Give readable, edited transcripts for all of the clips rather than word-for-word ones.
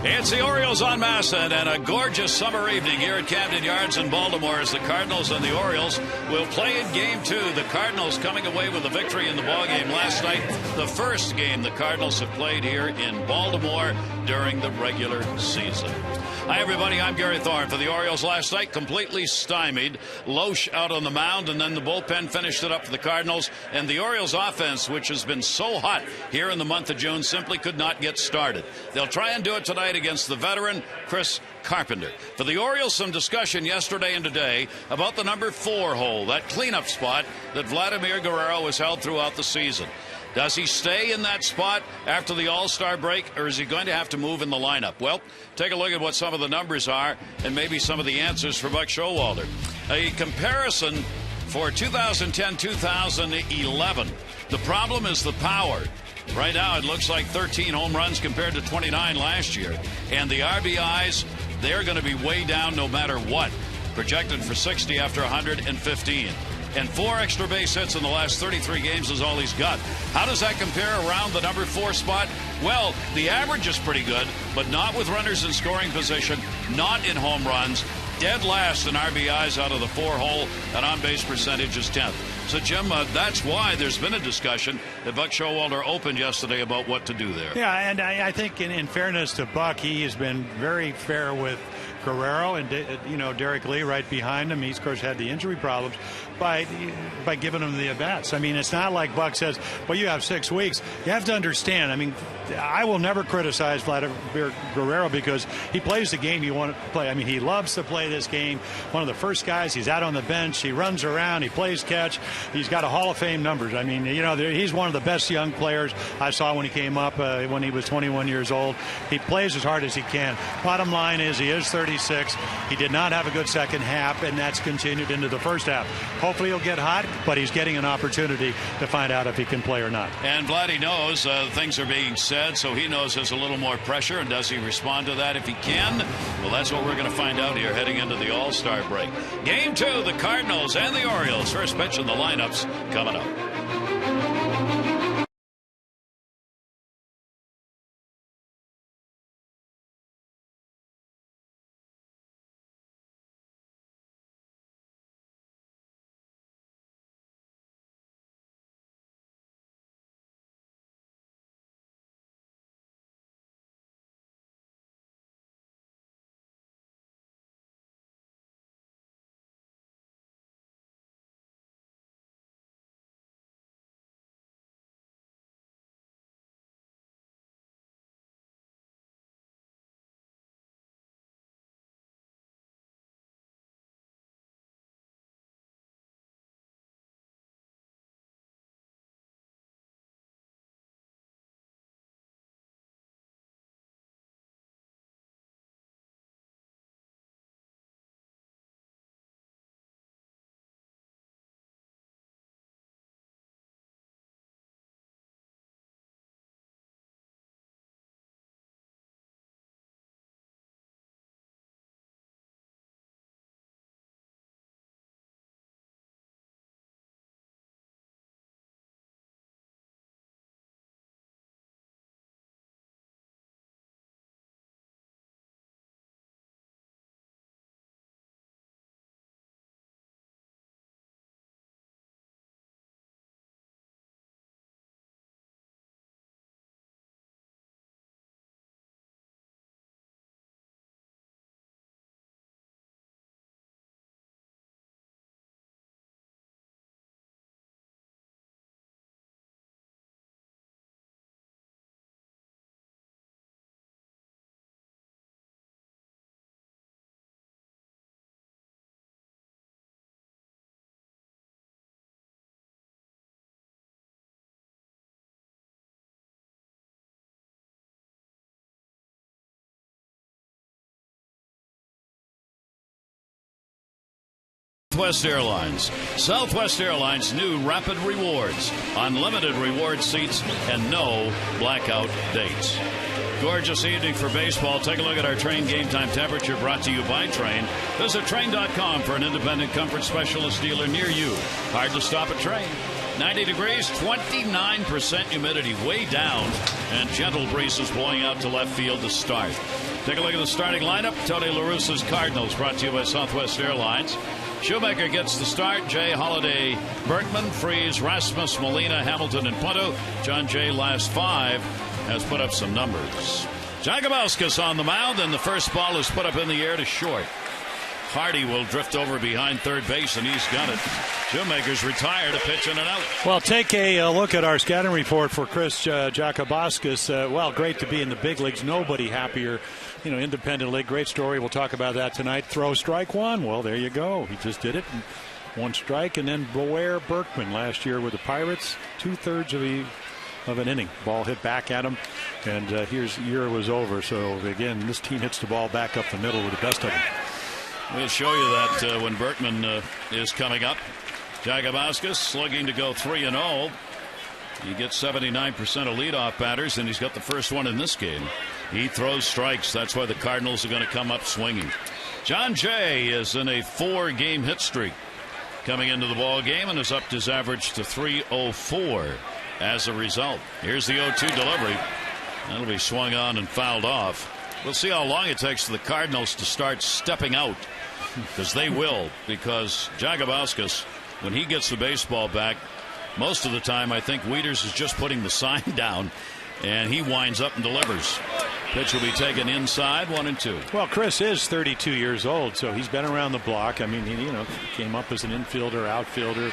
It's the Orioles on Masson and a gorgeous summer evening here at Camden Yards in Baltimore as the Cardinals and the Orioles will play in Game 2. The Cardinals coming away with a victory in the ballgame last night. The first game the Cardinals have played here in Baltimore during the regular season. Hi, everybody. I'm Gary Thorne. For the Orioles last night, completely stymied. Loesch out on the mound, and then the bullpen finished it up for the Cardinals. And the Orioles offense, which has been so hot here in the month of June, simply could not get started. They'll try and do it tonight against the veteran Chris Carpenter. For the Orioles, some discussion yesterday and today about the number 4 hole, that cleanup spot that Vladimir Guerrero has held throughout the season. Does he stay in that spot after the All-Star break, or is he going to have to move in the lineup? Well, take a look at what some of the numbers are and maybe some of the answers for Buck Showalter. A comparison for 2010-2011. The problem is the power. Right now, it looks like 13 home runs compared to 29 last year. And the RBIs, they're going to be way down no matter what. Projected for 60 after 115. And 4 extra base hits in the last 33 games is all he's got. How does that compare around the number 4 spot? Well, the average is pretty good, but not with runners in scoring position, not in home runs. Dead last in RBIs out of the 4 hole, and on-base percentage is 10th. So, Jim, that's why there's been a discussion that Buck Showalter opened yesterday about what to do there. Yeah, and I think in fairness to Buck, he has been very fair with Guerrero and, Derek Lee right behind him. He's, of course, had the injury problems by giving him the at-bats. I mean, it's not like Buck says, well, you have 6 weeks. You have to understand, I mean, I will never criticize Vladimir Guerrero because he plays the game you want to play. I mean, he loves to play this game. One of the first guys, he's out on the bench. He runs around. He plays catch. He's got a Hall of Fame numbers. I mean, he's one of the best young players I saw when he came up when he was 21 years old. He plays as hard as he can. Bottom line is he is 36. He did not have a good second half, and that's continued into the first half. Hopefully he'll get hot, but he's getting an opportunity to find out if he can play or not. And Vladdy knows things are being said, so he knows there's a little more pressure, and does he respond to that if he can? Well, that's what we're going to find out here heading into the All-Star break. Game 2, the Cardinals and the Orioles. First pitch in the lineups coming up. Southwest Airlines new Rapid Rewards, unlimited reward seats, and no blackout dates. Gorgeous evening for baseball. Take a look at our Train game time temperature brought to you by Train. Visit Train.com for an independent comfort specialist dealer near you. Hard to stop a train. 90 degrees, 29% humidity, way down, and gentle breezes blowing out to left field to start. Take a look at the starting lineup. Tony La Russa's Cardinals, brought to you by Southwest Airlines. Shoemaker gets the start. Jay, Holiday, Berkman, Freese, Rasmus, Molina, Hamilton, and Punto. John Jay, last 5, has put up some numbers. Jakabauskas on the mound, and the first ball is put up in the air to short. Hardy will drift over behind third base, and he's got it. Shoemaker's retired, a pitch and an out. Well, take a look at our scouting report for Chris Jakabauskas. Well, great to be in the big leagues. Nobody happier. Independent league. Great story. We'll talk about that tonight. Throw strike one. Well, there you go. He just did it. One strike. And then Blair Berkman last year with the Pirates. 2/3 of an inning. Ball hit back at him. And here's year was over. So, again, this team hits the ball back up the middle with the best of them. We'll show you that when Berkman is coming up. Jakabauskas looking to go 3-0. He gets 79% of leadoff batters, and he's got the first one in this game. He throws strikes. That's why the Cardinals are going to come up swinging. John Jay is in a 4-game hit streak coming into the ball game and has upped his average to 304 as a result. Here's the 0-2 delivery. That'll be swung on and fouled off. We'll see how long it takes for the Cardinals to start stepping out, because they will, because Jakabauskas, when he gets the baseball back, most of the time I think Wieters is just putting the sign down, and he winds up and delivers. Pitch will be taken inside, 1-2. Well, Chris is 32 years old, so he's been around the block. I mean, he came up as an infielder, outfielder.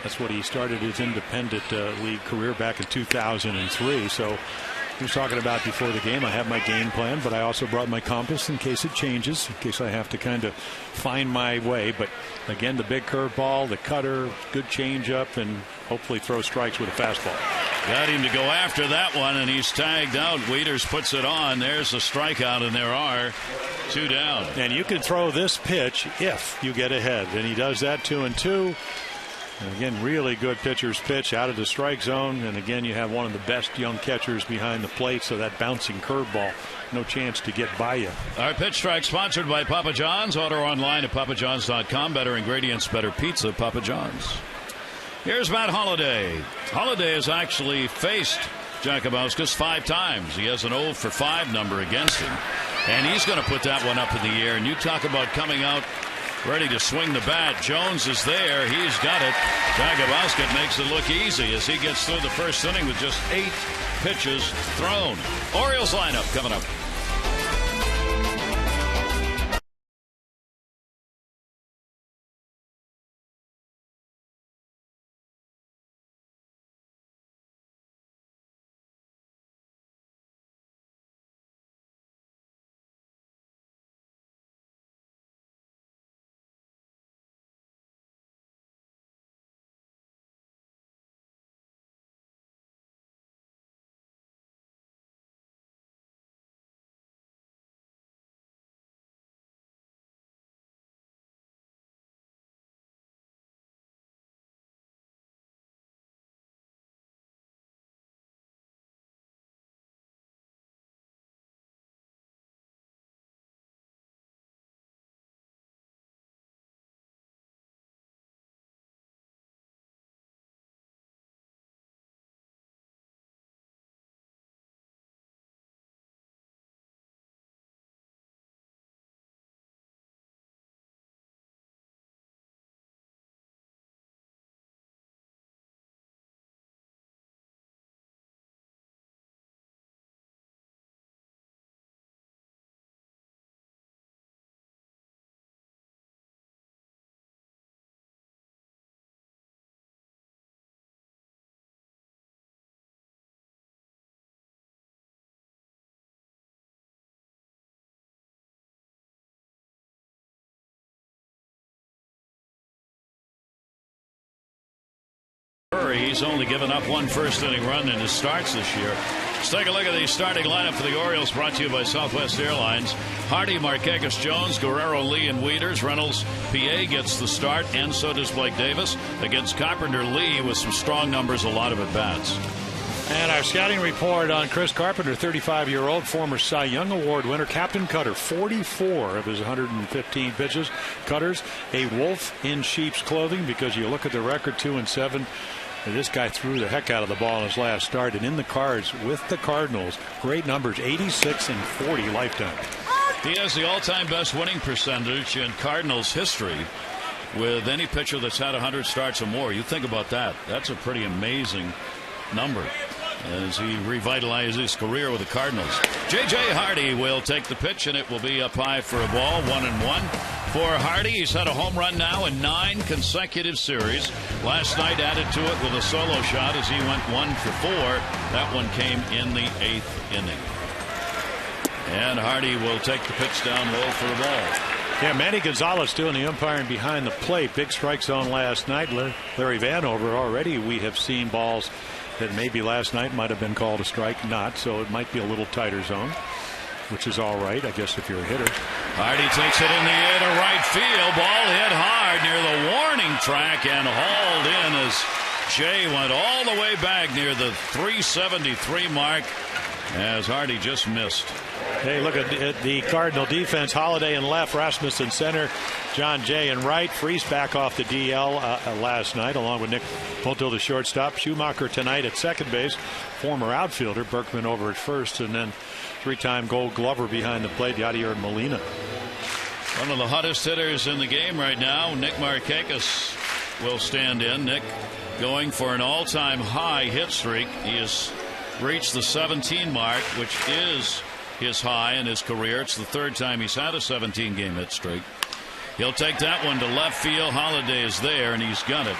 That's what he started his independent league career back in 2003. So he was talking about before the game, I have my game plan, but I also brought my compass in case it changes, in case I have to kind of find my way. But again, the big curveball, the cutter, good changeup, and hopefully throw strikes with a fastball. Got him to go after that one, and he's tagged out. Wieters puts it on. There's a strikeout, and there are 2 down. And you can throw this pitch if you get ahead, and he does that 2-2. And again, really good pitcher's pitch out of the strike zone. And again, you have one of the best young catchers behind the plate, so that bouncing curveball, no chance to get by you. Our pitch strike sponsored by Papa John's. Order online at papajohns.com. Better ingredients, better pizza, Papa John's. Here's Matt Holliday. Holliday has actually faced Jakabauskas 5 times. He has an 0 for 5 number against him. And he's going to put that one up in the air. And you talk about coming out ready to swing the bat. Jones is there. He's got it. Jakabauskas makes it look easy as he gets through the first inning with just 8 pitches thrown. Orioles lineup coming up. He's only given up 1 first-inning run in his starts this year. Let's take a look at the starting lineup for the Orioles, brought to you by Southwest Airlines. Hardy, Markakis, Jones, Guerrero, Lee, and Wieters. Reynolds, PA gets the start, and so does Blake Davis. Against Carpenter, Lee with some strong numbers, a lot of at-bats. And our scouting report on Chris Carpenter, 35-year-old, former Cy Young Award winner, captain cutter, 44 of his 115 cutters, a wolf in sheep's clothing, because you look at the record, 2-7. This guy threw the heck out of the ball in his last start, and in the Cards with the Cardinals, great numbers, 86 and 40 lifetime. He has the all-time best winning percentage in Cardinals history with any pitcher that's had 100 starts or more. You think about that. That's a pretty amazing number as he revitalizes his career with the Cardinals. J.J. Hardy will take the pitch, and it will be up high for a ball, 1-1. For Hardy, he's had a home run now in 9 consecutive series. Last night added to it with a solo shot as he went 1 for 4. That one came in the 8th inning. And Hardy will take the pitch down low for a ball. Yeah, Manny Gonzalez doing the umpiring behind the plate. Big strike zone last night. Larry Vanover, already we have seen balls that maybe last night might have been called a strike, not. So it might be a little tighter zone, which is all right, I guess, if you're a hitter. Hardy takes it in the air to right field. Ball hit hard near the warning track and hauled in as Jay went all the way back near the 373 mark as Hardy just missed. Hey, look at the Cardinal defense. Holiday in left, Rasmussen center, John Jay in right. Freese back off the DL last night, along with Nick Punto, the shortstop. Schumacher tonight at second base. Former outfielder Berkman over at first, and then 3-time Gold Glover behind the plate, Yadier Molina. One of the hottest hitters in the game right now, Nick Markakis, will stand in. Nick going for an all-time high hit streak. He has reached the 17 mark, which is his high in his career. It's the 3rd time he's had a 17-game hit streak. He'll take that one to left field. Holiday is there, and he's got it.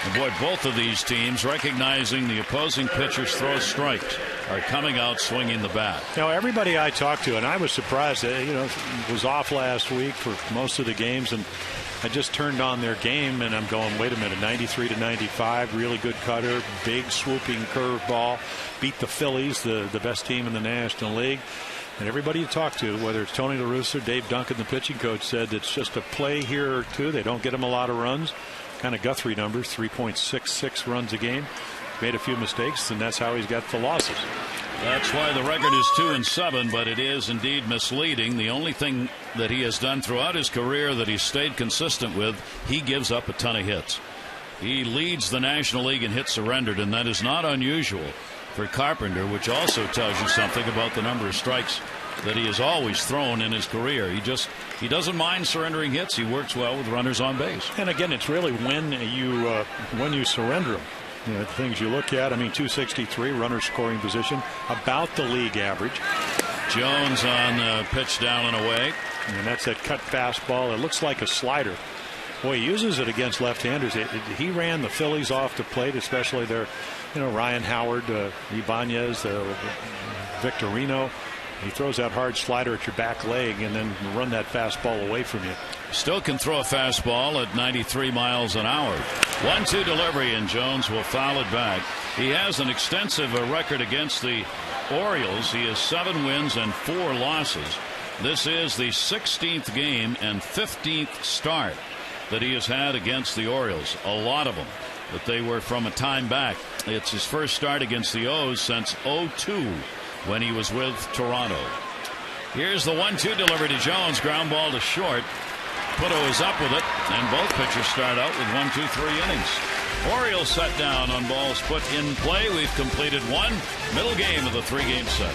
And boy, both of these teams, recognizing the opposing pitcher's throw strikes, are coming out swinging the bat. Now, everybody I talked to, and I was surprised that, was off last week for most of the games, and I just turned on their game, and I'm going, wait a minute, 93 to 95, really good cutter, big swooping curveball, beat the Phillies, the best team in the National League. And everybody you talk to, whether it's Tony La Russa, Dave Duncan, the pitching coach, said it's just a play here or two. They don't get him a lot of runs. Kind of Guthrie numbers, 3.66 runs a game. Made a few mistakes, and that's how he's got the losses. That's why the record is 2-7, but it is indeed misleading. The only thing that he has done throughout his career that he's stayed consistent with, he gives up a ton of hits. He leads the National League in hits surrendered, and that is not unusual for Carpenter, which also tells you something about the number of strikes that he has always thrown in his career. He doesn't mind surrendering hits. He works well with runners on base. And again, it's really when you surrender them. The things you look at, 263 runner scoring position, about the league average. Jones on pitch down and away. And that's that cut fastball. It looks like a slider. Boy, he uses it against left-handers. He ran the Phillies off the plate, especially their, Ryan Howard, Ibanez, Victorino. He throws that hard slider at your back leg and then run that fastball away from you. Still can throw a fastball at 93 miles an hour. 1-2 delivery, and Jones will foul it back. He has an extensive record against the Orioles. He has 7 wins and 4 losses. This is the 16th game and 15th start that he has had against the Orioles. A lot of them, but they were from a time back. It's his first start against the O's since 2002 when he was with Toronto. Here's the 1-2 delivery to Jones. Ground ball to short. Puto is up with it, and both pitchers start out with 1, 2, 3 innings. Orioles set down on balls put in play. We've completed one middle game of the 3-game set.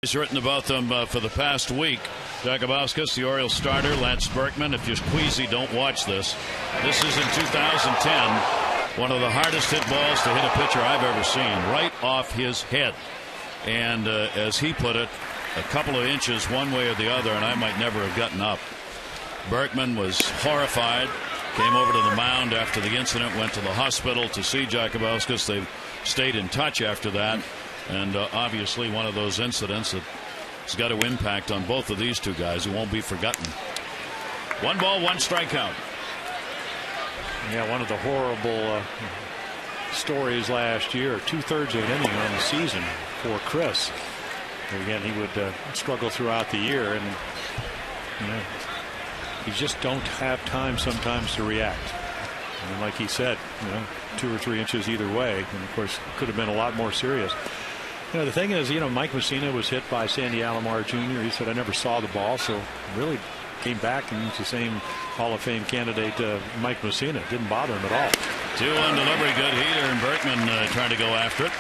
He's written about them for the past week. Jakabauskas, the Orioles starter, Lance Berkman. If you're queasy, don't watch this. This is in 2010. One of the hardest hit balls to hit a pitcher I've ever seen, right off his head. And as he put it, a couple of inches one way or the other, and I might never have gotten up. Berkman was horrified, came over to the mound after the incident, went to the hospital to see Jakabauskas. They've stayed in touch after that. And obviously one of those incidents that has got to impact on both of these two guys. It won't be forgotten. 1 ball, 1 strikeout. Yeah, one of the horrible stories last year. 2/3 of an inning on the season for Chris. Again, he would struggle throughout the year, and you just don't have time sometimes to react. And like he said, 2 or 3 inches either way, and of course it could have been a lot more serious. The thing is, Mike Mussina was hit by Sandy Alomar Jr. He said, I never saw the ball, so really came back, and he's the same Hall of Fame candidate Mike Mussina. Didn't bother him at all. 2-1 delivery, good heater, and Berkman trying to go after it.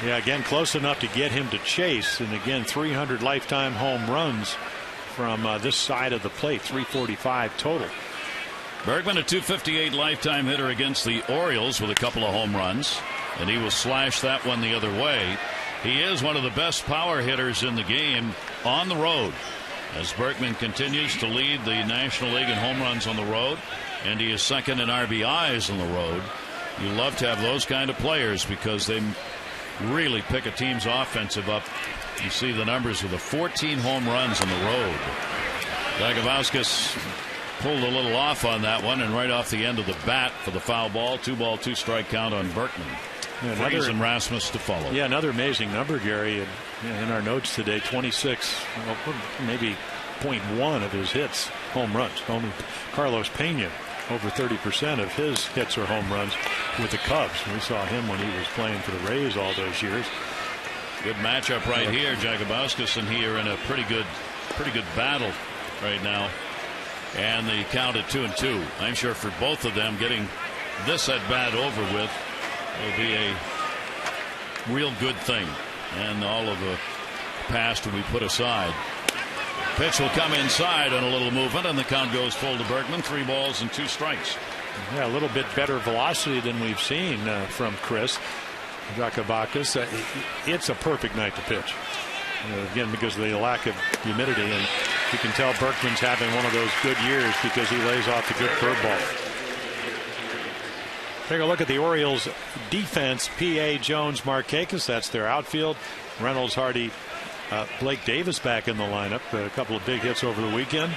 Yeah, again, close enough to get him to chase, and again, 300 lifetime home runs from this side of the plate, 345 total. Berkman, a .258 lifetime hitter against the Orioles with a couple of home runs, and he will slash that one the other way. He is one of the best power hitters in the game on the road, as Berkman continues to lead the National League in home runs on the road, and he is second in RBIs on the road. You love to have those kind of players because they really pick a team's offensive up. You see the numbers with the 14 home runs on the road. Jakabauskas pulled a little off on that one, and right off the end of the bat for the foul ball. 2 ball, 2 strike count on Berkman. Freese and Rasmus to follow. Yeah, another amazing number, Gary. In our notes today, 26, maybe 0.1 of his hits, home runs. Only Carlos Pena, over 30% of his hits are home runs with the Cubs. We saw him when he was playing for the Rays all those years. Good matchup right here. Jakabauskas and he are in a pretty good battle right now. And the count at 2-2. I'm sure for both of them, getting this at bat over with will be a real good thing, and all of the past will be put aside. Pitch will come inside on a little movement, and the count goes full to Berkman. 3 balls and 2 strikes. Yeah, a little bit better velocity than we've seen from Chris Jakabauskas. It's a perfect night to pitch. Again, because of the lack of humidity, and you can tell Berkman's having one of those good years because he lays off the good curveball. Take a look at the Orioles defense. P.A., Jones, Markakis, that's their outfield. Reynolds, Hardy, Blake Davis back in the lineup. A couple of big hits over the weekend.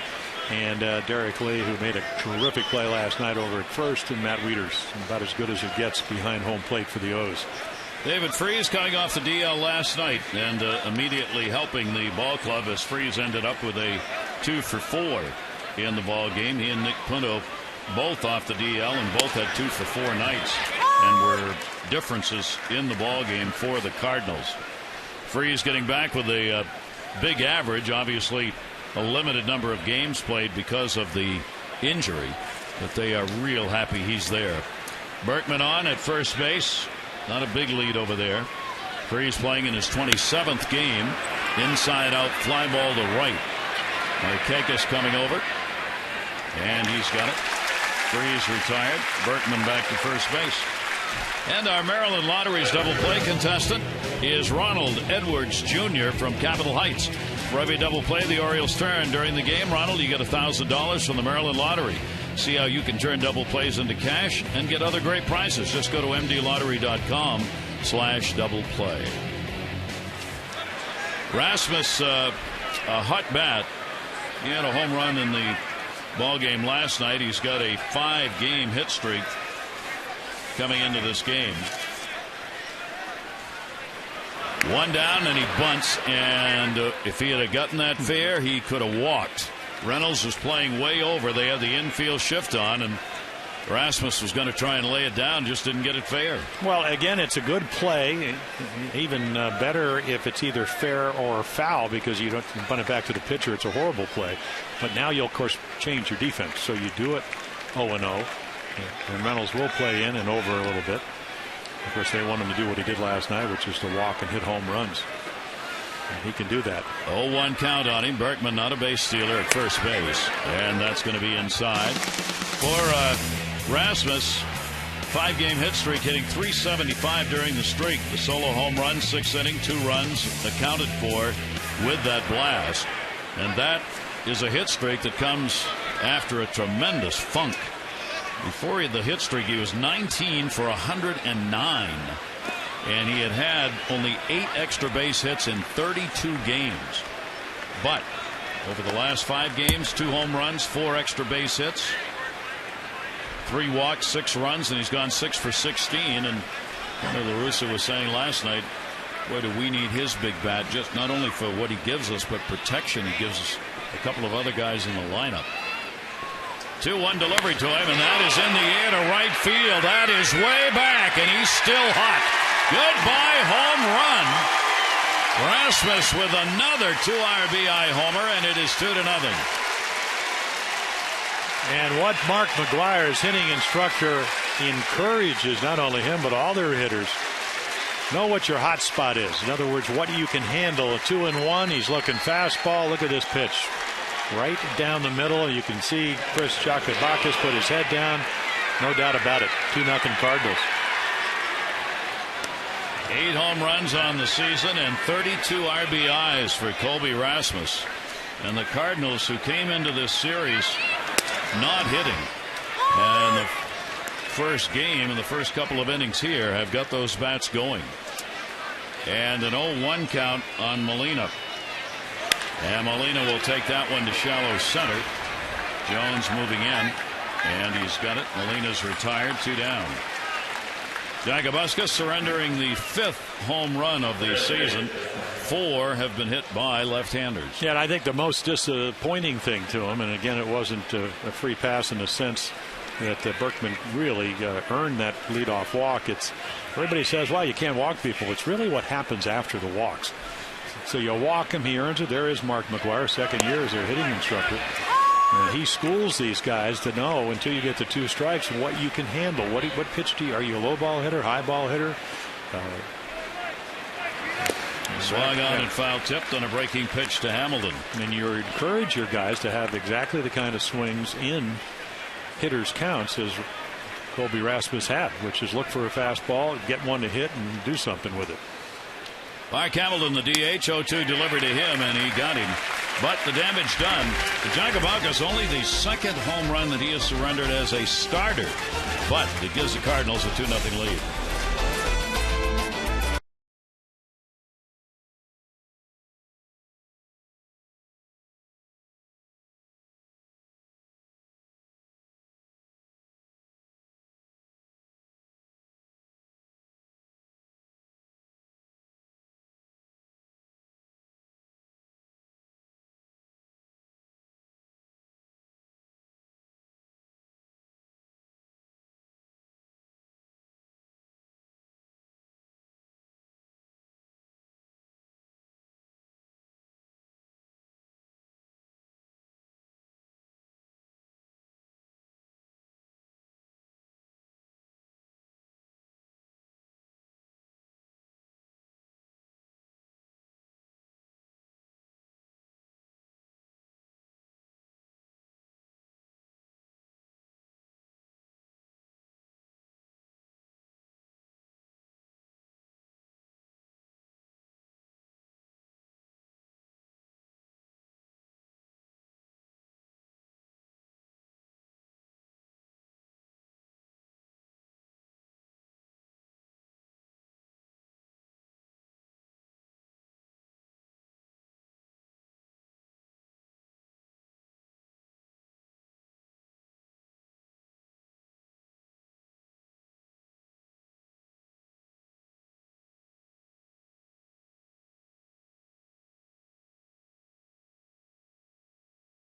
And Derek Lee, who made a terrific play last night over at first, and Matt Wieters, about as good as it gets behind home plate for the O's. David Freese coming off the DL last night and immediately helping the ball club, as Freese ended up with a 2 for 4 in the ball game. He and Nick Punto both off the DL, and both had 2 for 4 nights and were differences in the ball game for the Cardinals. Freese getting back with a big average, obviously a limited number of games played because of the injury, but they are real happy he's there. Berkman on at first base. Not a big lead over there. Freese playing in his 27th game. Inside out fly ball to right. Markakis coming over, and he's got it. Freese retired. Berkman back to first base. And our Maryland Lottery's double play contestant is Ronald Edwards Jr. from Capitol Heights. For every double play the Orioles turn during the game, Ronald, you get $1,000 from the Maryland Lottery. See how you can turn double plays into cash and get other great prizes. Just go to mdlottery.com/double play. Rasmus, a hot bat. He had a home run in the ball game last night. He's got a 5-game hit streak coming into this game. One down, and he bunts, and if he had gotten that fair, he could have walked. Reynolds was playing way over. They had the infield shift on, and Rasmus was going to try and lay it down, just didn't get it fair. Well, again, it's a good play. Even better if it's either fair or foul, because you don't punt it back to the pitcher. It's a horrible play. But now you'll, of course, change your defense. So you do it 0-0, and Reynolds will play in and over a little bit. Of course, they want him to do what he did last night, which is to walk and hit home runs. He can do that. 0-1 count on him. Berkman not a base stealer at first base. And that's going to be inside. For Rasmus, 5-game hit streak, hitting .375 during the streak. The solo home run, 6th inning, 2 runs accounted for with that blast. And that is a hit streak that comes after a tremendous funk. Before the hit streak, he was 19 for 109. And he had only 8 extra base hits in 32 games. But over the last 5 games, 2 home runs, 4 extra base hits, 3 walks, 6 runs, and he's gone 6 for 16. And La Russa was saying last night, boy, do we need his big bat, just not only for what he gives us, but protection he gives us a couple of other guys in the lineup. 2-1 delivery to him, and that is in the air to right field. That is way back, and he's still hot. Goodbye home run. Rasmus with another 2 RBI homer, and it is 2-0. And what Mark McGuire's hitting instructor encourages not only him but all their hitters. Know what your hot spot is. In other words, what you can handle. A 2-1. He's looking fastball. Look at this pitch. Right down the middle. You can see Chris Chakabakis put his head down. No doubt about it. 2-0 Cardinals. 8 home runs on the season and 32 RBIs for Colby Rasmus. And the Cardinals, who came into this series not hitting, and the first game and the first couple of innings here have got those bats going. And an 0-1 count on Molina. And Molina will take that one to shallow center. Jones moving in, and he's got it. Molina's retired, 2 down. Jagabuska surrendering the 5th home run of the season. 4 have been hit by left-handers. Yeah, and I think the most disappointing thing to him, and again, it wasn't a free pass in the sense that Berkman really earned that leadoff walk. It's everybody says, well, you can't walk people. It's really what happens after the walks. So you walk him, he earns it. There is Mark McGuire, 2nd year as their hitting instructor. And he schools these guys to know until you get to 2 strikes what you can handle. What pitch do you? Are you a low ball hitter, high ball hitter? Swung on and foul tipped on a breaking pitch to Hamilton. And you encourage your guys to have exactly the kind of swings in hitters' counts as Colby Rasmus had, which is look for a fastball, get one to hit, and do something with it. Mark Hamilton, the DH, 0-2 delivery to him, and he got him. But the damage done. Jagabaka's only the 2nd home run that he has surrendered as a starter. But it gives the Cardinals a 2-0 lead.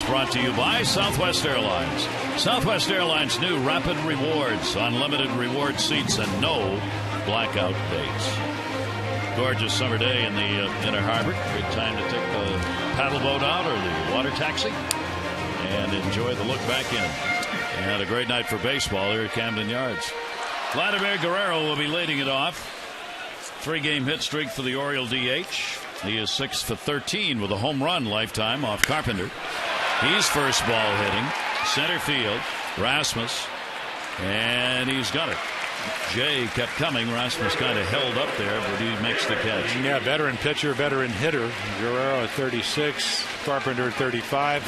Brought to you by Southwest Airlines. Southwest Airlines' new Rapid Rewards, unlimited reward seats, and no blackout dates. Gorgeous summer day in the Inner Harbor. Good time to take the paddle boat out or the water taxi and enjoy the look back in. And a great night for baseball here at Camden Yards. Vladimir Guerrero will be leading it off. 3-game hit streak for the Oriole DH. He is 6 for 13 with a home run lifetime off Carpenter. He's first ball hitting center field. Rasmus, and he's got it. Jay kept coming. Rasmus kind of held up there, but he makes the catch. Yeah, veteran pitcher, veteran hitter. Guerrero at 36, Carpenter at 35.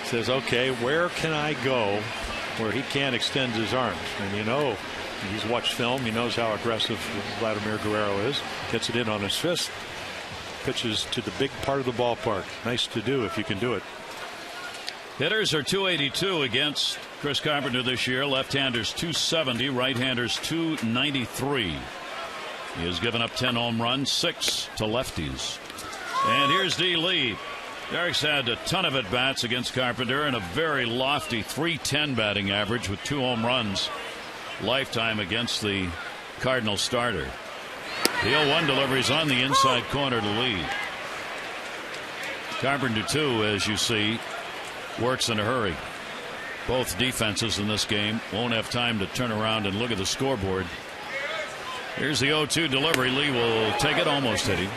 Says, okay, where can I go where he can't extend his arms? And you know, he's watched film. He knows how aggressive Vladimir Guerrero is. Gets it in on his fist. Pitches to the big part of the ballpark. Nice to do if you can do it. Hitters are .282 against Chris Carpenter this year. Left-handers .270, right-handers .293. He has given up 10 home runs, 6 to lefties. And here's D. Lee. Derek's had a ton of at-bats against Carpenter and a very lofty .310 batting average with 2 home runs lifetime against the Cardinal starter. The 0-1 delivery's on the inside corner to Lee. Carpenter, too, as you see, works in a hurry. Both defenses in this game won't have time to turn around and look at the scoreboard. Here's the 0-2 delivery. Lee will take it, almost hit him.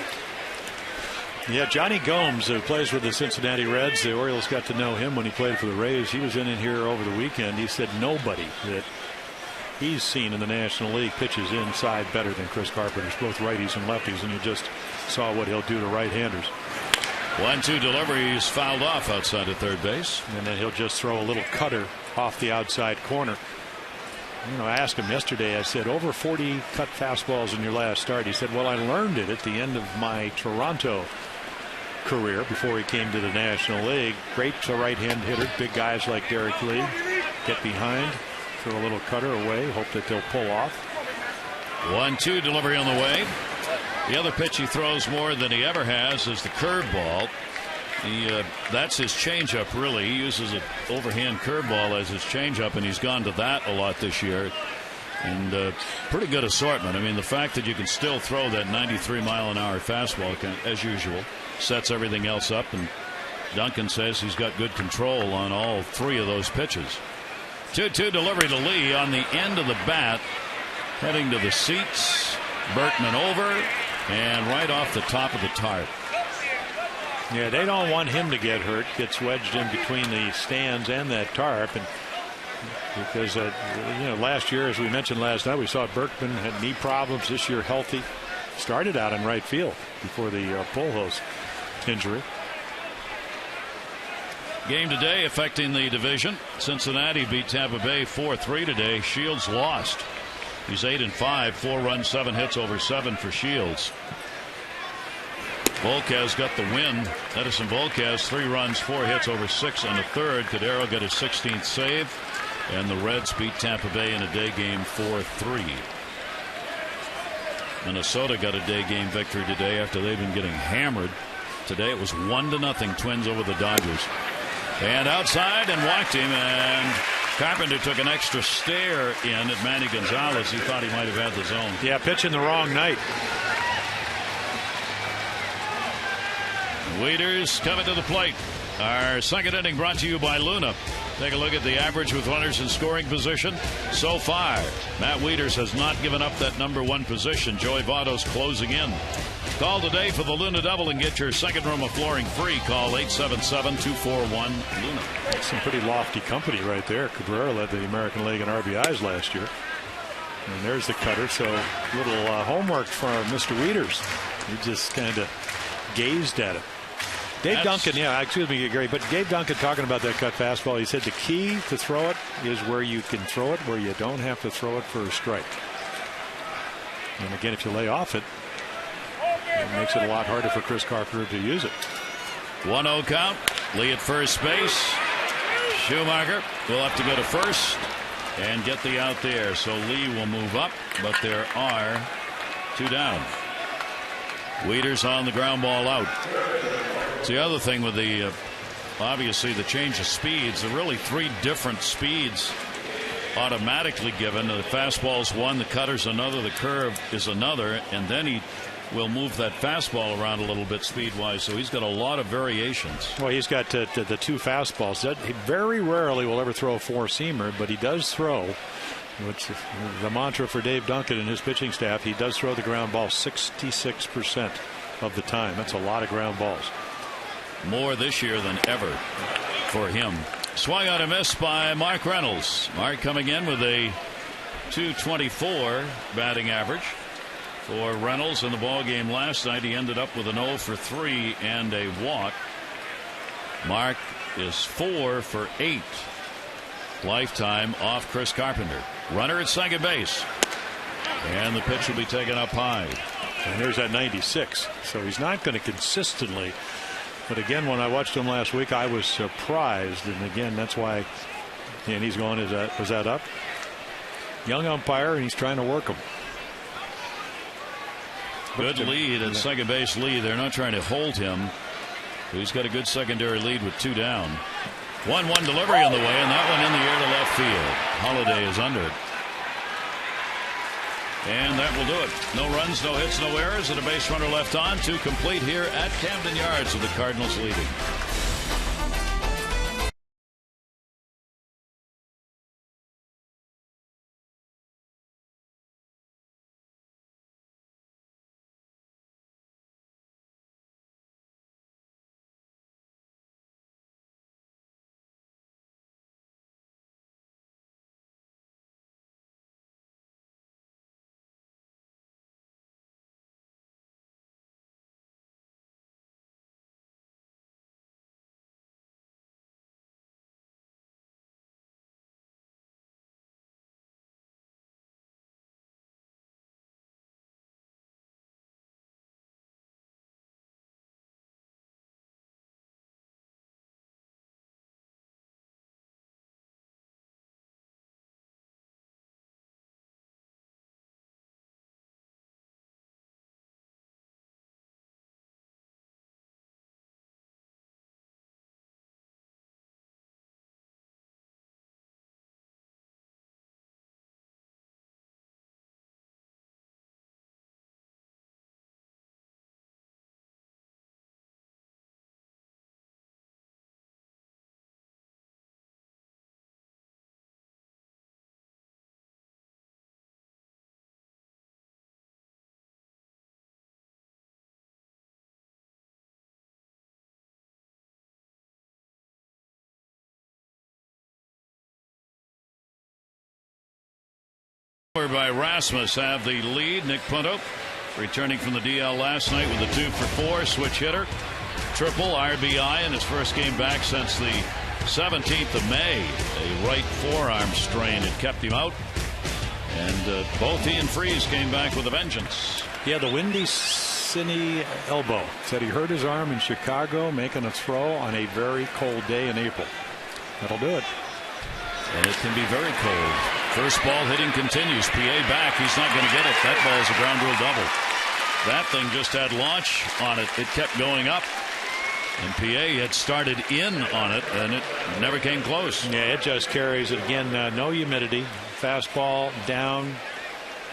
Yeah, Johnny Gomes, who plays with the Cincinnati Reds. The Orioles got to know him when he played for the Rays. He was in here over the weekend. He said nobody that he's seen in the National League pitches inside better than Chris Carpenter. Both righties and lefties, and you just saw what he'll do to right-handers. 1-2 delivery. He's fouled off outside of third base. And then he'll just throw a little cutter off the outside corner. You know, I asked him yesterday, I said, over 40 cut fastballs in your last start. He said, well, I learned it at the end of my Toronto career before he came to the National League. Great right-hand hitter. Big guys like Derek Lee get behind, throw a little cutter away, hope that they'll pull off. 1-2 delivery on the way. The other pitch he throws more than he ever has is the curveball. That's his changeup, really. He uses an overhand curveball as his changeup, and he's gone to that a lot this year. And pretty good assortment. I mean, the fact that you can still throw that 93-mile-an-hour fastball, as usual, sets everything else up. And Duncan says he's got good control on all 3 of those pitches. 2-2 delivery to Lee on the end of the bat, heading to the seats. Berkman over and right off the top of the tarp. Yeah, they don't want him to get hurt. Gets wedged in between the stands and that tarp, and because you know, last year, as we mentioned last night, we saw Berkman had knee problems. This year, healthy. Started out in right field before the Pujols injury. Game today affecting the division. Cincinnati beat Tampa Bay 4-3 today. Shields lost. He's 8-5, 4 runs, 7 hits over 7 for Shields. Volquez got the win. Edison Volquez, 3 runs, 4 hits over 6 and a third. Cordero got his 16th save, and the Reds beat Tampa Bay in a day game 4-3. Minnesota got a day game victory today after they've been getting hammered. Today it was 1-0 Twins over the Dodgers. And outside and walked him, and Carpenter took an extra stare in at Manny Gonzalez. He thought he might have had the zone. Yeah, pitching the wrong night. Waiters coming to the plate. Our second inning brought to you by Luna. Take a look at the average with runners in scoring position. So far, Matt Wieters has not given up that #1 position. Joey Votto's closing in. Call today for the Luna Double and get your second room of flooring free. Call 877-241-LUNA. That's some pretty lofty company right there. Cabrera led the American League in RBIs last year. And there's the cutter. So little homework for Mr. Wieters. He just kind of gazed at it. Dave Duncan, yeah, excuse me, Gary, but Dave Duncan talking about that cut fastball, he said the key to throw it is where you can throw it, where you don't have to throw it for a strike. And again, if you lay off it, it makes it a lot harder for Chris Carpenter to use it. 1-0 count. Lee at first base. Schumacher will have to go to first and get the out there. So Lee will move up, but there are 2 down. Wieters on the ground ball out. It's the other thing with the obviously the change of speeds. There are really 3 different speeds automatically given. The fastball's one, the cutter's another, the curve is another, and then he will move that fastball around a little bit speed-wise. So he's got a lot of variations. Well, he's got the 2 fastballs. He very rarely will ever throw a 4-seamer, but he does throw, which is the mantra for Dave Duncan and his pitching staff. He does throw the ground ball 66%. of the time. That's a lot of ground balls. More this year than ever for him. Swung on a miss by Mark Reynolds. Mark coming in with a .224 batting average for Reynolds in the ball game last night. He ended up with an 0 for 3 and a walk. Mark is 4 for 8 lifetime off Chris Carpenter. Runner at second base, and the pitch will be taken up high. And there's that 96. So he's not going to consistently. But again, when I watched him last week, I was surprised. And again, that's why. And he's going. Was that up? Young umpire, and he's trying to work him. Good lead at second base lead. They're not trying to hold him. He's got a good secondary lead with 2 down. 1-1 delivery on the way, and that one in the air to left field. Holiday is under it. And that will do it. No runs, no hits, no errors, and a base runner left on to complete here at Camden Yards with the Cardinals leading. By Rasmus have the lead. Nick Punto returning from the DL last night with a 2 for 4 switch hitter, triple RBI in his first game back since the 17th of May. A right forearm strain had kept him out, and both he and Freese came back with a vengeance. Yeah, the windy cine elbow. Said he hurt his arm in Chicago making a throw on a very cold day in April. That'll do it. And it can be very cold. First ball hitting continues. PA back. He's not going to get it. That ball is a ground rule double. That thing just had launch on it. It kept going up. And PA had started in on it, and it never came close. Yeah, it just carries it again. No humidity. Fastball down.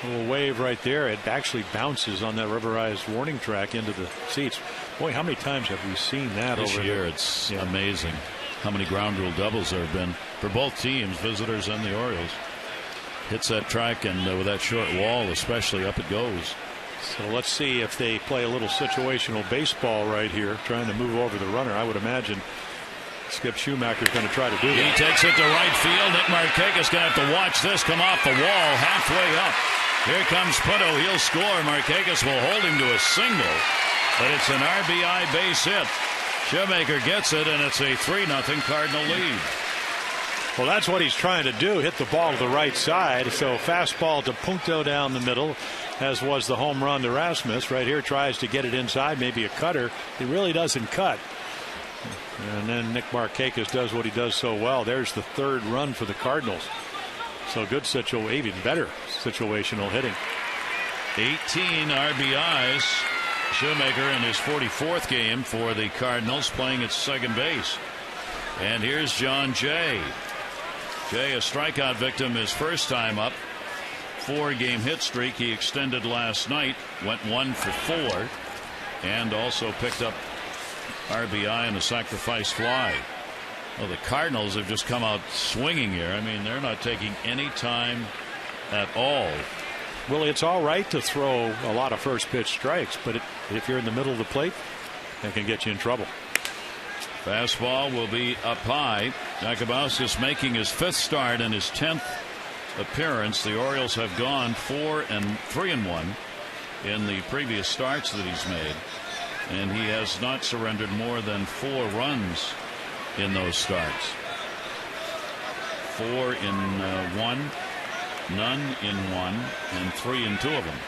A little wave right there. It actually bounces on that rubberized warning track into the seats. Boy, how many times have we seen that this over year? there? It's amazing how many ground rule doubles there have been for both teams, visitors and the Orioles. Hits that track, and with that short wall especially, up it goes. So let's see if they play a little situational baseball right here, trying to move over the runner. I would imagine Skip Schumacher's going to try to do that. He takes it to right field. Nick Markakis going to have to watch this come off the wall halfway up. Here comes Punto. He'll score. Markakis will hold him to a single, but it's an RBI base hit. Shoemaker gets it, and it's a 3-0 Cardinal lead. Well, that's what he's trying to do, hit the ball to the right side. So fastball to Punto down the middle, as was the home run to Rasmus. Right here tries to get it inside, maybe a cutter. He really doesn't cut. And then Nick Markakis does what he does so well. There's the third run for the Cardinals. So good even better situational hitting. 18 RBIs. Shoemaker in his 44th game for the Cardinals, playing at second base. And here's John Jay. Jay, a strikeout victim his first time up. 4-game hit streak he extended last night. Went 1 for 4. And also picked up RBI and a sacrifice fly. Well, the Cardinals have just come out swinging here. I mean, they're not taking any time at all Well, it's all right to throw a lot of first pitch strikes, but if you're in the middle of the plate, that can get you in trouble. Fastball will be up high. Jakabauskas making his 5th start and his 10th appearance. The Orioles have gone 4-3-1 in the previous starts that he's made, and he has not surrendered more than 4 runs in those starts. 4 in 1, none in 1, and 3 in 2 of them.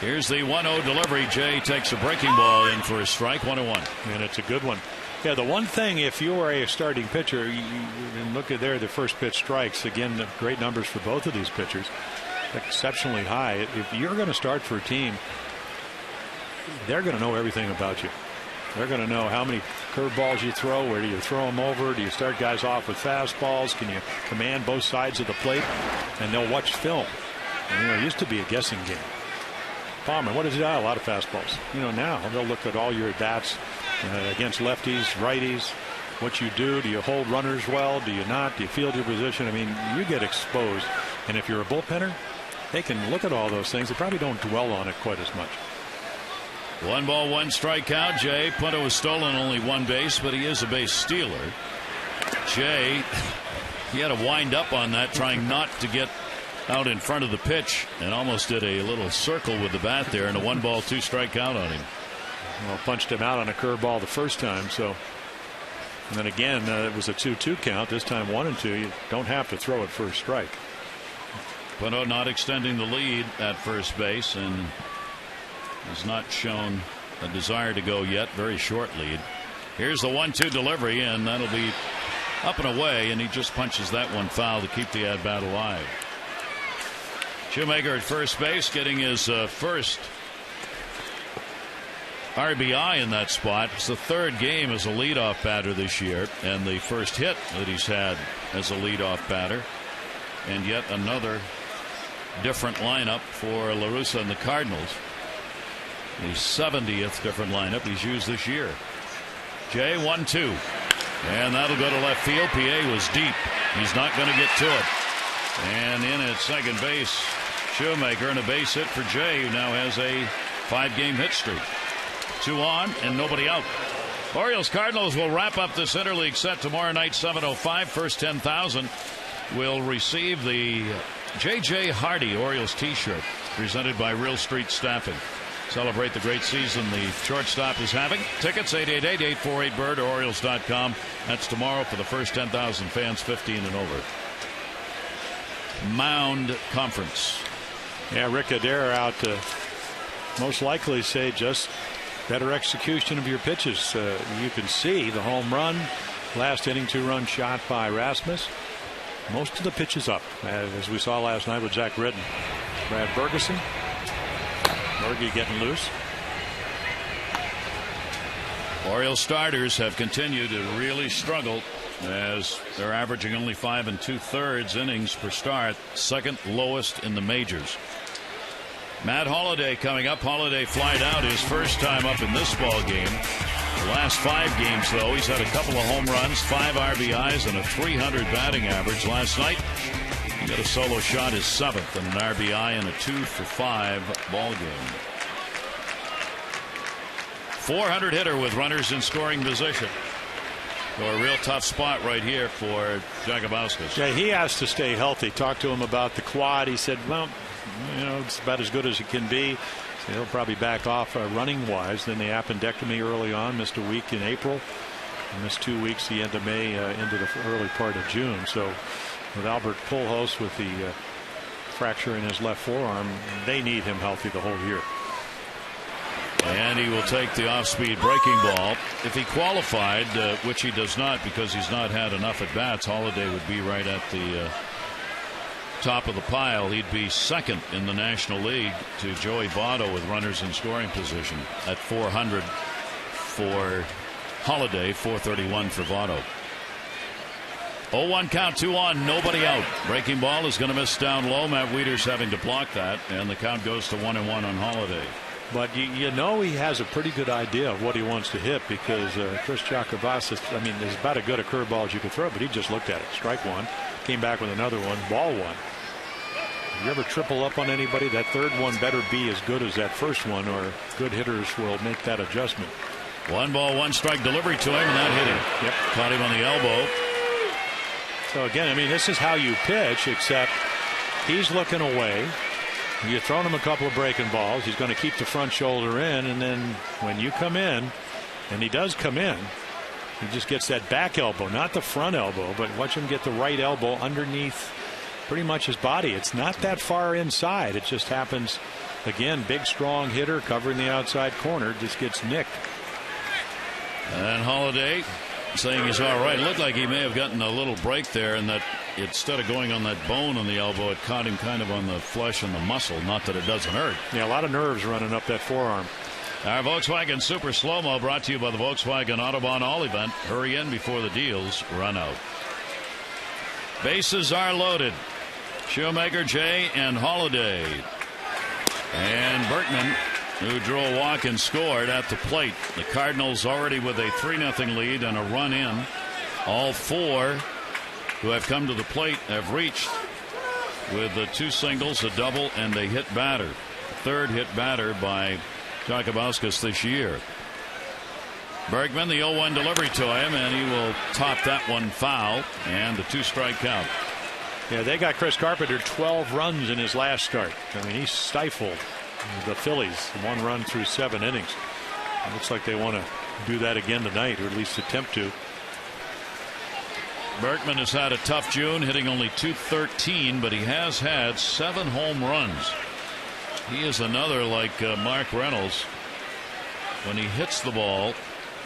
Here's the 1-0 delivery. Jay takes a breaking ball in for a strike, 1-1. And it's a good one. Yeah, the one thing, if you are a starting pitcher, you look at there, the first pitch strikes. Again, great numbers for both of these pitchers. Exceptionally high. If you're going to start for a team, they're going to know everything about you. They're going to know how many curveballs you throw, where do you throw them over, do you start guys off with fastballs, can you command both sides of the plate, and they'll watch film. And, it used to be a guessing game. Palmer, what is it? A lot of fastballs. Now they'll look at all your at-bats against lefties, righties, what you do. Do you hold runners well? Do you not? Do you field your position? I mean, you get exposed. And if you're a bullpenner, they can look at all those things. They probably don't dwell on it quite as much. 1 ball, 1 strikeout. Jay Punto has stolen only 1 base, but he is a base stealer. Jay, he had to wind up on that, trying not to get out in front of the pitch, and almost did a little circle with the bat there, and a 1 ball, 2 strike count on him. Well, punched him out on a curveball the first time, so. And then again, it was a 2-2 count. This time 1-2. You don't have to throw it first strike. Punto not extending the lead at first base, and has not shown a desire to go yet. Very short lead. Here's the 1-2 delivery, and that'll be up and away, and he just punches that one foul to keep the at bat alive. Shoemaker at first base, getting his first RBI in that spot. It's the 3rd game as a leadoff batter this year, and the first hit that he's had as a leadoff batter. And yet another different lineup for La Russa and the Cardinals. The 70th different lineup he's used this year. Jay, 1-2. And that'll go to left field. PA was deep. He's not going to get to it. And in at second base, Shoemaker, and a base hit for Jay, who now has a 5-game hit streak. 2 on and nobody out. Orioles Cardinals will wrap up this interleague set tomorrow night, 7:05. First 10,000 will receive the J.J. Hardy Orioles t-shirt presented by Real Street Staffing. Celebrate the great season the shortstop is having. Tickets 888-848-BIRD or Orioles.com. That's tomorrow for the first 10,000 fans 15 and over. Mound Conference. Yeah, Rick Adair out to most likely say just better execution of your pitches. You can see the home run, last inning 2-run shot by Rasmus. Most of the pitches up, as we saw last night with Zach Ridden. Brad Bergeson. Berge getting loose. Orioles starters have continued to really struggle as they're averaging only 5 2/3 innings per start, 2nd lowest in the majors. Matt Holliday coming up. Holliday flied out his first time up in this ball game. The last 5 games, though, he's had a couple of home runs, 5 RBIs, and a .300 batting average. Last night, he got a solo shot, his 7th, and an RBI in a 2-for-5 ball game. 400 hitter with runners in scoring position. So a real tough spot right here for Jakabauskas. Yeah, he has to stay healthy. Talked to him about the quad. He said, well, it's about as good as it can be. So he'll probably back off running wise. Then the appendectomy early on, missed a week in April, and missed 2 weeks the end of May into the early part of June. So with Albert Pujols with the fracture in his left forearm, they need him healthy the whole year. And he will take the off-speed breaking ball. If he qualified, which he does not because he's not had enough at bats, Holliday would be right at the top of the pile. He'd be 2nd in the National League to Joey Votto with runners in scoring position at 400 for Holliday, 431 for Votto. 0-1 count, 2 on, nobody out. Breaking ball is going to miss down low. Matt Wieters having to block that, and the count goes to 1-1 on Holliday. But you know he has a pretty good idea of what he wants to hit because Chris Jakabauskas, I mean, is about as good a curveball as you can throw, but he just looked at it. Strike one, came back with another one, ball one. If you ever triple up on anybody, that third one better be as good as that first one, or good hitters will make that adjustment. 1 ball, 1 strike delivery to him, and that hit him. Yep. Caught him on the elbow. So again, I mean, this is how you pitch, except he's looking away. You're throwing him a couple of breaking balls. He's going to keep the front shoulder in, and then when you come in, and he does come in, he just gets that back elbow, not the front elbow, but watch him get the right elbow underneath pretty much his body. It's not that far inside. It just happens, again, big, strong hitter covering the outside corner, just gets nicked. And Holiday saying he's all right. Looked like he may have gotten a little break there, and that instead of going on that bone on the elbow, it caught him kind of on the flesh and the muscle. Not that it doesn't hurt. Yeah, a lot of nerves running up that forearm. Our Volkswagen Super Slow-Mo brought to you by the Volkswagen Autobahn All Event. Hurry in before the deals run out. Bases are loaded. Shoemaker, Jay, and Holiday. And Berkman, who drew a walk and scored at the plate. The Cardinals already with a 3-0 lead and a run in. All 4 who have come to the plate have reached with the 2 singles, a double, and a hit batter. Third hit batter by Jakabauskas this year. Bergman, the 0-1 delivery to him, and he will top that one foul, and the 2-strike count. Yeah, they got Chris Carpenter 12 runs in his last start. I mean, he stifled the Phillies, 1 run through 7 innings. It looks like they want to do that again tonight, or at least attempt to. Berkman has had a tough June, hitting only .213, but he has had 7 home runs. He is another like Mark Reynolds. When he hits the ball,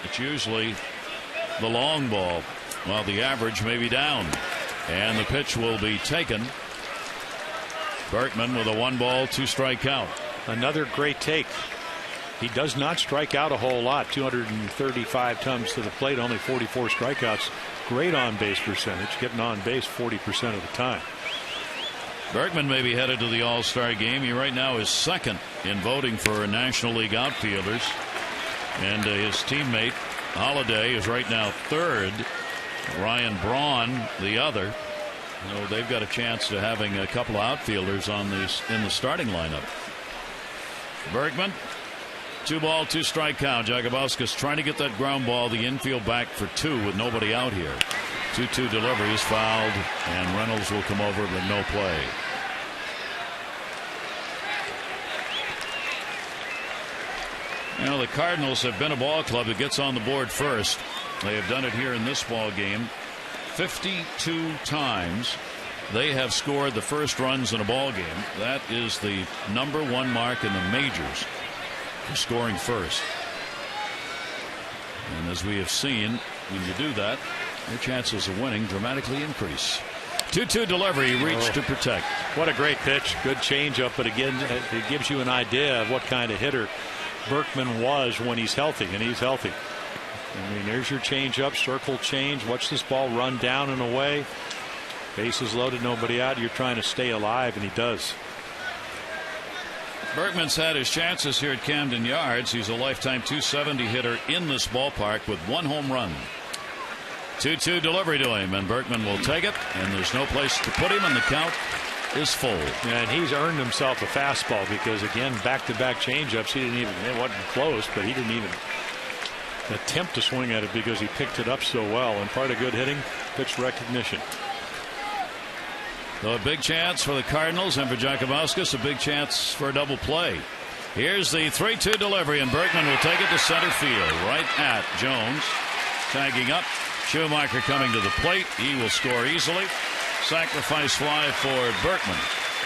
it's usually the long ball, while the average may be down. And the pitch will be taken. Berkman with a 1 ball, 2-strike count. Another great take. He does not strike out a whole lot. 235 times to the plate, only 44 strikeouts. Great on base percentage, getting on base 40% of the time. Berkman may be headed to the All-Star game. He right now is second in voting for National League outfielders. And his teammate Holiday is right now third. Ryan Braun the other. So they've got a chance to having a couple of outfielders on these in the starting lineup. Berkman, 2 ball, 2-strike count. Jakabauskas trying to get that ground ball, the infield back for 2 with nobody out here. 2-2 delivery is fouled, and Reynolds will come over with no play. You know, the Cardinals have been a ball club that gets on the board first. They have done it here in this ball game 52 times. They have scored the first runs in a ball game. That is the #1 mark in the majors for scoring first. And as we have seen, when you do that, your chances of winning dramatically increase. 2-2 delivery, reach to protect. What a great pitch. Good changeup, but again, it gives you an idea of what kind of hitter Berkman was when he's healthy, and he's healthy. I mean, there's your changeup, circle change. Watch this ball run down and away. Bases loaded, nobody out. You're trying to stay alive, and he does. Berkman's had his chances here at Camden Yards. He's a lifetime .270 hitter in this ballpark with 1 home run. 2-2 delivery to him, and Berkman will take it, and there's no place to put him, and the count is full. And he's earned himself a fastball because, again, back-to-back changeups. He didn't even, it wasn't close, but he didn't even attempt to swing at it because he picked it up so well. And part of good hitting, pitch recognition. So a big chance for the Cardinals, and for Jakabauskas, a big chance for a double play. Here's the 3-2 delivery, and Berkman will take it to center field, right at Jones. Tagging up, Schumacher coming to the plate. He will score easily. Sacrifice fly for Berkman,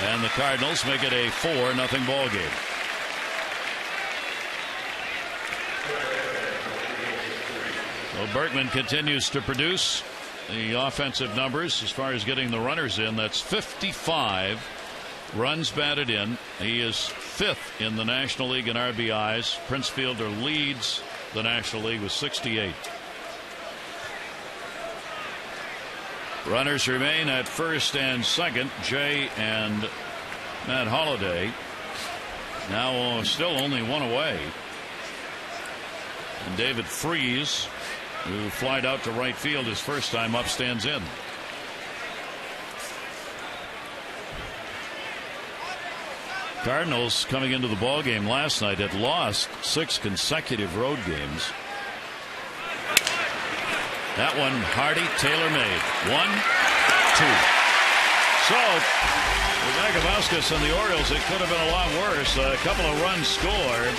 and the Cardinals make it a 4-0 ball game. So Berkman continues to produce the offensive numbers as far as getting the runners in. That's 55 runs batted in. He is 5th in the National League in RBIs. Prince Fielder leads the National League with 68. Runners remain at first and second. Jay and Matt Holiday. Now still only 1 away. And David Freese, who flied out to right field his first time up, stands in. Cardinals coming into the ball game last night had lost 6 consecutive road games. That one, Hardy, Taylor made. 1, 2. So, with Agabauskas and the Orioles, it could have been a lot worse. A couple of runs scored.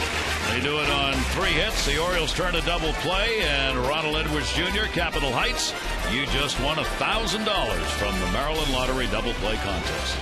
They do it on 3 hits. The Orioles turn a double play, and Ronald Edwards Jr., Capitol Heights, you just won $1,000 from the Maryland Lottery double play contest.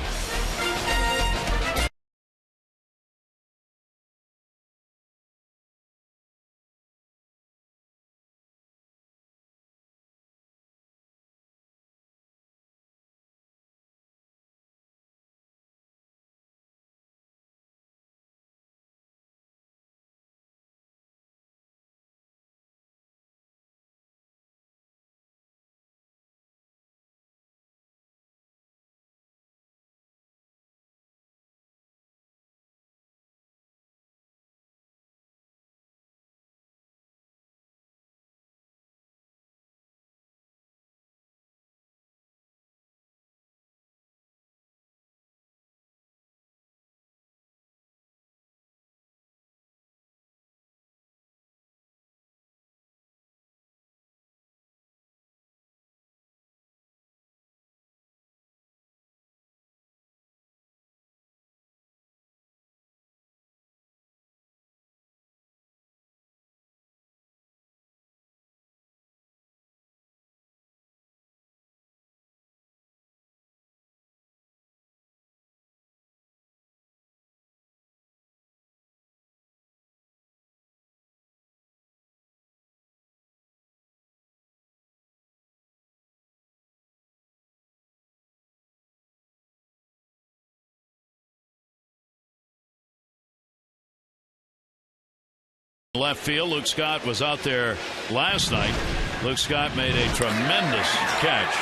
Left field, Luke Scott was out there last night. Luke Scott made a tremendous catch,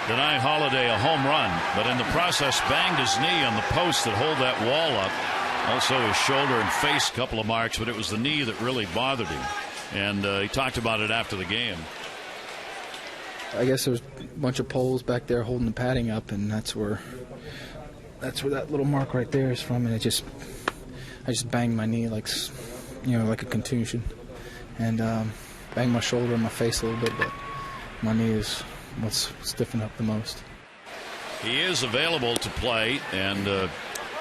denying Holiday a home run, but in the process banged his knee on the post that hold that wall up. Also his shoulder and face, a couple of marks, but it was the knee that really bothered him, and he talked about it after the game. I guess there's a bunch of poles back there holding the padding up, and that's where that little mark right there is from, and I just banged my knee like a contusion, and banged my shoulder and my face a little bit, but my knee is what's stiffened up the most. He is available to play and to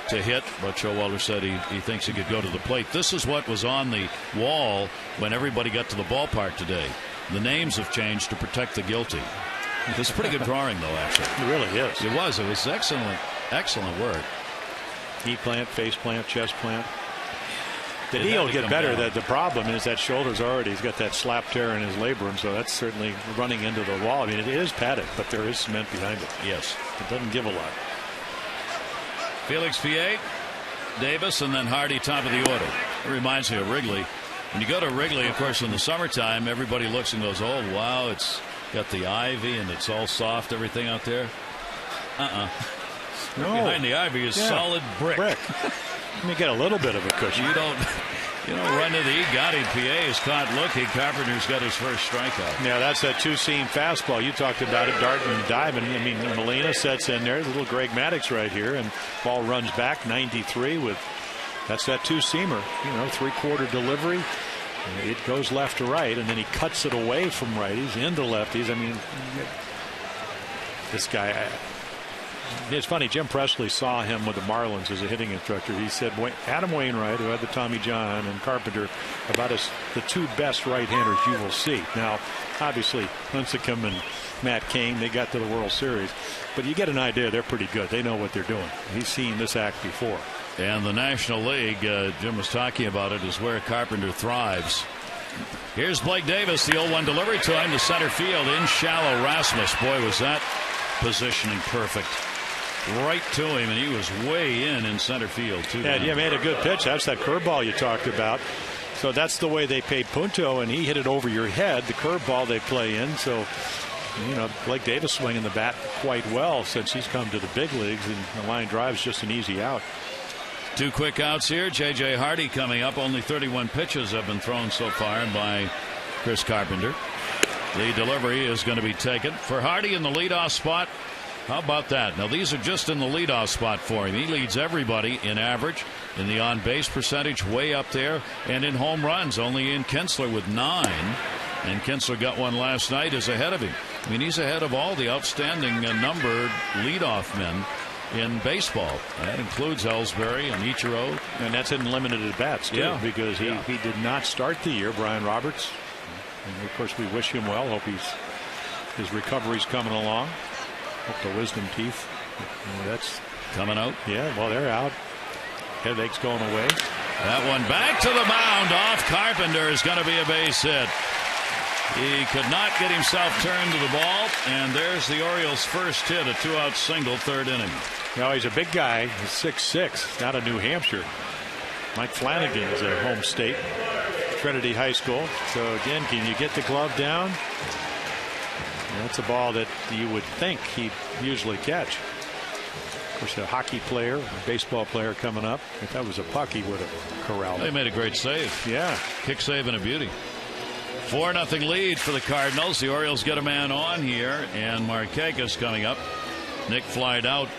hit, but Showalter said he thinks he could go to the plate. This is what was on the wall when everybody got to the ballpark today. The names have changed to protect the guilty. It's a pretty good drawing, though, actually. It really is. It was excellent work. Knee plant, face plant, chest plant. The knee will get better. The problem is that shoulder's he's got that slap tear in his labrum, so that's certainly running into the wall. I mean, it is padded, but there is cement behind it. Yes. It doesn't give a lot. Felix Piet, Davis, and then Hardy top of the order. It reminds me of Wrigley. When you go to Wrigley, of course, in the summertime, everybody looks and goes, oh, wow, it's got the ivy and it's all soft, everything out there. No. Behind the ivy is solid brick. Let me get a little bit of a cushion. You don't run to the Egati. PA is caught looking. Carpenter's got his first strikeout. Yeah, that's that two-seam fastball. You talked about it, darting and diving. I mean, Molina sets in there. There's a little Greg Maddux right here, and ball runs back 93 with that's that two-seamer. Three-quarter delivery. It goes left to right, and then he cuts it away from righties into lefties. I mean, this guy. It's funny, Jim Presley saw him with the Marlins as a hitting instructor. He said Adam Wainwright, who had the Tommy John, and Carpenter, about the two best right-handers you will see. Now, obviously, Lincecum and Matt Cain, they got to the World Series. But you get an idea, they're pretty good. They know what they're doing. He's seen this act before. And the National League, Jim was talking about it, is where Carpenter thrives. Here's Blake Davis, the 0-1 delivery to him to center field in shallow. Rasmus, boy, was that positioning perfect. Right to him, and he was way in center field, too. Yeah, you made a good pitch. That's that curveball you talked about. So that's the way they paid Punto, and he hit it over your head, the curveball they play in. So, Blake Davis swinging the bat quite well since he's come to the big leagues, and the line drive's just an easy out. 2 quick outs here. J.J. Hardy coming up. Only 31 pitches have been thrown so far by Chris Carpenter. The delivery is going to be taken. For Hardy in the leadoff spot, How about that? Now, these are just in the leadoff spot for him. He leads everybody in average, in the on-base percentage, way up there, and in home runs, only in Kinsler with 9. And Kinsler got one last night, is ahead of him. I mean, he's ahead of all the outstanding numbered leadoff men in baseball. That includes Ellsbury and Ichiro. And that's in limited at-bats, too, Yeah. because he did not start the year, Brian Roberts. And, of course, we wish him well. Hope his recovery's coming along. Hope the wisdom teeth. That's coming out. Yeah, well, they're out. Headache's going away. That one back to the mound off Carpenter is going to be a base hit. He could not get himself turned to the ball, and there's the Orioles' first hit, a 2-out single, 3rd inning. Now, he's a big guy. He's 6'6", out of New Hampshire. Mike Flanagan is a home state, Trinity High School. So, again, can you get the glove down? That's a ball that you would think he'd usually catch. Of course, a hockey player, a baseball player coming up. If that was a puck, he would have corralled it. They made a great save. Yeah. Kick save and a beauty. 4-0 lead for the Cardinals. The Orioles get a man on here, and Markakis coming up. Nick flied out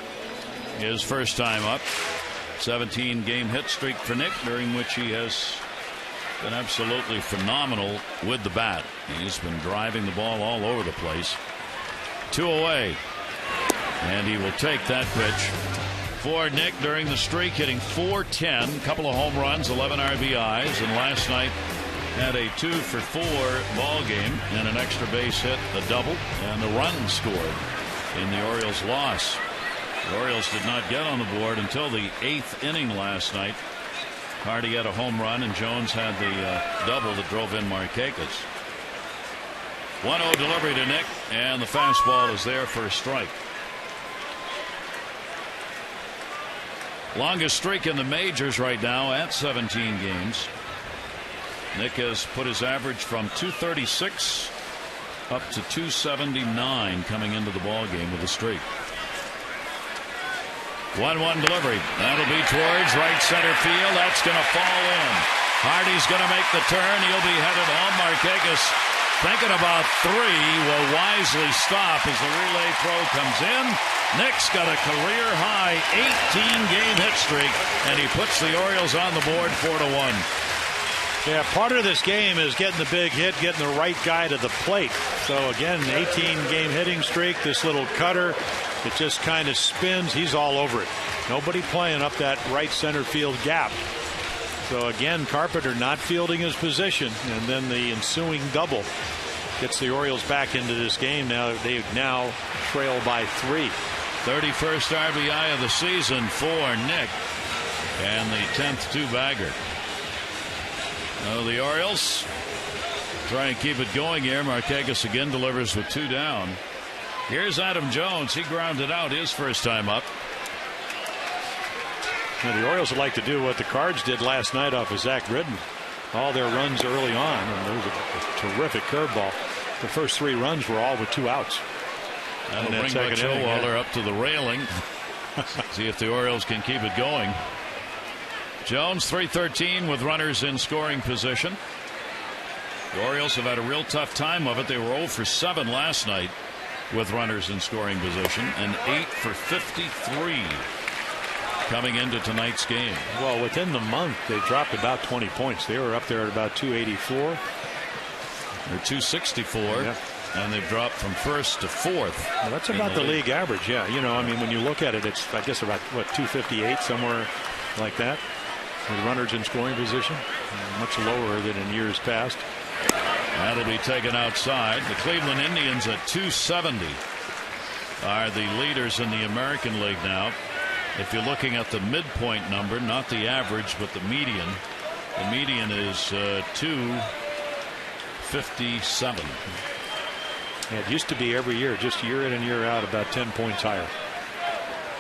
his first time up. 17-game hit streak for Nick, during which he has been absolutely phenomenal with the bat. He's been driving the ball all over the place. 2 away, and he will take that pitch. For Nick during the streak, hitting .410, couple of home runs, 11 RBIs, and last night had a 2-for-4 ball game and an extra base hit, a double, and a run scored in the Orioles' loss. The Orioles did not get on the board until the 8th inning last night. Hardy had a home run, and Jones had the double that drove in Markakis. 1-0 delivery to Nick, and the fastball is there for a strike. Longest streak in the majors right now at 17 games. Nick has put his average from 236 up to 279 coming into the ball game with a streak. 1-1 delivery. That'll be towards right center field. That's going to fall in. Hardy's going to make the turn. He'll be headed home. Markakis thinking about 3 will wisely stop as the relay throw comes in. Nick's got a career high 18-game hit streak, and he puts the Orioles on the board 4-1. Yeah, part of this game is getting the big hit, getting the right guy to the plate. So again, 18-game hitting streak, this little cutter, it just kind of spins. He's all over it. Nobody playing up that right center field gap. So again, Carpenter not fielding his position, and then the ensuing double gets the Orioles back into this game. Now they trail by 3. 31st RBI of the season for Nick, and the 10th two-bagger. The Orioles try and keep it going here. Markakis again delivers with 2 down. Here's Adam Jones. He grounded out his first time up. Now the Orioles would like to do what the Cards did last night off of Zach Britton. All their runs early on, and there was a terrific curveball. The first 3 runs were all with 2 outs. That'll bring Buck Showalter up to the railing. See if the Orioles can keep it going. Jones, 313 with runners in scoring position. The Orioles have had a real tough time of it. They were 0 for 7 last night with runners in scoring position, and 8 for 53 coming into tonight's game. Well, within the month, they dropped about 20 points. They were up there at about 284. They're 264. Yep. And they've dropped from 1st to 4th. Well, that's about the league average. Yeah, you know, I mean, when you look at it, it's, I guess, about, what, 258, somewhere like that, with runners in scoring position. Much lower than in years past. That'll be taken outside. The Cleveland Indians at 270 are the leaders in the American League now. If you're looking at the midpoint number, not the average, but the median is 257. Yeah, it used to be every year, just year in and year out, about 10 points higher.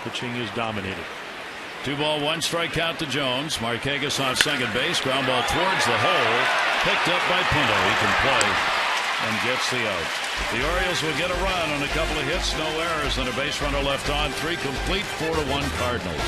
Pitching is dominated. 2 ball, 1 strike count to Jones. Markakis on second base. Ground ball towards the hole. Picked up by Pinto. He can play and gets the out. The Orioles will get a run on a couple of hits, no errors, and a base runner left on. 3 complete, 4-1 Cardinals.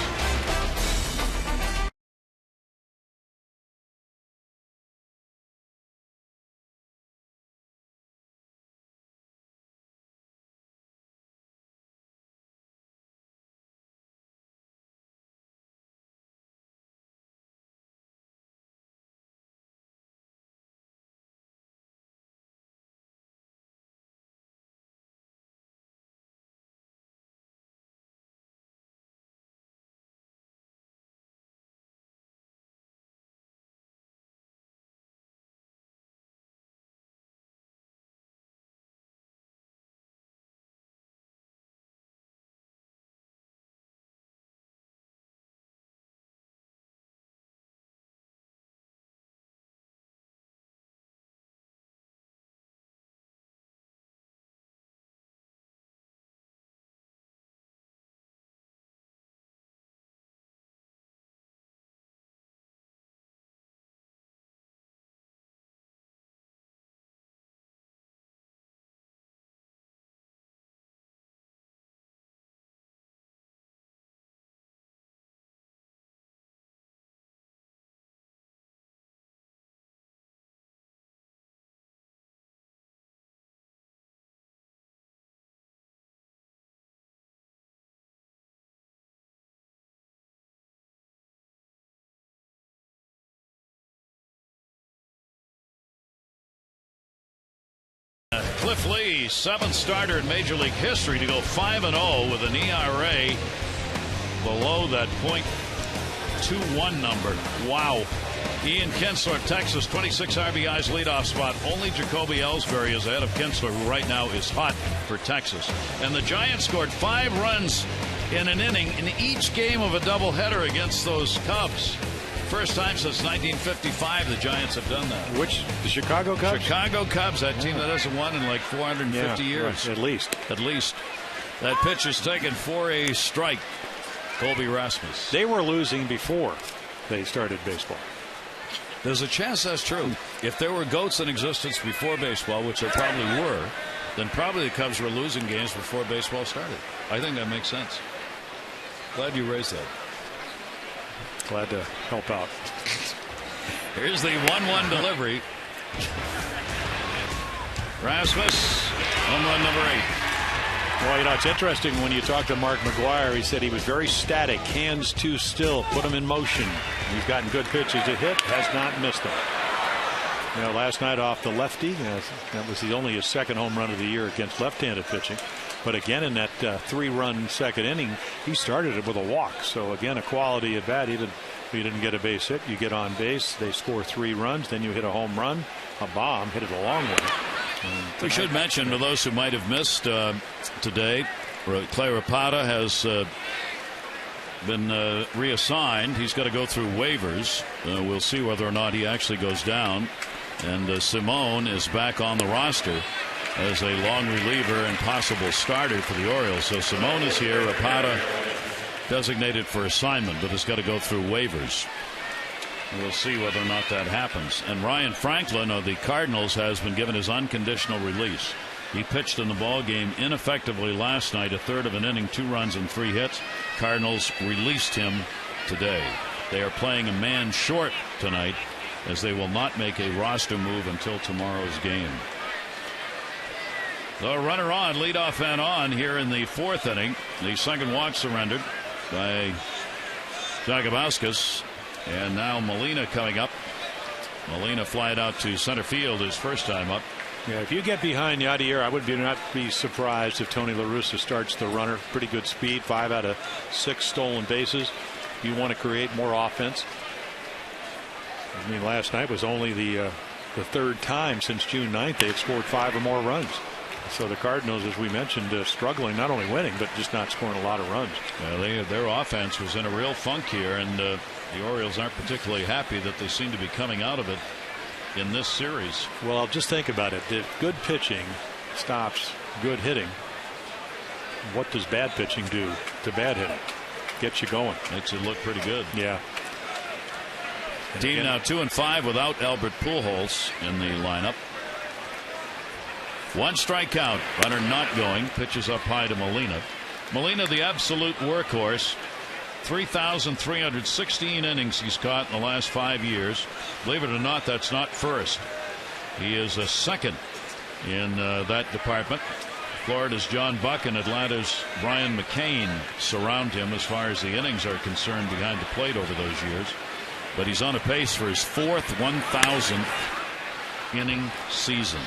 Cliff Lee, 7th starter in Major League history to go 5-0 with an ERA below that .21 number. Wow. Ian Kinsler, Texas, 26 RBIs leadoff spot. Only Jacoby Ellsbury is ahead of Kinsler, who right now is hot for Texas. And the Giants scored 5 runs in an inning in each game of a doubleheader against those Cubs. First time since 1955 the Giants have done that. Which, the Chicago Cubs? Chicago Cubs, that team that hasn't won in like 450 years. Right, at least. At least. That pitch is taken for a strike. Colby Rasmus. They were losing before they started baseball. There's a chance that's true. If there were GOATs in existence before baseball, which there probably were, then probably the Cubs were losing games before baseball started. I think that makes sense. Glad you raised that. Glad to help out. Here's the 1-1 delivery. Rasmus, home run number 8. Well, you know, it's interesting when you talk to Mark McGuire. He said he was very static, hands too still, put them in motion. He's gotten good pitches to hit, has not missed them. You know, last night off the lefty, that was only his 2nd home run of the year against left-handed pitching. But again, in that 3-run second inning, he started it with a walk. So again, a quality at bat. Even if you didn't get a base hit, you get on base, they score 3 runs, then you hit a home run, a bomb, hit it a long way. We should mention to those who might have missed today, Clay Rapata has been reassigned. He's got to go through waivers. We'll see whether or not he actually goes down. And Simone is back on the roster as a long reliever and possible starter for the Orioles. So Simone is here. Rapata designated for assignment, but has got to go through waivers. We'll see whether or not that happens. And Ryan Franklin of the Cardinals has been given his unconditional release. He pitched in the ball game ineffectively last night, a third of an inning, 2 runs and 3 hits. Cardinals released him today. They are playing a man short tonight, as they will not make a roster move until tomorrow's game. The runner on, leadoff and on here in the 4th inning. The second walk surrendered by Zagabauskas. And now Molina coming up. Molina flied out to center field his first time up. Yeah, if you get behind Yadier, I would not be surprised if Tony La Russa starts the runner. Pretty good speed, 5 out of 6 stolen bases. You want to create more offense. I mean, last night was only the 3rd time since June 9th they had scored 5 or more runs. So the Cardinals, as we mentioned, struggling, not only winning, but just not scoring a lot of runs. Well, their offense was in a real funk here, and the Orioles aren't particularly happy that they seem to be coming out of it in this series. Well, just think about it. If good pitching stops good hitting, what does bad pitching do to bad hitting? Gets you going. Makes it look pretty good. Yeah. Team now 2-5 without Albert Pujols in the lineup. 1 strikeout, runner not going. Pitches up high to Molina. Molina, the absolute workhorse. 3,316 innings he's caught in the last 5 years. Believe it or not, that's not first. He is a second in that department. Florida's John Buck and Atlanta's Brian McCain surround him as far as the innings are concerned behind the plate over those years. But he's on a pace for his 4th 1,000th inning season.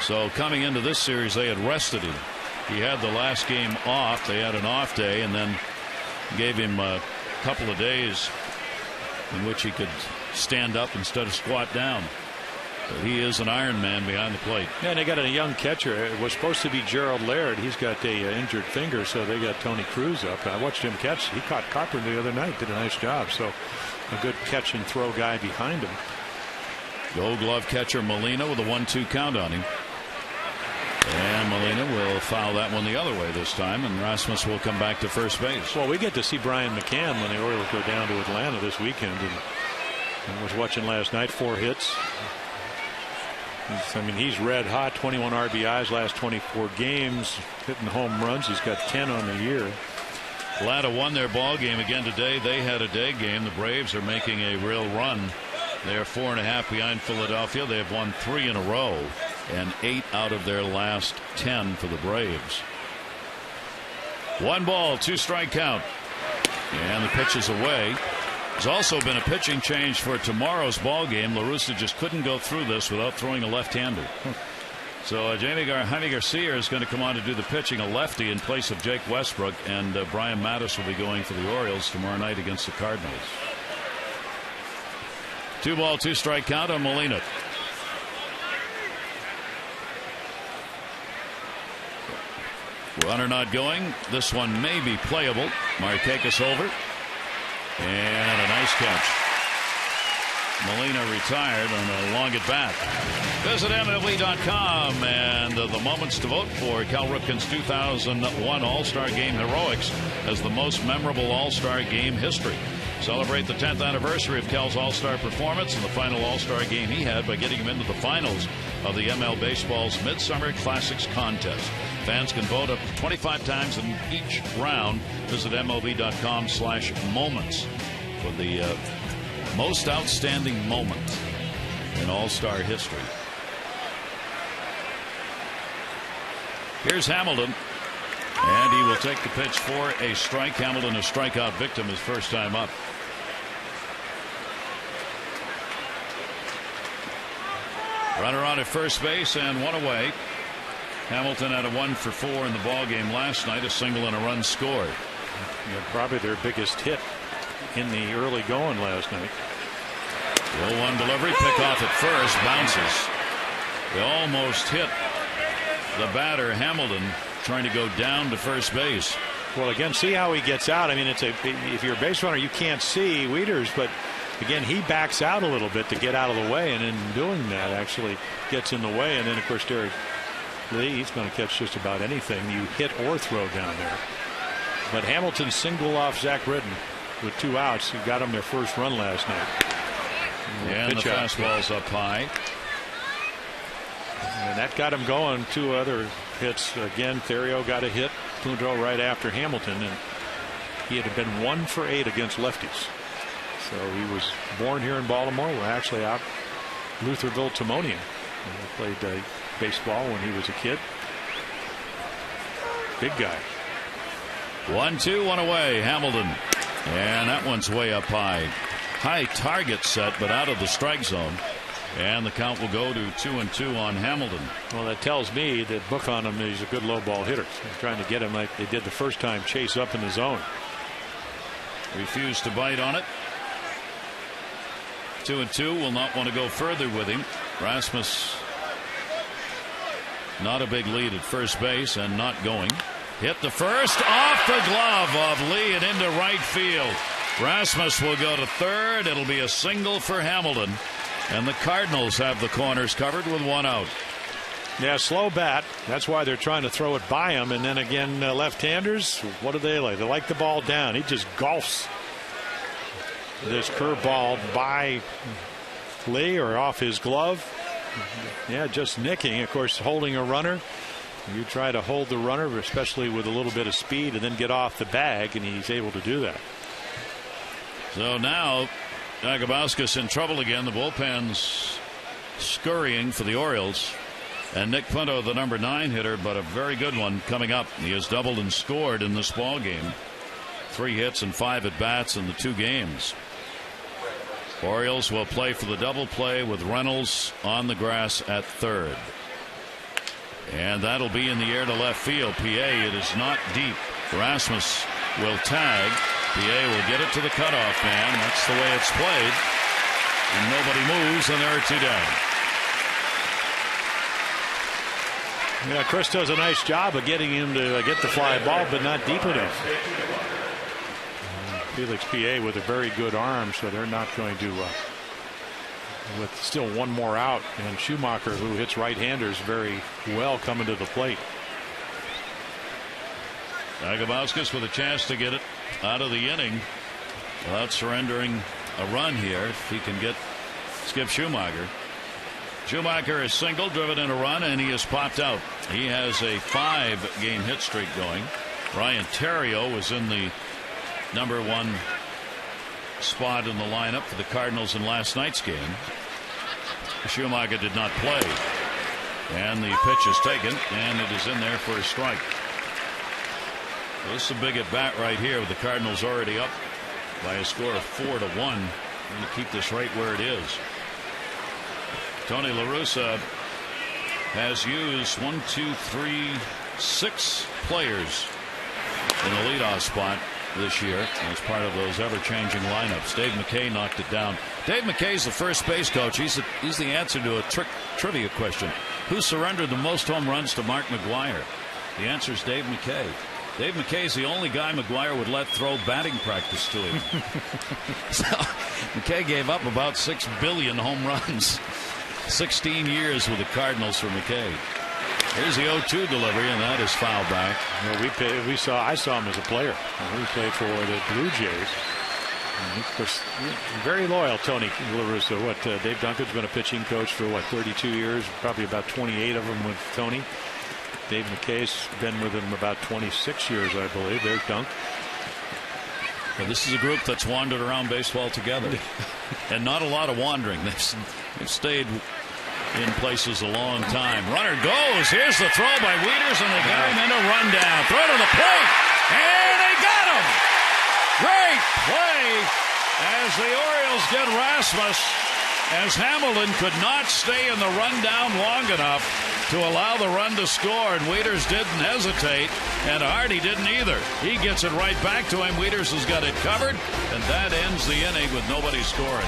So coming into this series, they had rested him. He had the last game off. They had an off day and then gave him a couple of days in which he could stand up instead of squat down. But he is an Iron Man behind the plate. Yeah, and they got a young catcher. It was supposed to be Gerald Laird. He's got a injured finger, so they got Tony Cruz up. I watched him catch. He caught Carpenter the other night. Did a nice job. So a good catch and throw guy behind him. Gold Glove catcher Molina with a 1-2 count on him. And Molina will foul that one the other way this time, and Rasmus will come back to first base. Well, we get to see Brian McCann when the Orioles go down to Atlanta this weekend. And I was watching last night, 4 hits. He's red hot, 21 RBIs last 24 games, hitting home runs. He's got 10 on the year. Atlanta won their ball game again today. They had a day game. The Braves are making a real run. They're 4.5 behind Philadelphia. They have won 3 in a row, and 8 out of their last 10 for the Braves. 1 ball, 2 strike count, and the pitch is away. There's also been a pitching change for tomorrow's ball game. La Russa just couldn't go through this without throwing a left-hander. So Jaime Garcia is going to come on to do the pitching, a lefty in place of Jake Westbrook, and Brian Mattis will be going for the Orioles tomorrow night against the Cardinals. 2-ball, 2-strike count on Molina. Runner not going. This one may be playable. Markakis over. And a nice catch. Molina retired on a long at bat. Visit MLB.com and the moments to vote for Cal Ripken's 2001 All-Star Game heroics as the most memorable All-Star Game history. Celebrate the 10th anniversary of Cal's All-Star performance and the final All-Star game he had by getting him into the finals of the ML Baseball's Midsummer Classics contest. Fans can vote up to 25 times in each round. Visit MLB.com/moments for the most outstanding moment in All-Star history. Here's Hamilton, and he will take the pitch for a strike. Hamilton, a strikeout victim, his first time up. Runner on at first base and one away. Hamilton had a 1-for-4 in the ballgame last night, a single and a run scored. Yeah, probably their biggest hit in the early going last night. 0-1 delivery, pick off at first, bounces. They almost hit the batter Hamilton trying to go down to first base. Well, again, see how he gets out. I mean, if you're a base runner, you can't see Wieters, but again, he backs out a little bit to get out of the way, and in doing that actually gets in the way. And then of course Derek Lee, he's going to catch just about anything you hit or throw down there. But Hamilton single off Zach Britton with 2 outs. He got him their first run last night. And the fastball's up high. And that got him going. 2 other hits. Again, Theriot got a hit. Punto right after Hamilton. And he had been 1 for 8 against lefties. So he was born here in Baltimore. We're actually out Lutherville, Timonian. He played baseball when he was a kid. Big guy. 1-2, 1 away. Hamilton. And that one's way up high. High target set, but out of the strike zone. And the count will go to 2-2 on Hamilton. Well, that tells me that book on him, he's a good low ball hitter. He's trying to get him like they did the first time, chase up in the zone. Refused to bite on it. 2-2, will not want to go further with him. Rasmus, not a big lead at first base and not going. Hit the first, off the glove of Lee and into right field. Rasmus will go to third. It'll be a single for Hamilton. And the Cardinals have the corners covered with 1 out. Yeah, slow bat. That's why they're trying to throw it by him. And then again, left-handers, what do they like? They like the ball down. He just golfs this curveball by Lee or off his glove. Yeah, just nicking. Of course, holding a runner. You try to hold the runner, especially with a little bit of speed, and then get off the bag, and he's able to do that. So now Agabauskas in trouble again. The bullpen's scurrying for the Orioles. And Nick Punto, the number 9 hitter, but a very good one coming up. He has doubled and scored in this ball game. 3 hits and 5 at bats in the 2 games. Orioles will play for the double play with Reynolds on the grass at third. And that'll be in the air to left field. PA, it is not deep. Rasmus will tag. PA will get it to the cutoff man. That's the way it's played. And nobody moves, and there are 2 down. Yeah, Chris does a nice job of getting him to get the fly ball, but not deep enough. Felix PA with a very good arm, so they're not going to, with still 1 more out, and Schumacher, who hits right-handers very well, coming to the plate. Agabauskas with a chance to get it out of the inning without surrendering a run here if he can get Skip Schumacher. Schumacher is single, driven in a run, and he is popped out. He has a 5-game hit streak going. Ryan Theriot was in the number 1 spot in the lineup for the Cardinals in last night's game. Schumacher did not play. And the pitch is taken, and it is in there for a strike. So this is a big at bat right here with the Cardinals already up by a score of 4-1. Going to keep this right where it is. Tony La Russa has used 6 players in the leadoff spot this year as part of those ever-changing lineups. Dave McKay knocked it down. Dave McKay's the first base coach. He's the answer to a trivia question. Who surrendered the most home runs to Mark McGwire? The answer is Dave McKay. Dave McKay's the only guy McGwire would let throw batting practice to him. So McKay gave up about 6 billion home runs. 16 years with the Cardinals for McKay. Here's the 0-2 delivery, and that is foul back. I saw him as a player. He played for the Blue Jays. And of course, very loyal, Tony La Russa. Dave Duncan's been a pitching coach for 32 years, probably about 28 of them with Tony. Dave McKay's been with him about 26 years, I believe. There's Dunk. Well, this is a group that's wandered around baseball together, and not a lot of wandering. They've stayed in places a long time. Runner goes. Here's the throw by Wieters, and they got him in a rundown. Throw to the plate, and they got him. Great play as the Orioles get Rasmus, as Hamilton could not stay in the rundown long enough to allow the run to score, and Wieters didn't hesitate, and Hardy didn't either. He gets it right back to him. Wieters has got it covered, and that ends the inning with nobody scoring.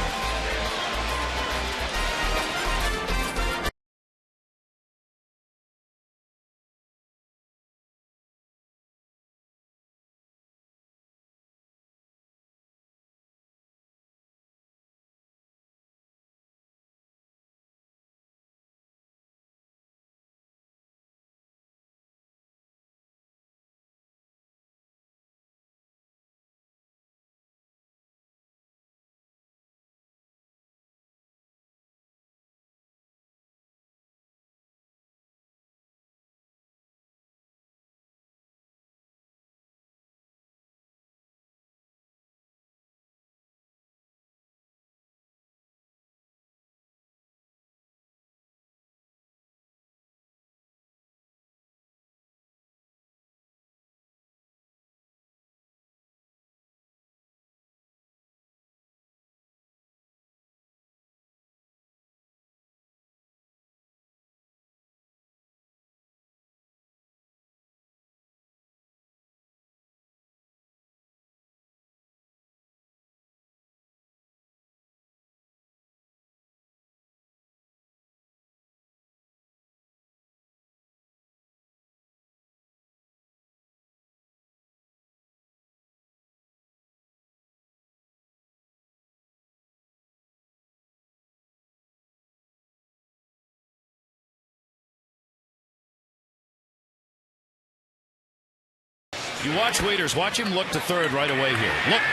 You watch Wieters. Watch him look to third right away here. Look.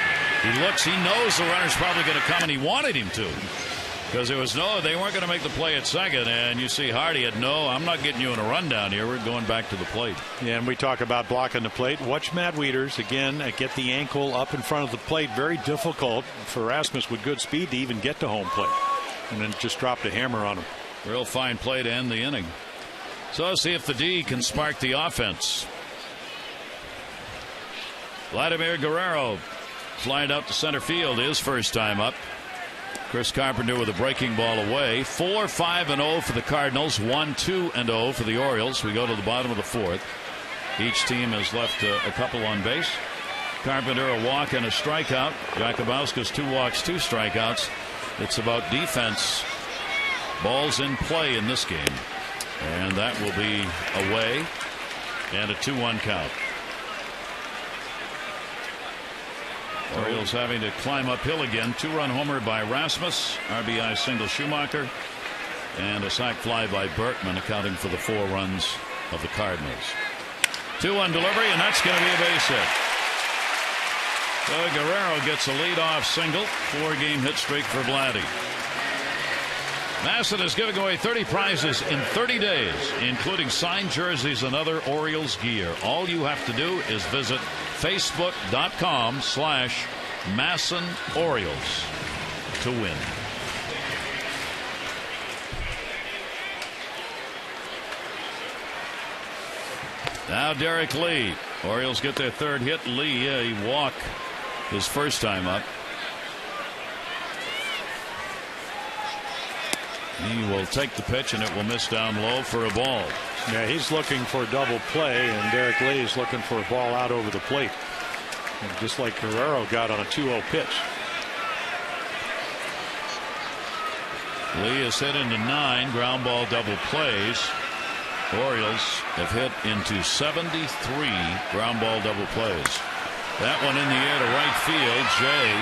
He looks. He knows the runner's probably going to come, and he wanted him to. Because they weren't going to make the play at second. And you see Hardy had I'm not getting you in a rundown here. We're going back to the plate. Yeah, and we talk about blocking the plate. Watch Matt Wieters again get the ankle up in front of the plate. Very difficult for Rasmus with good speed to even get to home plate. And then just dropped a hammer on him. Real fine play to end the inning. So let's see if the D can spark the offense. Vladimir Guerrero flying out to center field, his first time up. Chris Carpenter with a breaking ball away. 4-5-0 for the Cardinals. 1-2-0 for the Orioles. We go to the bottom of the fourth. Each team has left a couple on base. Carpenter a walk and a strikeout. Jakubowski's 2 walks, 2 strikeouts. It's about defense. Balls in play in this game. And that will be away. And a 2-1 count. Orioles having to climb uphill again. 2-run homer by Rasmus. RBI single Schumacher. And a sac fly by Berkman, accounting for the 4 runs of the Cardinals. 2-1 delivery, and that's going to be a base hit. So Guerrero gets a leadoff single. 4-game hit streak for Vladdy. Masson is giving away 30 prizes in 30 days, including signed jerseys and other Orioles gear. All you have to do is visit Facebook.com/Masson Orioles to win. Now Derek Lee. Orioles get their 3rd hit. Lee, he walked his first time up. He will take the pitch, and it will miss down low for a ball. Yeah, he's looking for double play, and Derek Lee is looking for a ball out over the plate. And just like Guerrero got on a 2-0 pitch. Lee has hit into 9 ground ball double plays. Orioles have hit into 73 ground ball double plays. That one in the air to right field. Jay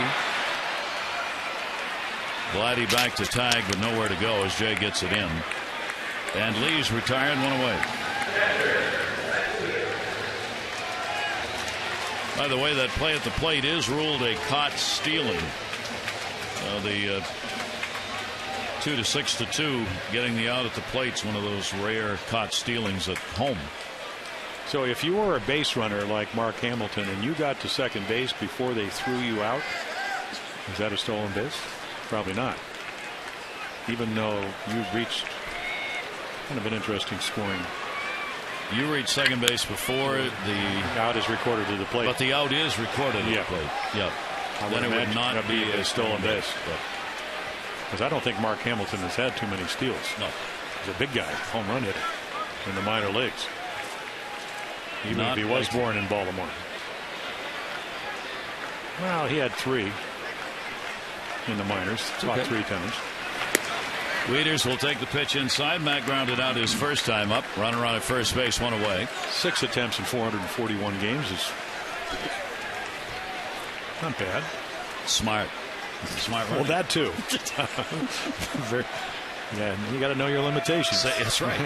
Vladdy back to tag, but nowhere to go as Jay gets it in. And Lee's retired, 1 away. By the way, that play at the plate is ruled a caught stealing. The 2 to 6 to 2, getting the out at the plate's one of those rare caught stealings at home. So if you were a base runner like Mark Hamilton and you got to second base before they threw you out, is that a stolen base? Probably not. Even though you reached kind of an interesting scoring. You reach second base before the out is recorded to the plate. But the out is recorded at the plate. Yep. Then it would not be a stolen base. Because I don't think Mark Hamilton has had too many steals. No. He's a big guy, home run hitter in the minor leagues. Even if he was born in Baltimore. Well, he had 3 in the minors, about 3 times. Wieters will take the pitch inside. Matt grounded out his first time up. Runner on at first base, 1 away. 6 attempts in 441 games is not bad. Smart. Smart runner. Well, that too. Yeah, you got to know your limitations. That's right.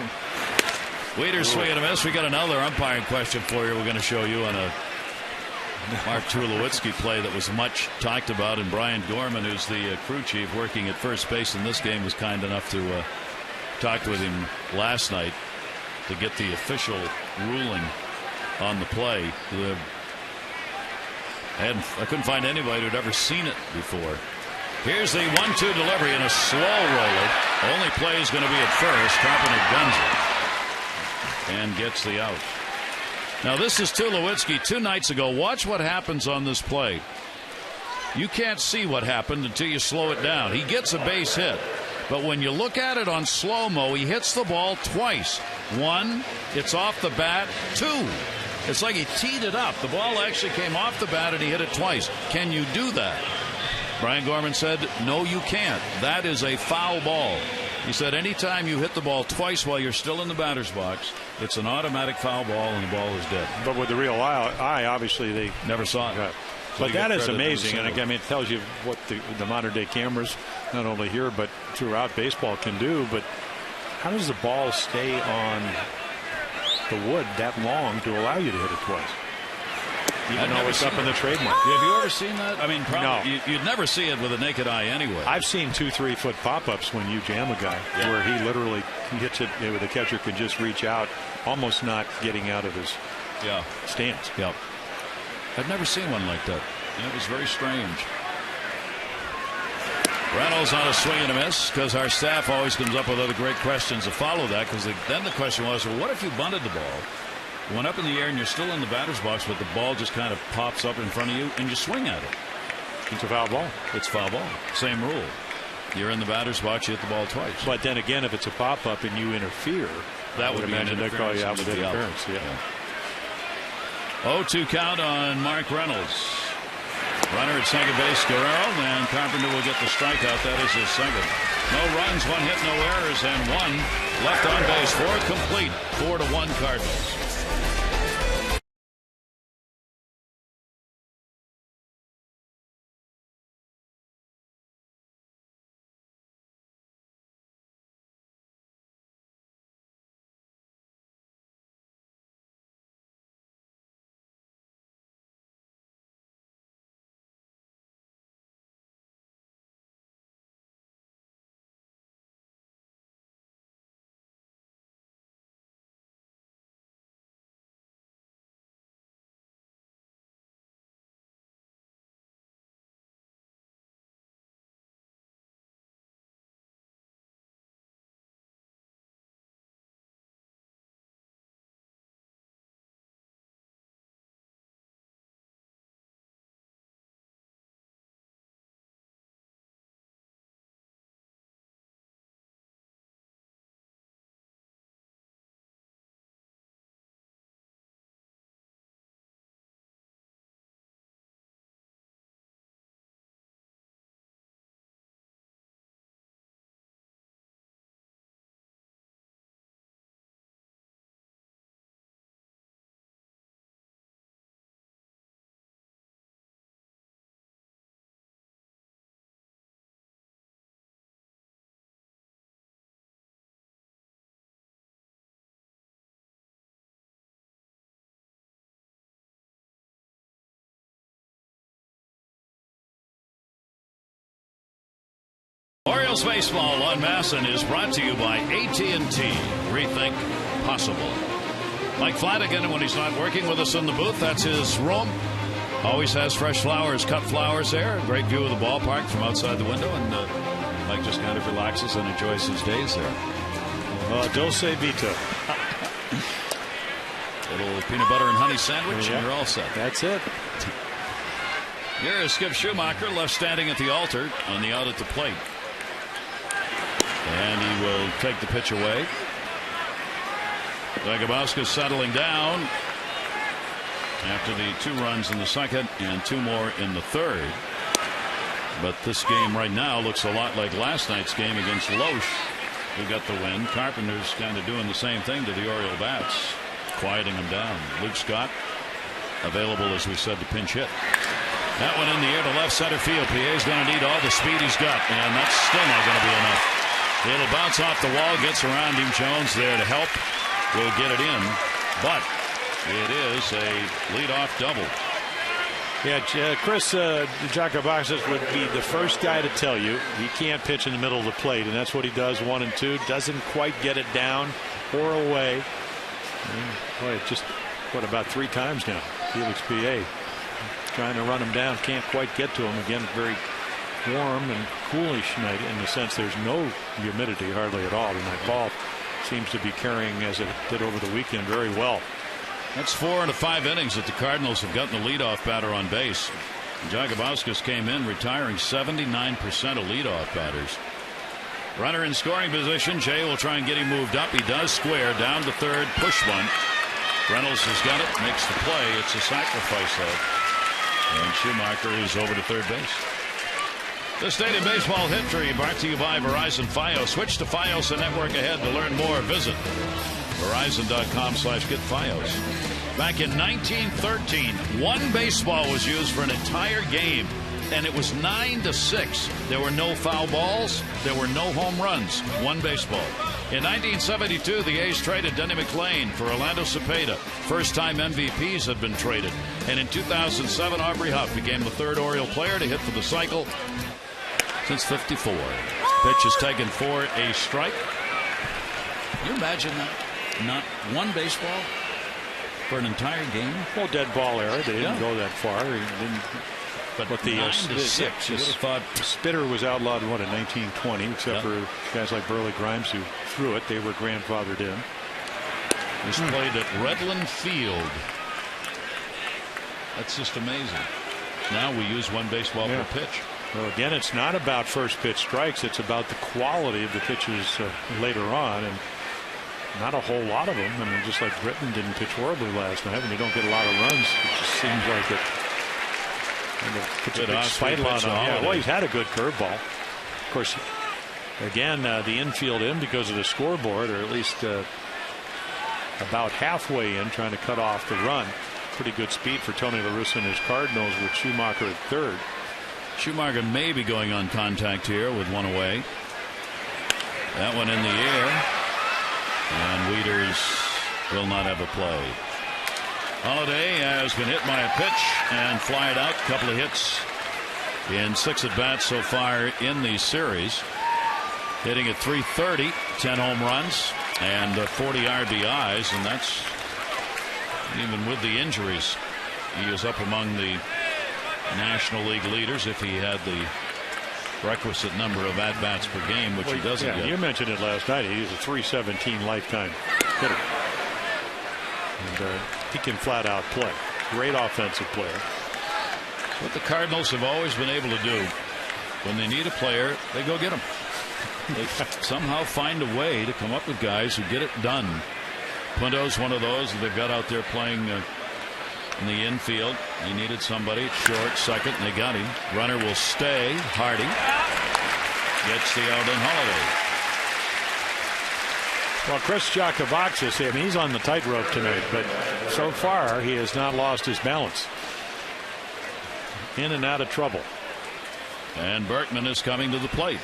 Wieters swing and a miss. We got another umpiring question for you. We're going to show you on a Mark Tulowitzki play that was much talked about, and Brian Gorman, who's the crew chief working at first base in this game, was kind enough to talk with him last night to get the official ruling on the play. I couldn't find anybody who'd ever seen it before. Here's the 1-2 delivery and a slow roller. Only play is going to be at first. Carpenter guns it and gets the out. Now this is Tulowitzki 2 nights ago. Watch what happens on this play. You can't see what happened until you slow it down. He gets a base hit, but when you look at it on slow-mo, he hits the ball twice. 1, it's off the bat. 2, it's like he teed it up. The ball actually came off the bat and he hit it twice. Can you do that? Brian Gorman said, no, you can't. That is a foul ball. He said anytime you hit the ball twice while you're still in the batter's box, it's an automatic foul ball and the ball is dead. But with the real eye, obviously they never saw it. Right. But that is amazing, and again, it tells you what the modern day cameras, not only here but throughout baseball, can do. But how does the ball stay on the wood that long to allow you to hit it twice? Even though it's up in the trademark. Have you ever seen that? I mean, probably no. You'd never see it with a naked eye anyway. I've seen 2-3 foot pop-ups when you jam a guy, where he literally hits it where the catcher can just reach out, almost not getting out of his stance. Yep. I've never seen one like that. It was very strange. Reynolds on a swing and a miss, because our staff always comes up with other great questions to follow that, because then the question was, well, what if you bunted the ball, went up in the air, and you're still in the batter's box, but the ball just kind of pops up in front of you, and you swing at it? It's a foul ball. It's foul ball. Same rule. You're in the batter's box, you hit the ball twice. But then again, if it's a pop-up and you interfere, that would imagine they call you out with interference. Yeah. 0-2 count on Mark Reynolds. Runner at second base, Guerrero, and Carpenter will get the strikeout. That is his second. No runs, 1 hit, no errors, and 1 left on base. 4 complete. 4-1 Cardinals. Orioles baseball on Masson is brought to you by AT&T. Rethink possible. Mike Flanagan, when he's not working with us in the booth, that's his room. Always has fresh flowers, cut flowers there. Great view of the ballpark from outside the window, and Mike just kind of relaxes and enjoys his days there. Dulce Vita. Little peanut butter and honey sandwich, and you're all set. That's it. Here is Skip Schumacher, left standing at the altar on the out at the plate. And he will take the pitch away. Jagubowski settling down after the 2 runs in the second and 2 more in the third. But this game right now looks a lot like last night's game against Loesch, who got the win. Carpenter's kind of doing the same thing to the Oriole bats, quieting them down. Luke Scott available, as we said, to pinch hit. That one in the air to left center field. Pierre's going to need all the speed he's got, and that's still not going to be enough. It'll bounce off the wall, gets around him. Jones there to help. Will get it in, but it is a leadoff double. Yeah, Chris Jacobakis would be the first guy to tell you he can't pitch in the middle of the plate, and that's what he does. 1 and 2, doesn't quite get it down or away. Boy, just about 3 times now. Felix Pierre trying to run him down, can't quite get to him. Again, very warm and coolish night in the sense there's no humidity hardly at all. And that ball seems to be carrying, as it did over the weekend, very well. That's 4 out of 5 innings that the Cardinals have gotten the leadoff batter on base. Jagubowski came in retiring 79% of leadoff batters. Runner in scoring position. Jay will try and get him moved up. He does square down to third, push one. Reynolds has got it, makes the play. It's a sacrifice though. And Schumacher is over to third base. The Stadium Baseball History brought to you by Verizon Fios. Switch to Fios and network ahead to learn more. Visit Verizon.com/getFios. Back in 1913, 1 baseball was used for an entire game, and it was 9-6. There were no foul balls. There were no home runs. 1 baseball. In 1972, the A's traded Denny McLain for Orlando Cepeda. First time MVPs had been traded. And in 2007, Aubrey Huff became the 3rd Oriole player to hit for the cycle since '54. Pitch is taken for a strike. Can you imagine that? Not 1 baseball for an entire game? Well, dead ball era. They didn't go that far. He didn't. But the 9-6, you would have thought. Spitter was outlawed in 1920, except for guys like Burley Grimes who threw it. They were grandfathered in. Was played at Redland Field. That's just amazing. Now we use 1 baseball per pitch. Well, again, it's not about first pitch strikes. It's about the quality of the pitches later on, and not a whole lot of them. I mean, just like Britton didn't pitch horribly last night, and you don't get a lot of runs. It just seems like it. Well, he's had a good curveball. Of course, again, the infield in because of the scoreboard, or at least about halfway in, trying to cut off the run. Pretty good speed for Tony La Russa and his Cardinals with Schumacher at third. Schumacher may be going on contact here with 1 away. That one in the air. And Wieters will not have a play. Holiday has been hit by a pitch and fly it out. A couple of hits in 6 at-bats so far in the series. Hitting at .330, 10 home runs and 40 RBIs, and that's even with the injuries. He is up among the National League leaders if he had the requisite number of at-bats per game, which he doesn't get. You mentioned it last night. He's a .317 lifetime hitter. And he can flat out play. Great offensive player. What the Cardinals have always been able to do, when they need a player, they go get him. They somehow find a way to come up with guys who get it done. Pinto's one of those that they've got out there playing in the infield. They needed somebody at short, second, and they got him. Runner will stay. Hardy gets the out in Holiday. Well, Chris Jacobakis, I mean, he's on the tightrope tonight, but so far he has not lost his balance. In and out of trouble. And Berkman is coming to the plate.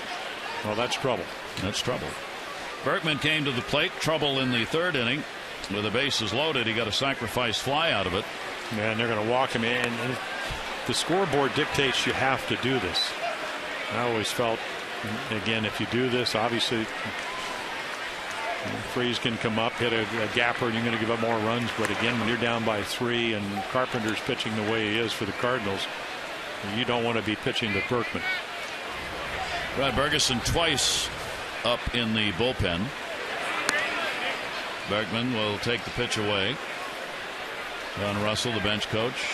Well, that's trouble. That's trouble. Berkman came to the plate. Trouble in the 3rd inning. With the bases loaded, he got a sacrifice fly out of it. And they're going to walk him in. And the scoreboard dictates you have to do this. I always felt Again, if you do this, obviously Freeze can come up, hit a gapper, and you're going to give up more runs. But again, when you're down by 3 and Carpenter's pitching the way he is for the Cardinals, you don't want to be pitching to Berkman. Brad Bergeson twice up in the bullpen. Berkman will take the pitch away. John Russell, the bench coach.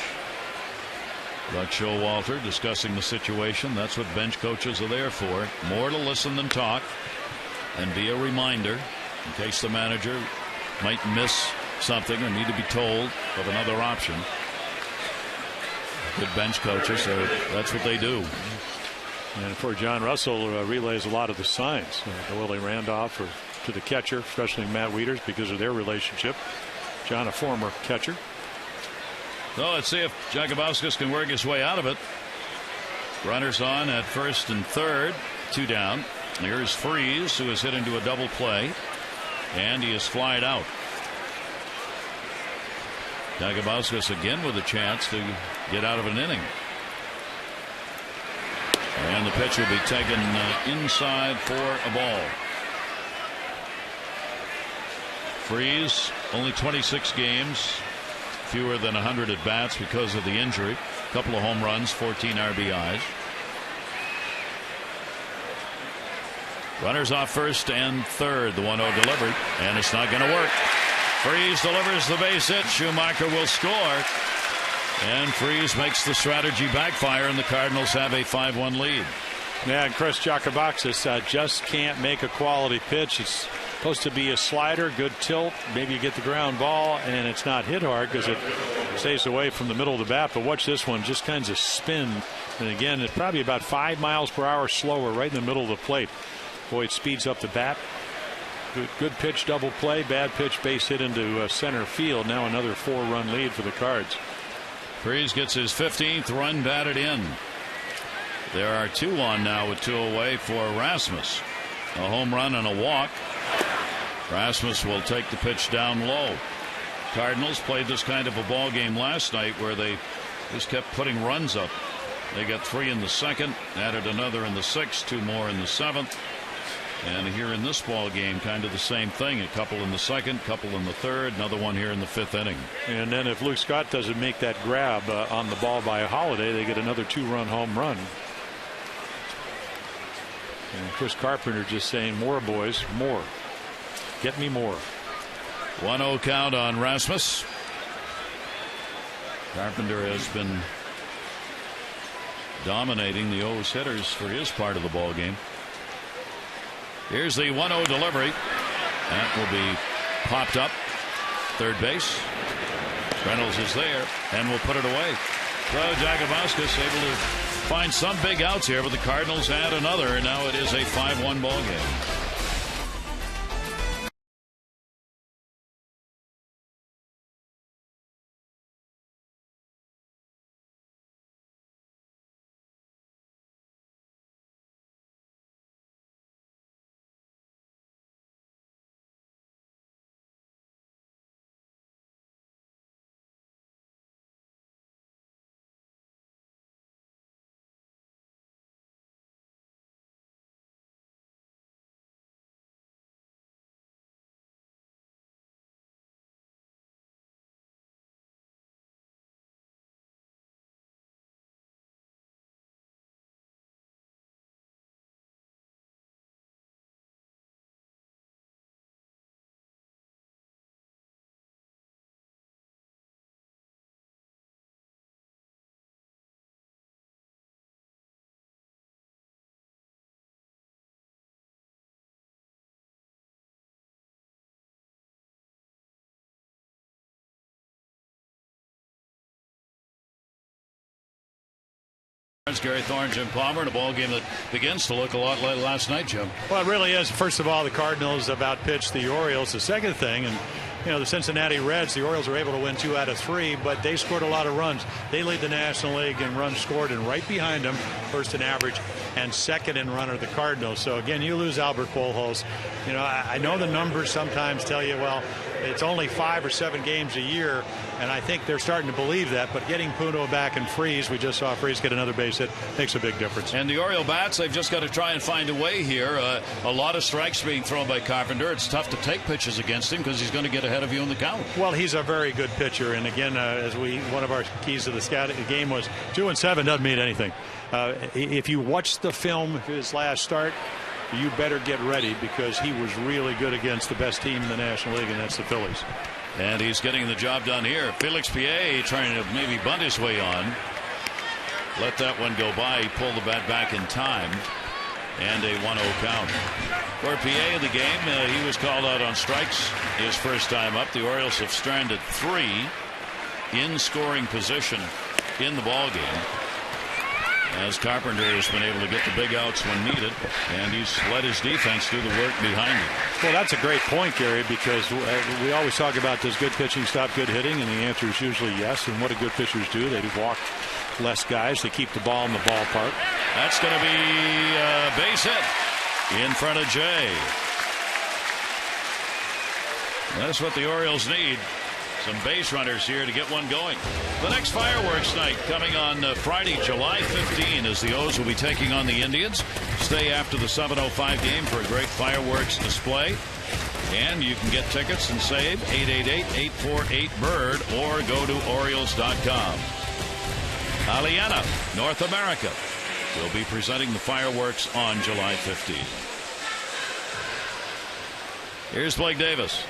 Buck Showalter discussing the situation. That's what bench coaches are there for. More to listen than talk, and be a reminder in case the manager might miss something or need to be told of another option. Good bench coaches, so that's what they do. And for John Russell, relays a lot of the signs. Willie Randolph or to the catcher, especially Matt Wieters, because of their relationship. John, a former catcher. So let's see if Jakubauskas can work his way out of it. Runners on at first and third, 2 down. Here's Freeze, who is hit into a double play, and he is flied out. Jakubauskas again with a chance to get out of an inning. And the pitch will be taken inside for a ball. Freeze, only 26 games, fewer than 100 at bats because of the injury. A couple of home runs, 14 RBIs. Runners off first and third. The 1-0 delivery, and it's not going to work. Freeze delivers the base hit. Schumacher will score, and Freeze makes the strategy backfire, and the Cardinals have a 5-1 lead. Yeah, and Chris Jakubauskas just can't make a quality pitch. It's supposed to be a slider, good tilt. Maybe you get the ground ball, and it's not hit hard because it stays away from the middle of the bat. But watch this one, just kinds of spin. And again, it's probably about 5 miles per hour slower right in the middle of the plate. Boy, it speeds up the bat. Good pitch, double play. Bad pitch, base hit into center field. Now another 4-run lead for the Cards. Freeze gets his 15th run batted in. There are 2 on now with 2 away for Rasmus. A home run and a walk. Rasmus will take the pitch down low. Cardinals played this kind of a ball game last night where they just kept putting runs up. They got 3 in the second, added another in the 6th, 2 more in the 7th. And here in this ball game, kind of the same thing. A couple in the second, couple in the third, another one here in the 5th inning. And then if Luke Scott doesn't make that grab on the ball by Holiday, they get another 2-run home run. And Chris Carpenter just saying, more, boys, more. Get me more. 1-0 count on Rasmus. Carpenter has been dominating the O's hitters for his part of the ball game. Here's the 1-0 delivery. That will be popped up. Third base. Reynolds is there and will put it away. So Jakubauskas able to find some big outs here, but the Cardinals add another, and now it is a 5-1 ball game. Gary Thorne, Jim Palmer, in a ball game that begins to look a lot like last night, Jim. Well, it really is. First of all, the Cardinals about pitched the Orioles. The second thing, and the Cincinnati Reds, the Orioles were able to win 2 out of 3, but they scored a lot of runs. They lead the National League in runs scored, and right behind them, first in average and second in run are the Cardinals. So again, you lose Albert Pujols. I know the numbers sometimes tell you, well, it's only 5 or 7 games a year, and I think they're starting to believe that. But getting Puno back and Freese, we just saw Freese get another base hit, makes a big difference. And the Oriole bats, they've just got to try and find a way here. A lot of strikes being thrown by Carpenter. It's tough to take pitches against him because he's going to get ahead of you in the count. Well, he's a very good pitcher, and again, one of our keys to the game was 2-7 doesn't mean anything. If you watch the film of his last start, you better get ready because he was really good against the best team in the National League, and that's the Phillies. And he's getting the job done here. Felix Piet trying to maybe bunt his way on. Let that one go by. He pulled the bat back in time. And a 1-0 count. For Piet in the game, he was called out on strikes his first time up. The Orioles have stranded 3 in scoring position in the ball game, as Carpenter has been able to get the big outs when needed, and he's let his defense do the work behind him. Well, that's a great point, Gary, because we always talk about does good pitching stop good hitting, and the answer is usually yes. And what do good pitchers do? They walk less guys. They keep the ball in the ballpark. That's going to be a base hit in front of Jay. That's what the Orioles need. Some base runners here to get one going. The next fireworks night coming on Friday, July 15, as the O's will be taking on the Indians. Stay after the 7:05 game for a great fireworks display. And you can get tickets and save 888-848-BIRD or go to Orioles.com. Aliana, North America, will be presenting the fireworks on July 15. Here's Blake Davis.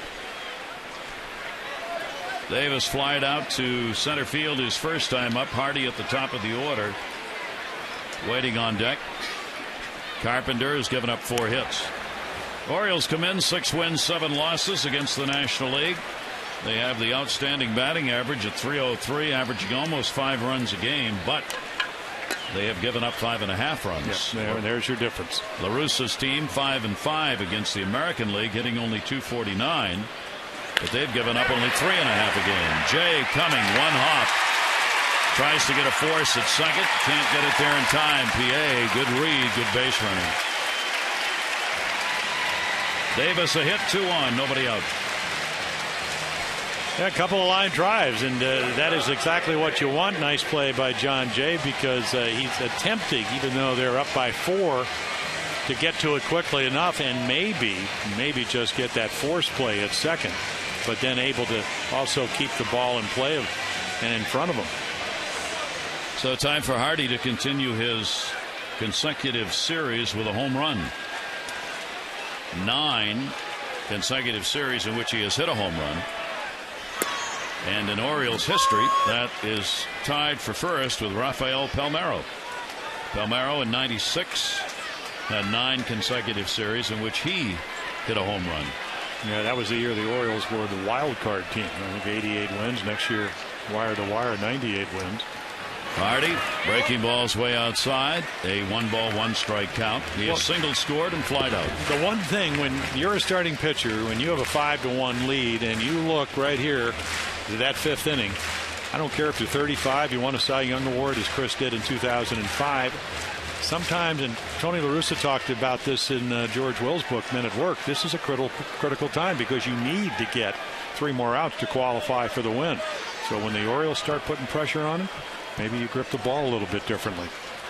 Davis flied out to center field his first time up. Hardy at the top of the order, waiting on deck. Carpenter has given up 4 hits. Orioles come in 6 wins, 7 losses against the National League. They have the outstanding batting average at .303, averaging almost 5 runs a game, but they have given up 5.5 runs. Yeah, there's your difference. La Russa's team 5-5 against the American League, hitting only .249. But they've given up only 3.5 a game. Jay coming, 1 hop. Tries to get a force at second. Can't get it there in time. PA, good read, good base running. Davis a hit, 2 on, nobody out. Yeah, a couple of line drives, and that is exactly what you want. Nice play by John Jay, because he's attempting, even though they're up by 4, to get to it quickly enough and maybe just get that force play at second, but then able to also keep the ball in play and in front of him. So time for Hardy to continue his consecutive series with a home run. 9 consecutive series in which he has hit a home run. And in Orioles history, that is tied for first with Rafael Palmeiro. Palmeiro in '96 had 9 consecutive series in which he hit a home run. Yeah, that was the year the Orioles were the wild card team. I think 88 wins. Next year, wire to wire, 98 wins. Hardy breaking balls way outside. A 1-ball, 1-strike count. He has single scored and flied out. The one thing when you're a starting pitcher, when you have a 5-1 lead, and you look right here to that 5th inning, I don't care if you're 35, you won a Cy Young Award as Chris did in 2005. Sometimes, and Tony La Russa talked about this in George Will's book, Men at Work, this is a critical time because you need to get 3 more outs to qualify for the win. So when the Orioles start putting pressure on him, maybe you grip the ball a little bit differently.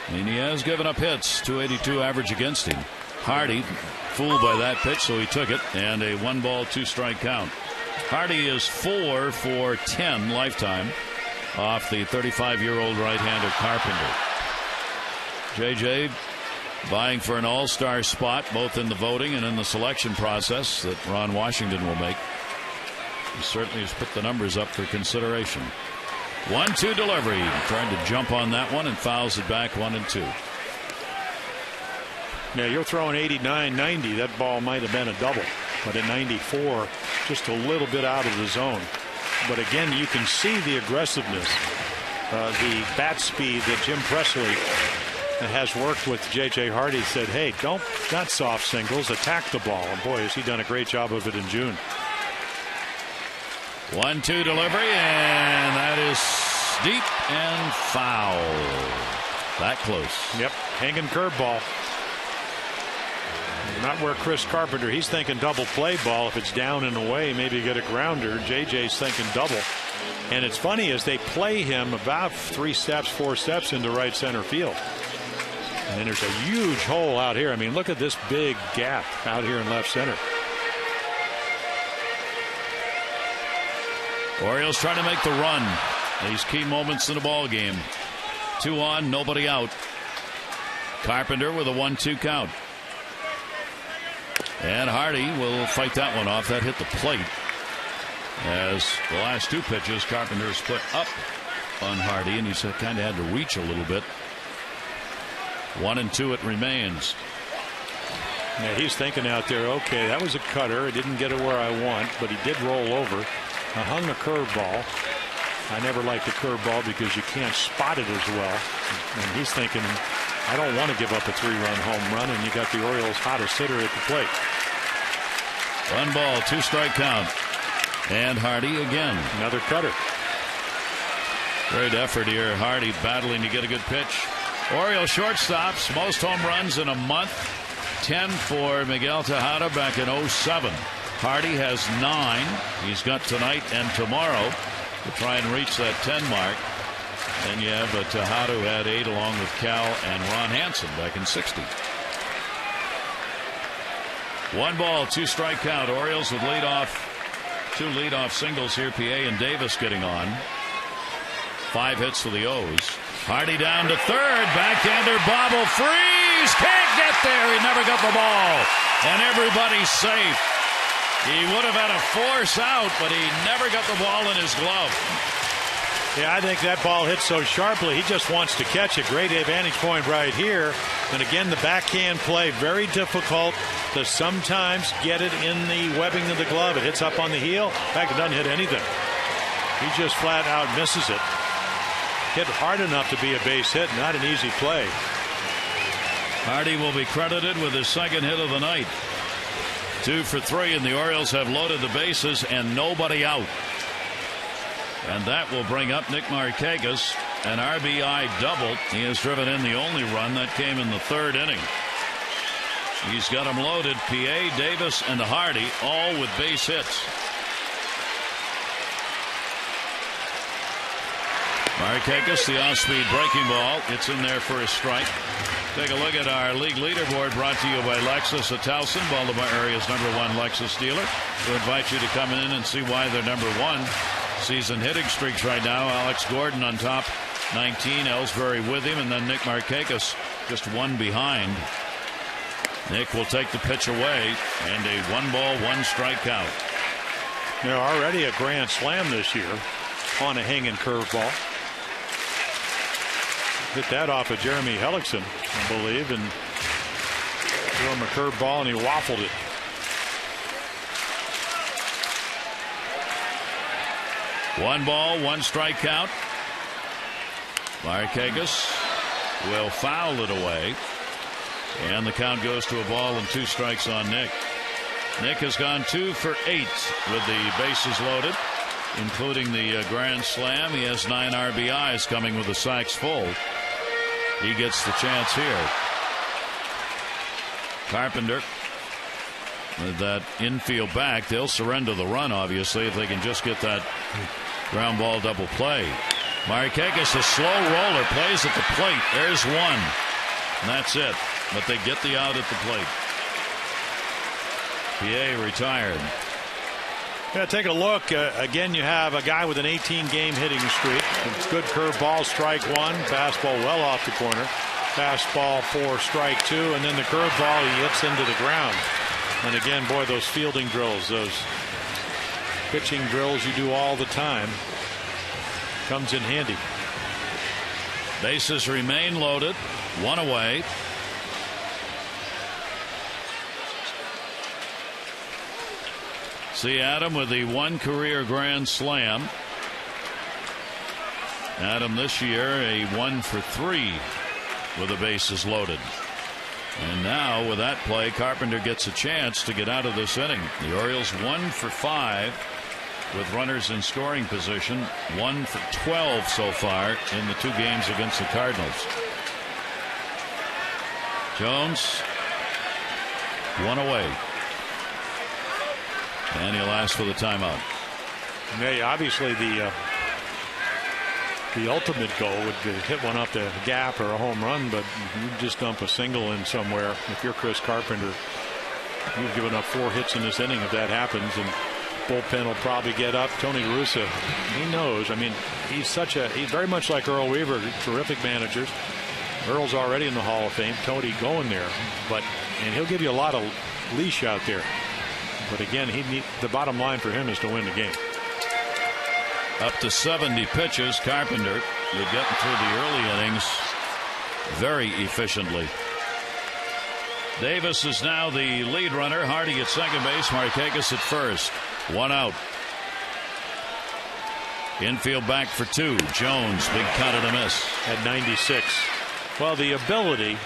And he has given up hits, .282 average against him. Hardy fooled by that pitch, so he took it, and a 1-ball, 2-strike count. Hardy is 4 for 10 lifetime off the 35-year-old right-hander Carpenter. JJ vying for an all-star spot both in the voting and in the selection process that Ron Washington will make. He certainly has put the numbers up for consideration. 1-2 delivery. Tried to jump on that one and fouls it back 1-2. Yeah, you're throwing 89, 90. That ball might have been a double, but at 94, just a little bit out of the zone. But again, you can see the aggressiveness, the bat speed that Jim Presley has worked with J.J. Hardy. Said, hey, not soft singles, attack the ball. And boy, has he done a great job of it in June. 1-2 delivery, and that is deep and foul. That close. Yep, hanging curveball. Not where Chris Carpenter. He's thinking double play ball. If it's down and away, maybe get a grounder. JJ's thinking double. And it's funny as they play him about 4 steps into right center field. And then there's a huge hole out here. I mean, look at this big gap out here in left center. Orioles trying to make the run. These key moments in the ball game. 2 on, nobody out. Carpenter with a 1-2 count. And Hardy will fight that one off. That hit the plate. As the last 2 pitches, Carpenter's put up on Hardy, and he's kind of had to reach a little bit. 1-2 it remains. Yeah, he's thinking out there, okay, that was a cutter. It didn't get it where I want, but he did roll over. I hung a curveball. I never liked the curveball because you can't spot it as well. And he's thinking, I don't want to give up a 3-run home run, and you got the Orioles' hottest hitter at the plate. 1 ball, 2 strike count. And Hardy again. Another cutter. Great effort here. Hardy battling to get a good pitch. Orioles shortstops, most home runs in a month. 10 for Miguel Tejada back in 07. Hardy has 9. He's got tonight and tomorrow to try and reach that 10 mark. Then you have Tejada, who had 8 along with Cal and Ron Hansen back in 60. 1 ball, 2 strike count. Orioles with leadoff. 2 leadoff singles here. PA and Davis getting on. 5 hits for the O's. Hardy down to third. Backhander bobble. Freeze. Can't get there. He never got the ball. And everybody's safe. He would have had a force out, but he never got the ball in his glove. Yeah, I think that ball hit so sharply, he just wants to catch it. Great advantage point right here. And again, the backhand play, very difficult to sometimes get it in the webbing of the glove. It hits up on the heel. In fact, it doesn't hit anything. He just flat out misses it. Hit hard enough to be a base hit, not an easy play. Hardy will be credited with his 2nd hit of the night. 2 for 3, and the Orioles have loaded the bases and nobody out. And that will bring up Nick Markakis, an RBI double. He has driven in the only run that came in the 3rd inning. He's got them loaded. PA, Davis, and Hardy, all with base hits. Markakis, the off-speed breaking ball. It's in there for a strike. Take a look at our league leaderboard, brought to you by Lexus of Towson, Baltimore area's #1 Lexus dealer. We invite you to come in and see why they're #1. Season hitting streaks right now. Alex Gordon on top, 19. Ellsbury with him, and then Nick Markakis just 1 behind. Nick will take the pitch away, and a 1 ball, 1 strike count. They're already a grand slam this year on a hanging curveball. Hit that off of Jeremy Hellickson, I believe, and threw him a curveball, and he waffled it. One ball, 1 strike count. Markakis will foul it away, and the count goes to a ball and 2 strikes on Nick. Nick has gone 2 for 8 with the bases loaded, including the grand slam. He has 9 RBIs coming with the sacks full. He gets the chance here. Carpenter with that infield back. They'll surrender the run, obviously, if they can just get that ground ball double play. Markakis, a slow roller, plays at the plate. There's 1. And that's it. But they get the out at the plate. PA retired. Yeah, take a look. Again, you have a guy with an 18-game hitting streak. Good curveball, strike 1. Fastball well off the corner. Fastball for strike 2. And then the curveball, he hits into the ground. And again, boy, those fielding drills, those pitching drills you do all the time, comes in handy. Bases remain loaded. 1 away. See Adam with the 1 career grand slam. Adam this year a 1 for 3 with the bases loaded. And now with that play, Carpenter gets a chance to get out of this inning. The Orioles 1 for 5 with runners in scoring position. 1 for 12 so far in the 2 games against the Cardinals. Jones One away. And he'll ask for the timeout. Yeah, obviously the ultimate goal would be to hit one up the gap or a home run, but you just dump a single in somewhere. If you're Chris Carpenter, you've given up 4 hits in this inning. If that happens, and bullpen will probably get up. Tony La Russa, he knows. I mean, he's very much like Earl Weaver, terrific managers. Earl's already in the Hall of Fame. Tony going there, and he'll give you a lot of leash out there. But again, the bottom line for him is to win the game. Up to 70 pitches. Carpenter, you're getting through the early innings very efficiently. Davis is now the lead runner. Hardy at second base. Markakis at first. 1 out. Infield back for 2. Jones, big cut and a miss. At 96. Well, the ability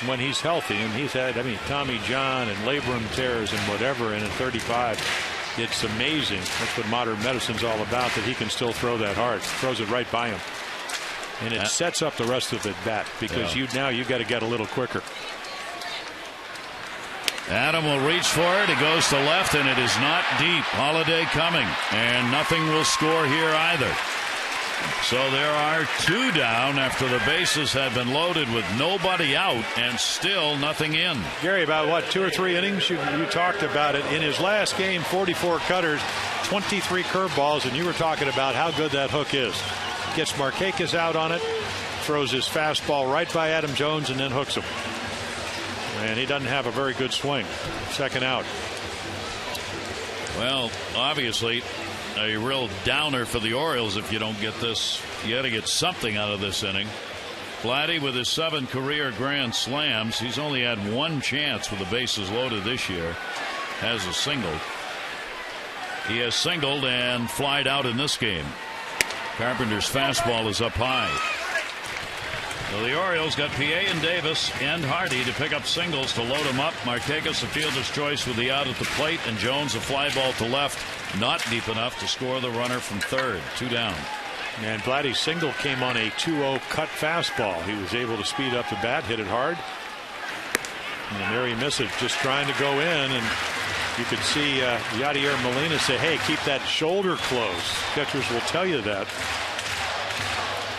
when he's healthy, and he's had, Tommy John and labrum tears and whatever, and at 35, it's amazing. That's what modern medicine's all about, that he can still throw that hard. Throws it right by him. And it sets up the rest of the bat, because you've got to get a little quicker. Adam will reach for it. It goes to left, and it is not deep. Holiday coming, and nothing will score here either. So there are 2 down after the bases have been loaded with nobody out and still nothing in. Gary, about 2 or 3 innings, you talked about it. In his last game, 44 cutters, 23 curveballs, and you were talking about how good that hook is. Gets Markakis out on it, throws his fastball right by Adam Jones, and then hooks him. And he doesn't have a very good swing. Second out. Well, obviously, a real downer for the Orioles if you don't get this. You got to get something out of this inning. Vladdy with his 7 career grand slams. He's only had 1 chance with the bases loaded this year. Has a single. He has singled and flied out in this game. Carpenter's fastball is up high. So the Orioles got PA and Davis and Hardy to pick up singles to load him up. Markakis a fielder's choice with the out at the plate, and Jones a fly ball to left, not deep enough to score the runner from third. 2 down. And Vladdy's single came on a 2-0 cut fastball. He was able to speed up the bat, hit it hard. And there he missed it, just trying to go in, and you could see Yadier Molina say, hey, keep that shoulder close. Catchers will tell you that.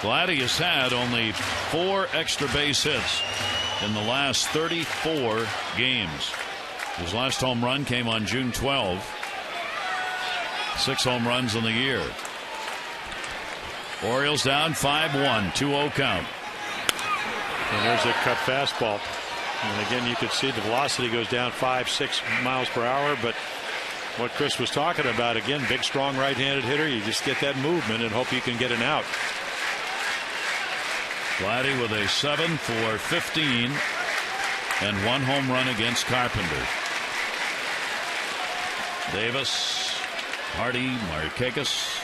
Vladdy has had only 4 extra base hits in the last 34 games. His last home run came on June 12. 6 home runs in the year. Orioles down 5-1, 2-0 count. And there's a cut fastball. And again, you could see the velocity goes down 5-6 miles per hour. But what Chris was talking about, again, big, strong right-handed hitter, you just get that movement and hope you can get an out. Vladdy with a 7 for 15 and 1 home run against Carpenter. Davis, Hardy, Markakis.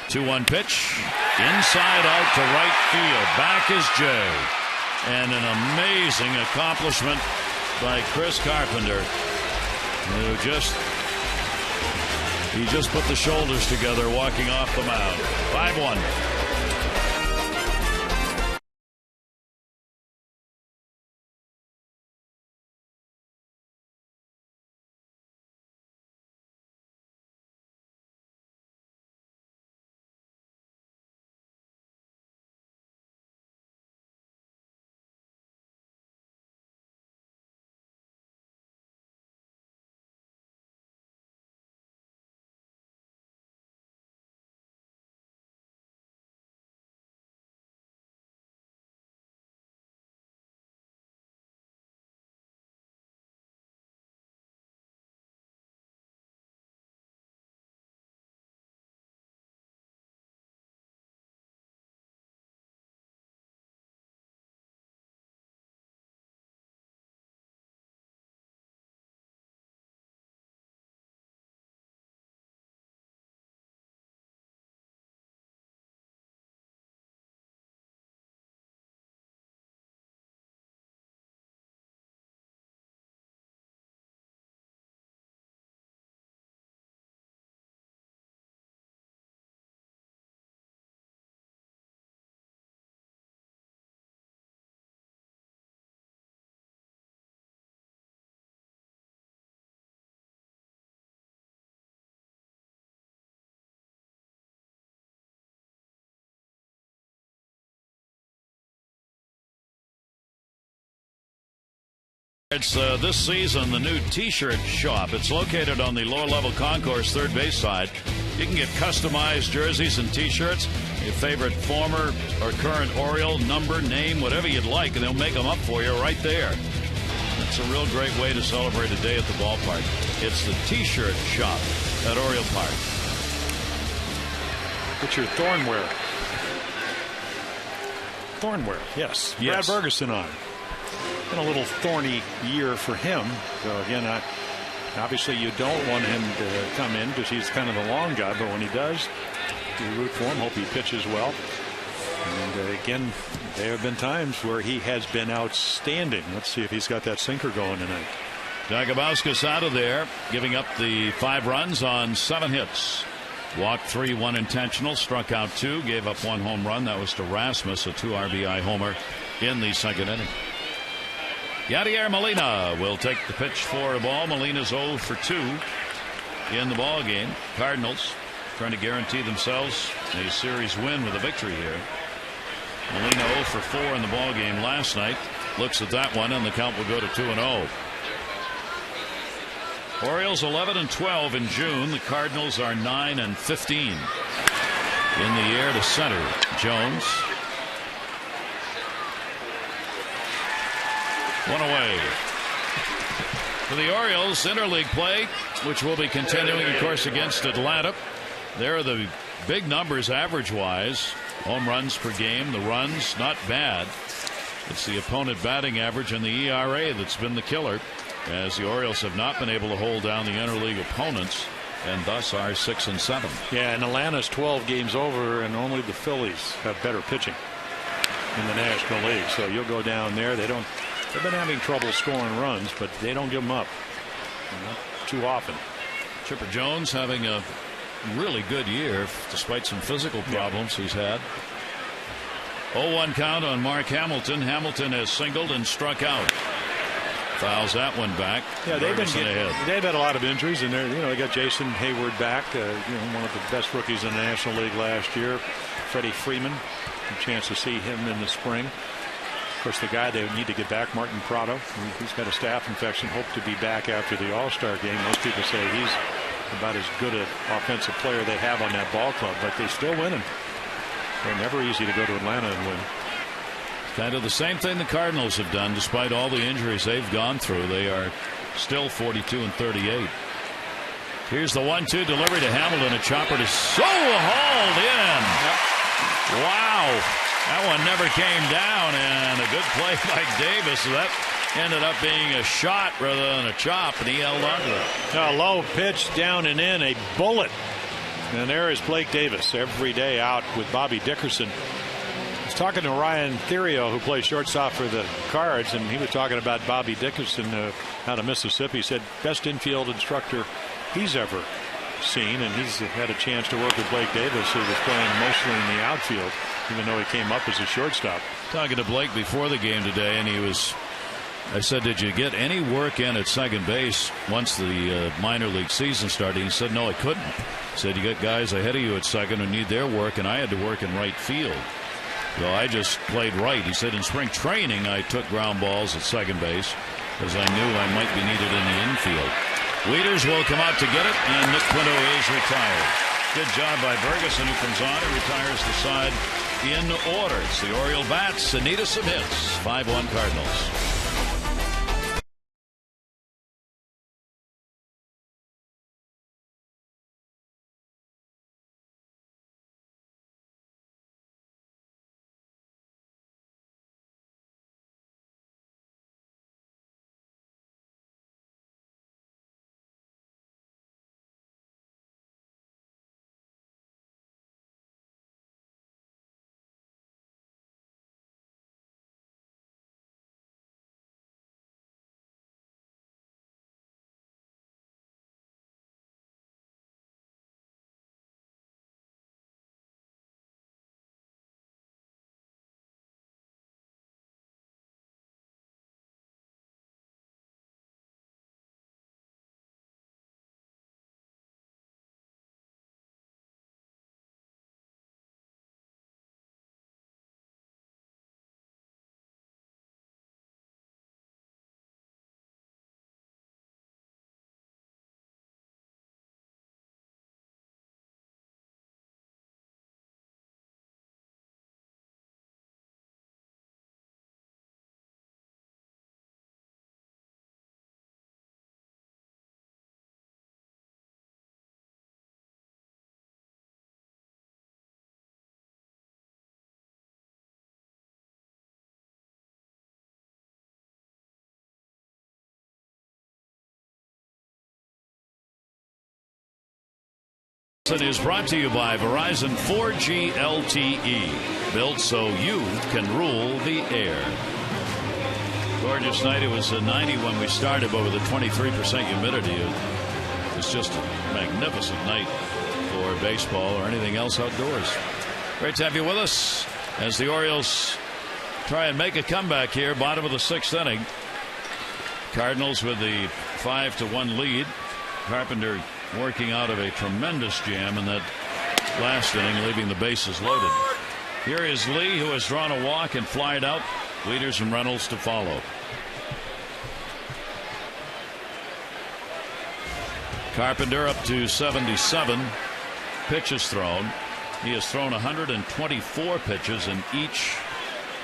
2-1 pitch. Inside out to right field. Back is Jay. And an amazing accomplishment by Chris Carpenter, who he just put the shoulders together walking off the mound. 5-1. It's this season the new T-shirt shop. It's located on the lower-level concourse, third base side. You can get customized jerseys and T-shirts, your favorite former or current Oriole, number, name, whatever you'd like, and they'll make them up for you right there. It's a real great way to celebrate a day at the ballpark. It's the T-shirt shop at Oriole Park. Get your Thornwear. Thornwear, yes. Brad Ferguson on. Been a little thorny year for him. So again, obviously you don't want him to come in because he's kind of the long guy. But when he does, you root for him. Hope he pitches well. And again, there have been times where he has been outstanding. Let's see if he's got that sinker going tonight. Jagabauskas out of there, giving up the 5 runs on 7 hits. Walked 3, 1 intentional, struck out 2, gave up 1 home run. That was to Rasmus, a 2 RBI homer in the second inning. Yadier Molina will take the pitch for a ball. Molina's 0 for 2 in the ball game. Cardinals trying to guarantee themselves a series win with a victory here. Molina 0 for 4 in the ball game last night. Looks at that one, and the count will go to 2-0. Orioles 11-12 in June. The Cardinals are 9-15. In the air to center, Jones. 1 away. For the Orioles, interleague play, which will be continuing, of course, against Atlanta. There are the big numbers average-wise. Home runs per game, the runs, not bad. It's the opponent batting average and the ERA that's been the killer, as the Orioles have not been able to hold down the interleague opponents, and thus are 6-7. Yeah, and Atlanta's 12 games over, and only the Phillies have better pitching in the National League. So you'll go down there. They've been having trouble scoring runs, but they don't give them up. Not too often. Chipper Jones having a really good year despite some physical problems he's had. 0-1 count on Mark Hamilton. Hamilton has singled and struck out. Fouls that one back. Yeah, they've had a lot of injuries, and they got Jason Hayward back, one of the best rookies in the National League last year. Freddie Freeman, a chance to see him in the spring. Of course, the guy they need to get back, Martin Prado, he's got a staph infection. Hope to be back after the All-Star game. Most people say he's about as good an offensive player they have on that ball club, but they're still winning. They're never easy to go to Atlanta and win. Kind of the same thing the Cardinals have done despite all the injuries they've gone through. They are still 42-38. Here's the 1-2 delivery to Hamilton. A chopper to hauled in. Wow. That one never came down, and a good play by Davis. That ended up being a shot rather than a chop, and he held on to it. A low pitch down and in, a bullet. And there is Blake Davis every day out with Bobby Dickerson. I was talking to Ryan Theriot, who plays shortstop for the Cards, and he was talking about Bobby Dickerson out of Mississippi. He said best infield instructor he's ever seen, and he's had a chance to work with Blake Davis, who was playing mostly in the outfield, even though he came up as a shortstop. Talking to Blake before the game today, and I said, did you get any work in at second base once the minor league season started? He said, no, I couldn't. He said, you got guys ahead of you at second who need their work, and I had to work in right field. So I just played right. He said, in spring training, I took ground balls at second base because I knew I might be needed in the infield. Wieters will come out to get it, and Nick Quinto is retired. Good job by Ferguson, who comes on and retires the side in order. It's the Oriole Bats that need us some hits. 5-1 Cardinals. It is brought to you by Verizon 4G LTE, built so you can rule the air. Gorgeous night. It was 90 when we started, but with a 23% humidity, it was just a magnificent night for baseball or anything else outdoors. Great to have you with us as the Orioles try and make a comeback here, bottom of the 6th inning. Cardinals with the 5-1 lead. Carpenter working out of a tremendous jam in that last inning, leaving the bases loaded. Here is Lee, who has drawn a walk and flied out. Wieters and Reynolds to follow. Carpenter up to 77 pitches thrown. He has thrown 124 pitches in each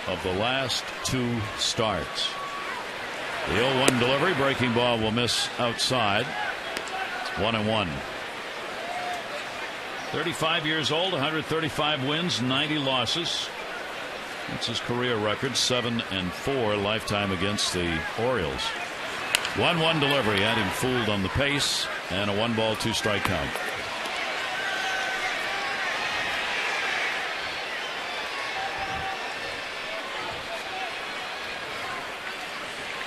of the last 2 starts. The 0-1 delivery, breaking ball will miss outside. 1-1. 35 years old, 135 wins, 90 losses. That's his career record, 7-4 lifetime against the Orioles. 1-1 delivery had him fooled on the pace, and a 1-ball 2-strike count.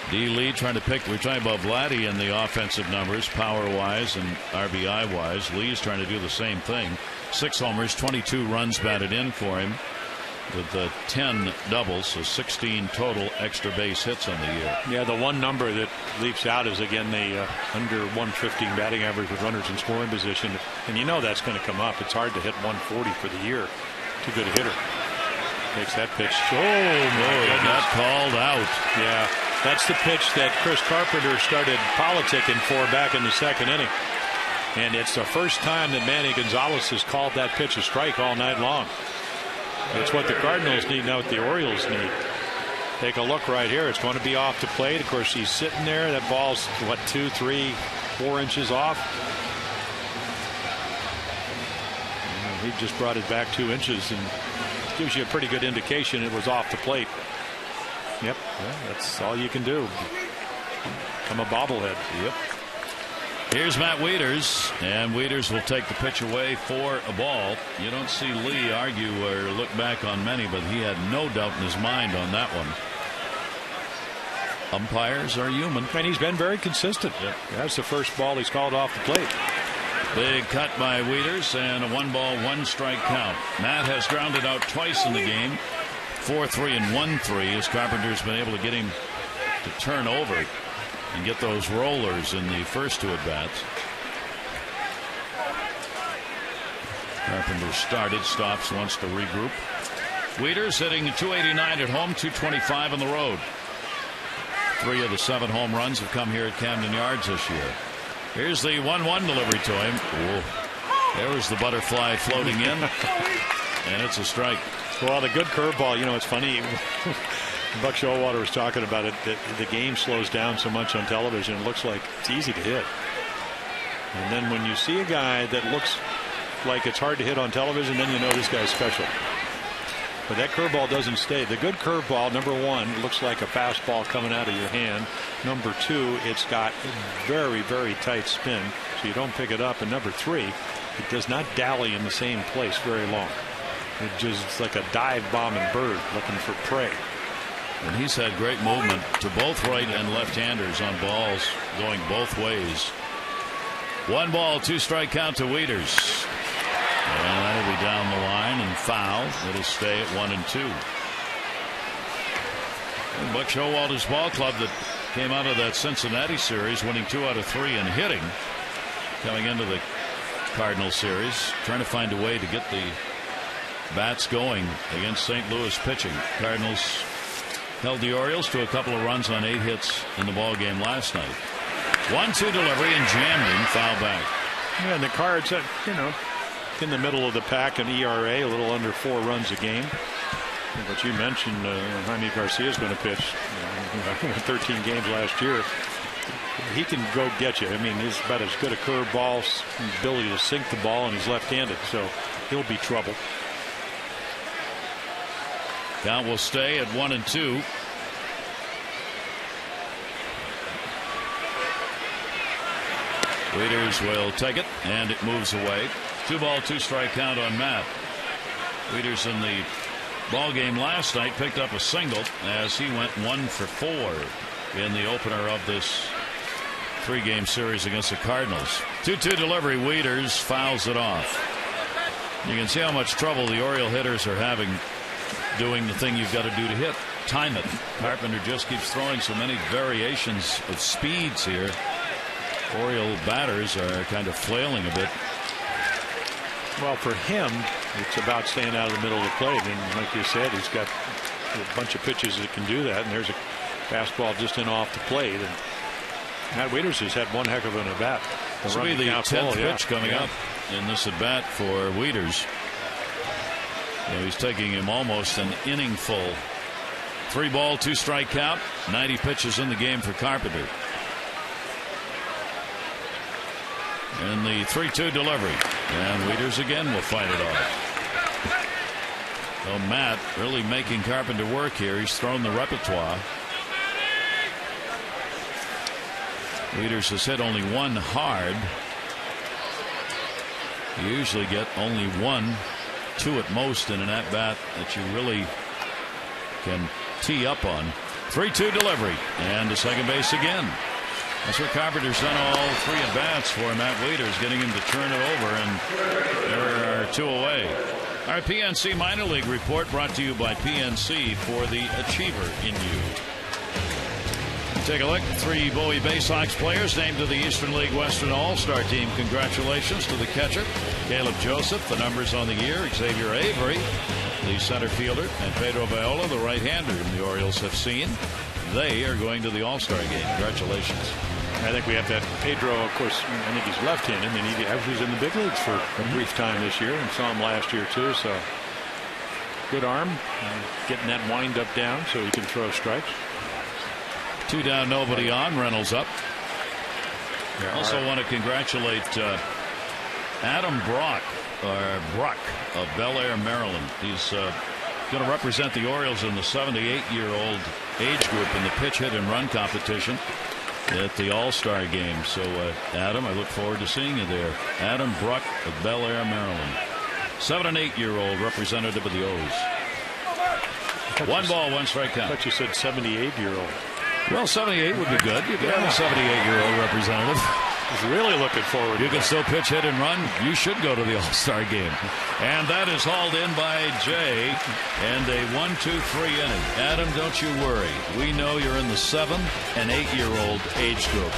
D. Lee trying to pick. We're talking about Vladdy in the offensive numbers, power-wise and RBI-wise. Lee's trying to do the same thing. 6 homers, 22 runs batted in for him with 10 doubles, so 16 total extra base hits on the year. Yeah, the one number that leaps out is, again, the under 115 batting average with runners in scoring position. And you know that's going to come up. It's hard to hit 140 for the year. Too good a hitter. Takes that pitch. Oh, my got called out. Yeah. That's the pitch that Chris Carpenter started politicking for back in the 2nd inning. And it's the first time that Manny Gonzalez has called that pitch a strike all night long. It's what the Cardinals need, now what the Orioles need. Take a look right here. It's going to be off the plate. Of course, he's sitting there. That ball's, what, 2, 3, 4 inches off? He just brought it back 2 inches and gives you a pretty good indication it was off the plate. Yep, well, that's all you can do. Become a bobblehead. Yep. Here's Matt Wieters, and Wieters will take the pitch away for a ball. You don't see Lee argue or look back on many, but he had no doubt in his mind on that one. Umpires are human. And he's been very consistent. Yep. That's the first ball he's called off the plate. Big cut by Wieters, and a 1-ball 1-strike count. Matt has grounded out twice in the game. 4-3 and 1-3 as Carpenter's been able to get him to turn over and get those rollers in the first 2 at-bats. Carpenter started, stops, wants to regroup. Wieters hitting 289 at home, 225 on the road. 3 of the 7 home runs have come here at Camden Yards this year. Here's the 1-1 delivery to him. Ooh. There was the butterfly floating in, and it's a strike. Well, the good curveball, you know, it's funny. Buck Showalter was talking about it, that the game slows down so much on television. It looks like it's easy to hit. And then when you see a guy that looks like it's hard to hit on television, then you know this guy's special. But that curveball doesn't stay. The good curveball, number 1, looks like a fastball coming out of your hand. Number 2, it's got very, very tight spin, so you don't pick it up. And number 3, it does not dally in the same place very long. It just, it's like a dive-bombing bird looking for prey. And he's had great movement to both right and left-handers on balls going both ways. 1-ball 2-strike count to Wieters. And that'll be down the line and foul. It'll stay at 1-2. And Buck Showalter's ball club that came out of that Cincinnati series, winning 2 out of 3 and hitting, coming into the Cardinal series, trying to find a way to get the bats going against St. Louis pitching. Cardinals held the Orioles to a couple of runs on 8 hits in the ball game last night. 1-2 delivery and jammed him, foul back. Yeah, and the Cards, you know, in the middle of the pack in ERA, a little under 4 runs a game. But you mentioned Jaime Garcia is going to pitch 13 games last year. He can go get you. I mean, he's about as good a curveball, ability to sink the ball, and he's left-handed, so he'll be trouble. Count will stay at 1-2. Wieters will take it, and it moves away. 2-ball, 2-strike count on Matt. Wieters in the ball game last night picked up a single as he went 1 for 4 in the opener of this 3-game series against the Cardinals. 2-2 delivery. Wieters fouls it off. You can see how much trouble the Oriole hitters are having doing the thing you've got to do to hit. Time it. Carpenter just keeps throwing so many variations of speeds here. Oriole batters are kind of flailing a bit. Well, for him, it's about staying out of the middle of the plate. And like you said, he's got a bunch of pitches that can do that. And there's a fastball just in off the plate. And Matt Wieters has had one heck of an at-bat. This will be the 10th pitch coming up in this at-bat for Wieters. He's taking him almost an inning full. 3-ball, 2-strike count. 90 pitches in the game for Carpenter. And the 3-2 delivery. And Wieters again will fight it off. So Matt really making Carpenter work here. He's thrown the repertoire. Wieters has hit only one hard. You usually get only 1, 2 at most in an at-bat that you really can tee up on. 3-2 delivery. And to second base again. That's what Carpenter's done all 3 at-bats for Matt Wieters, getting him to turn it over, and there are 2 away. Our PNC Minor League report brought to you by PNC for the achiever in you. Take a look. 3 Bowie Bay Sox players named to the Eastern League Western All-Star team. Congratulations to the catcher, Caleb Joseph. The numbers on the year, Xavier Avery, the center fielder, and Pedro Viola, the right-hander, whom the Orioles have seen. They are going to the All-Star game. Congratulations. I think we have that. Pedro, of course, I think he's left-handed, and he actually was in the big leagues for a brief time this year, and saw him last year too. So good arm, getting that wind-up down so he can throw strikes. 2 down, nobody on. Reynolds up. Also want to congratulate Adam Brock of Bel Air, Maryland. He's going to represent the Orioles in the 78-year-old age group in the pitch, hit, and run competition at the All-Star game. So, Adam, I look forward to seeing you there. Adam Brock of Bel Air, Maryland. 7 and 8-year-old representative of the O's. 1 ball, 1-strike count. I thought you said 78-year-old. Well, 78 would be good. You could have a 78-year-old representative. He's really looking forward to You can still pitch, hit, and run. You should go to the All-Star game. And that is hauled in by Jay. And a 1-2-3 inning. Adam, don't you worry. We know you're in the 7 and 8-year-old age group.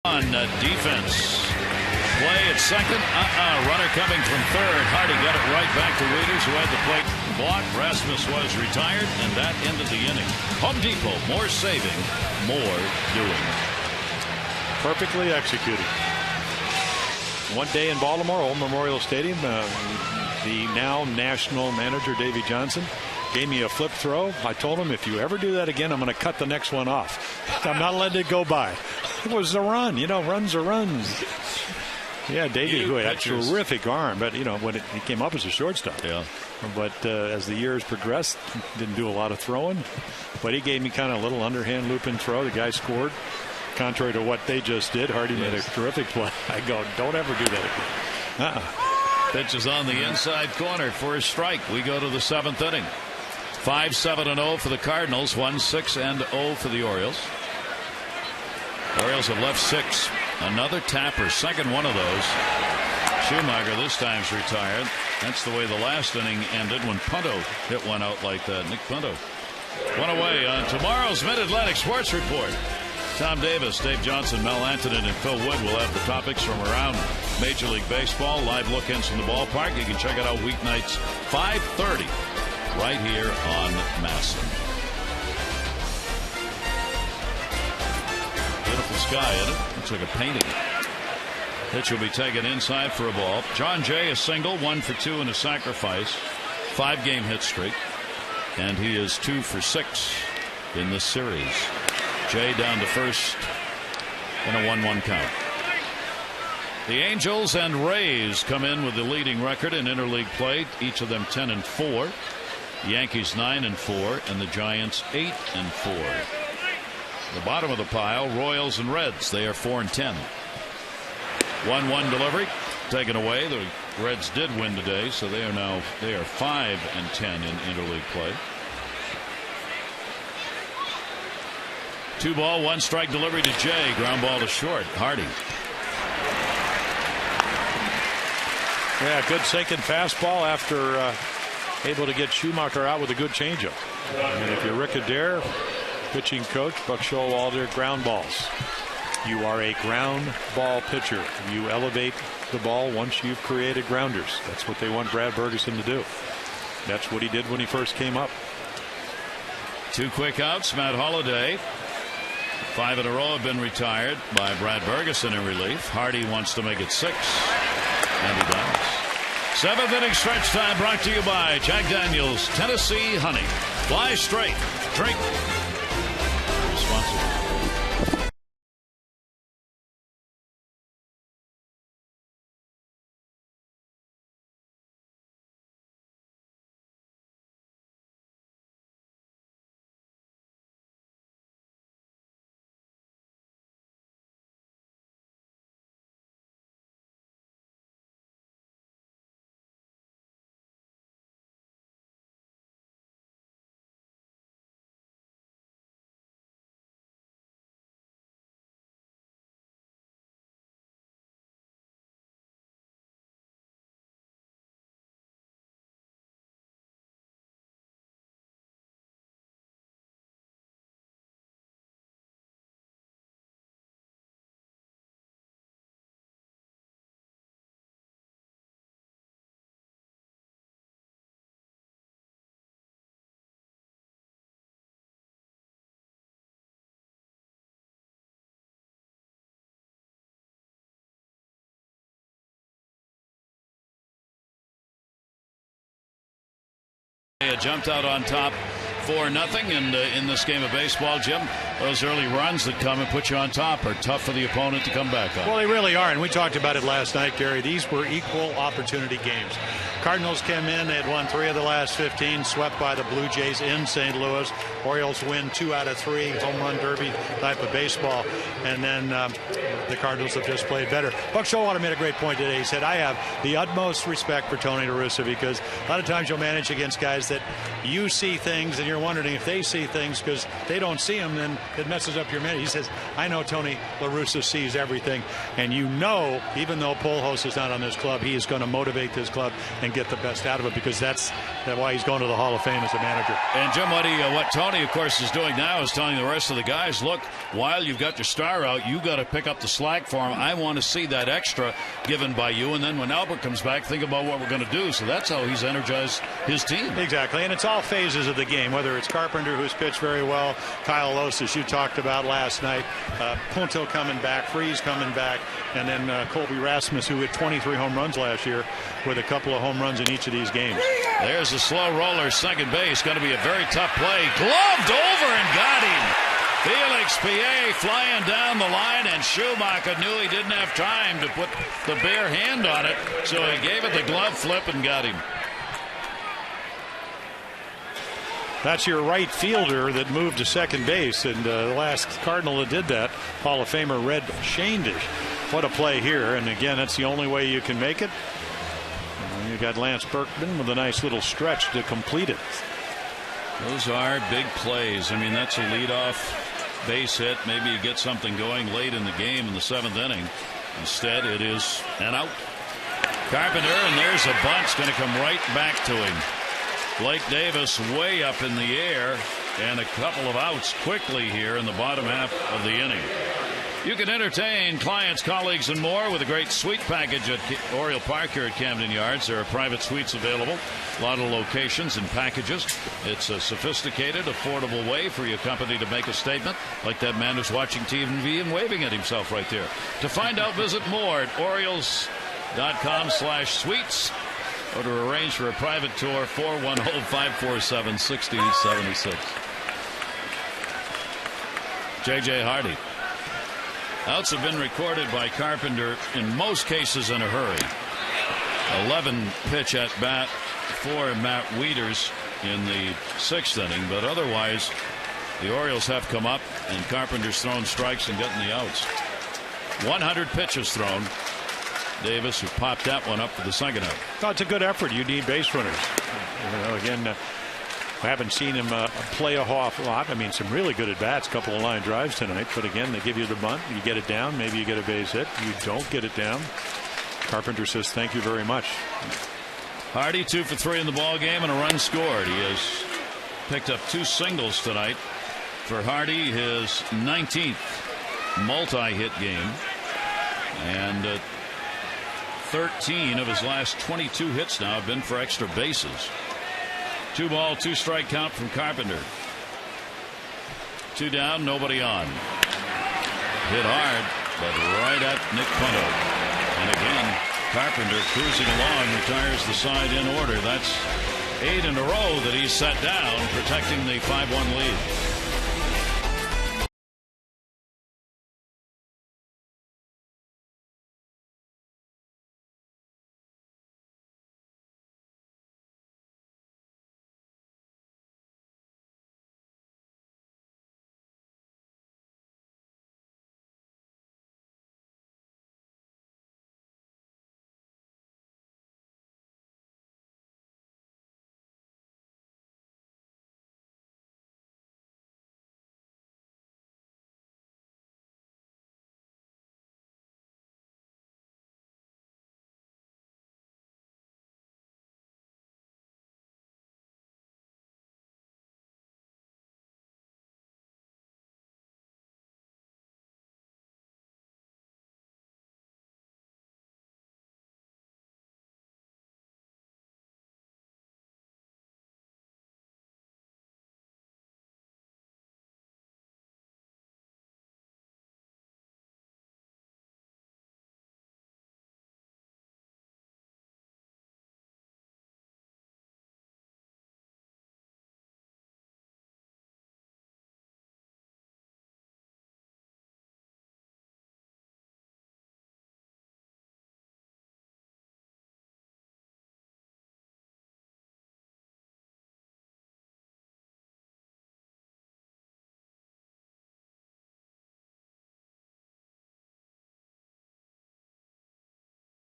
On defense. Play at second. Runner coming from third. Hardy got it right back to Wieters, who had the plate blocked. Rasmus was retired, and that ended the inning. Home Depot, more saving, more doing. Perfectly executed. one day in Baltimore, Old Memorial Stadium, the now national manager, Davey Johnson, gave me a flip throw. I told him, if you ever do that again, I'm going to cut the next one off. I'm not letting it go by. It was a run. Runs are runs. Yeah, Davey, who had a terrific arm, but, when he came up as a shortstop. Yeah. But as the years progressed, didn't do a lot of throwing. But he gave me kind of a little underhand loop-in throw. The guy scored. Contrary to what they just did, Hardy made a terrific play. I go, don't ever do that again. Pitch is on the inside corner for a strike. We go to the 7th inning. 5-7-0 for the Cardinals. 1-6-0 for the Orioles. Orioles have left 6. Another tapper, second one of those. Schumacher this time's retired. That's the way the last inning ended when Punto hit one out like that. Nick Punto. One away on tomorrow's Mid-Atlantic Sports Report. Tom Davis, Dave Johnson, Mel Antonin, and Phil Wood will have the topics from around Major League Baseball. Live look-ins from the ballpark. You can check it out weeknights 5:30 right here on Masson. Beautiful sky, isn't it? Looks like a painting. Pitch will be taken inside for a ball. John Jay a single, 1 for 2 in a sacrifice. 5-game hit streak. And he is 2 for 6 in this series. Jay down to first in a 1-1 count. The Angels and Rays come in with the leading record in interleague play. Each of them 10-4. Yankees 9-4 and the Giants 8-4. The bottom of the pile, Royals and Reds. They are 4-10. 1-1 delivery taken away. The Reds did win today, so they are 5-10 in interleague play. 2-ball, 1-strike delivery to Jay. Ground ball to short. Hardy. Yeah, good sinking fastball after able to get Schumacher out with a good changeup. And if you're Rick Adair, pitching coach, Buck Showalter, ground balls. You are a ground ball pitcher. You elevate the ball once you've created grounders. That's what they want Brad Bergeson to do. That's what he did when he first came up. 2 quick outs. Matt Holliday. 5 in a row have been retired by Brad Bergeson in relief. Hardy wants to make it 6. And he does. 7th inning stretch time brought to you by Jack Daniels Tennessee Honey. Fly straight. Drink responsibly. Jumped out on top 4-0, and in this game of baseball, Jim, those early runs that come and put you on top are tough for the opponent to come back on. Well, they really are, and we talked about it last night, Gary. These were equal opportunity games. Cardinals came in, they had won 3 of the last 15, swept by the Blue Jays in St. Louis. Orioles win 2 out of 3, home run derby type of baseball. And then the Cardinals have just played better. Buck Showalter made a great point today. He said, I have the utmost respect for Tony La Russa, because a lot of times you'll manage against guys that you see things and you're wondering if they see things because they don't see them, then it messes up your management. He says, I know Tony La Russa sees everything, and even though Pujols is not on this club, he is going to motivate this club and get the best out of it, because that's why he's going to the Hall of Fame as a manager. And Jim, what Tony, of course, is doing now is telling the rest of the guys, look, while you've got your star out, you got to pick up the slack for him. I want to see that extra given by you, and then when Albert comes back, think about what we're going to do. So that's how he's energized his team. Exactly, and it's all phases of the game, whether whether it's Carpenter, who's pitched very well, Kyle Losas, you talked about last night, Punto coming back, Freese coming back, and then Colby Rasmus, who hit 23 home runs last year with a couple of home runs in each of these games. There's a slow roller, second base. Going to be a very tough play. Gloved over and got him. Felix Piet flying down the line, and Schumacher knew he didn't have time to put the bare hand on it, so he gave it the glove flip and got him. That's your right fielder that moved to second base, and the last Cardinal that did that, Hall of Famer Red Schoendish. What a play here, and again, that's the only way you can make it. You got Lance Berkman with a nice little stretch to complete it. Those are big plays. I mean, that's a leadoff base hit. Maybe you get something going late in the game in the 7th inning. Instead, it is an out. Carpenter, and there's a bunt. Going to come right back to him. Blake Davis way up in the air, and a couple of outs quickly here in the bottom half of the inning. You can entertain clients, colleagues, and more with a great suite package at Oriole Park here at Camden Yards. There are private suites available, a lot of locations and packages. It's a sophisticated, affordable way for your company to make a statement, like that man who's watching TV and waving at himself right there. To find out, visit more at Orioles.com/suites, or to arrange for a private tour, 410-547-6076. J.J. Hardy. Outs have been recorded by Carpenter in most cases in a hurry. 11 pitch at bat for Matt Wieters in the 6th inning, but otherwise the Orioles have come up and Carpenter's thrown strikes and gotten the outs. 100 pitches thrown. Davis, who popped that one up for the 2nd out. Oh, it's a good effort. You need base runners. Again, I haven't seen him play a off lot. I mean, some really good at bats, couple of line drives tonight. But again, they give you the bunt. You get it down. Maybe you get a base hit. You don't get it down. Carpenter says thank you very much. Hardy 2 for 3 in the ball game and a run scored. He has picked up 2 singles tonight. For Hardy, his 19th multi-hit game, and 13 of his last 22 hits now have been for extra bases. 2 ball, 2 strike count from Carpenter. 2 down, nobody on. Hit hard, but right at Nick Punto. And again, Carpenter cruising along, retires the side in order. That's 8 in a row that he's set down, protecting the 5-1 lead.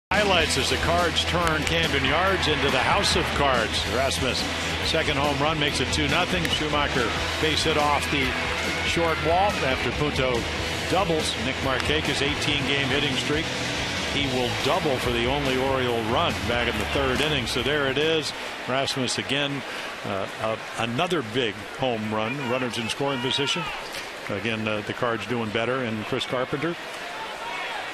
Highlights as the Cards turn Camden Yards into the House of Cards. Rasmus, 2nd home run, makes it 2-0. Schumacher base hit off the short wall after Punto doubles. Nick Markakis 18-game hitting streak. He will double for the only Oriole run back in the 3rd inning. So there it is. Rasmus again, another big home run. Runners in scoring position. Again, the Cards doing better, and Chris Carpenter,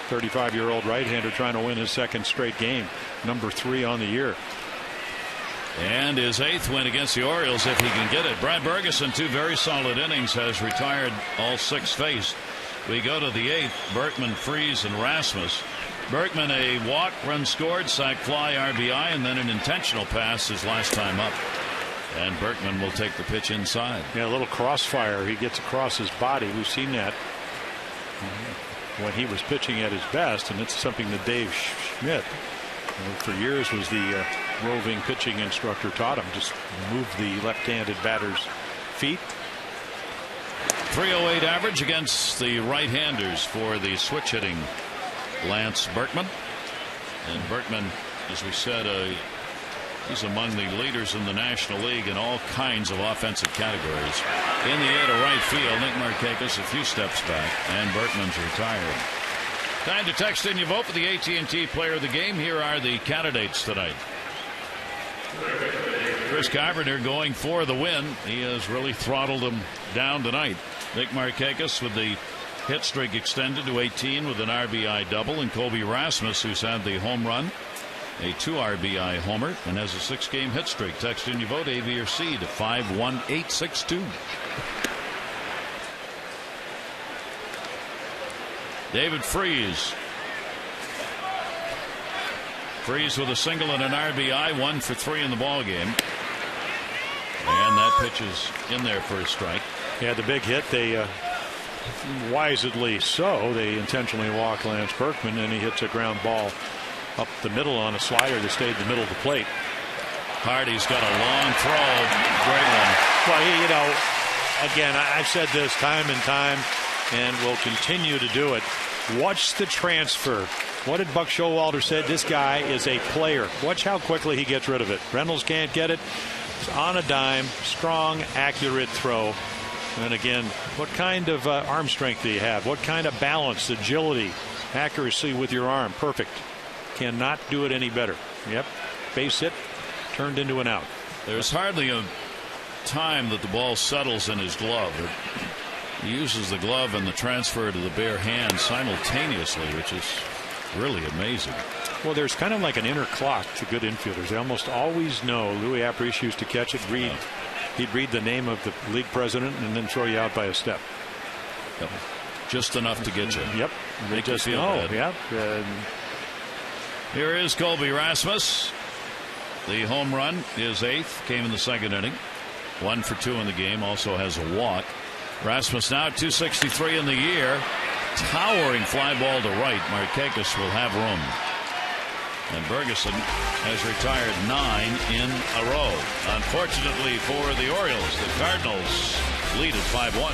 35-year-old right-hander, trying to win his 2nd straight game, number 3 on the year. And his 8th win against the Orioles if he can get it. Brad Bergeson, 2 very solid innings, has retired all 6 faced. We go to the 8th. Berkman, Freese, and Rasmus. Berkman a walk, run scored, sac fly, RBI, and then an intentional pass his last time up. And Berkman will take the pitch inside. Yeah, a little crossfire. He gets across his body. We've seen that when he was pitching at his best, and it's something that Dave Schmidt, for years, was the roving pitching instructor, taught him. Just move the left-handed batter's feet. .308 average against the right-handers for the switch hitting Lance Berkman. And Berkman, as we said, he's among the leaders in the National League in all kinds of offensive categories. In the air to right field, Nick Markakis a few steps back, and Berkman's retired. Time to text in your vote for the AT&T Player of the Game. Here are the candidates tonight. Chris Carpenter going for the win. He has really throttled him down tonight. Nick Markakis with the hit streak extended to 18 with an RBI double, and Colby Rasmus, who's had the home run, a 2 RBI homer, and has a 6-game hit streak. Text in your vote, A, B, or C, to 51862. David Freese. Freese with a single and an RBI, 1 for 3 in the ball game. And that pitch is in there for a strike. Yeah, the big hit. They wisely so. They intentionally walk Lance Berkman, and he hits a ground ball up the middle on a slider that stayed in the middle of the plate. Hardy's got a long throw. Great one. Well, again, I've said this time and time, and will continue to do it. Watch the transfer. What did Buck Showalter said? This guy is a player. Watch how quickly he gets rid of it. Reynolds can't get it. It's on a dime. Strong, accurate throw. And again, what kind of arm strength do you have? What kind of balance, agility, accuracy with your arm? Perfect. Cannot do it any better. Yep. Base hit turned into an out. There's hardly a time that the ball settles in his glove. He uses the glove and the transfer to the bare hand simultaneously, which is really amazing. Well, there's kind of like an inner clock to good infielders. They almost always know. Louis Aparicio used to catch it, he'd read the name of the league president and then throw you out by a step. Yep. Just enough to get you. Yep. They just know. Yep. Here is Colby Rasmus. The home run, his 8th, came in the 2nd inning. 1 for 2 in the game. Also has a walk. Rasmus now at 263 in the year. Towering fly ball to right. Markakis will have room. And Bergeson has retired 9 in a row. Unfortunately for the Orioles, the Cardinals lead at 5-1.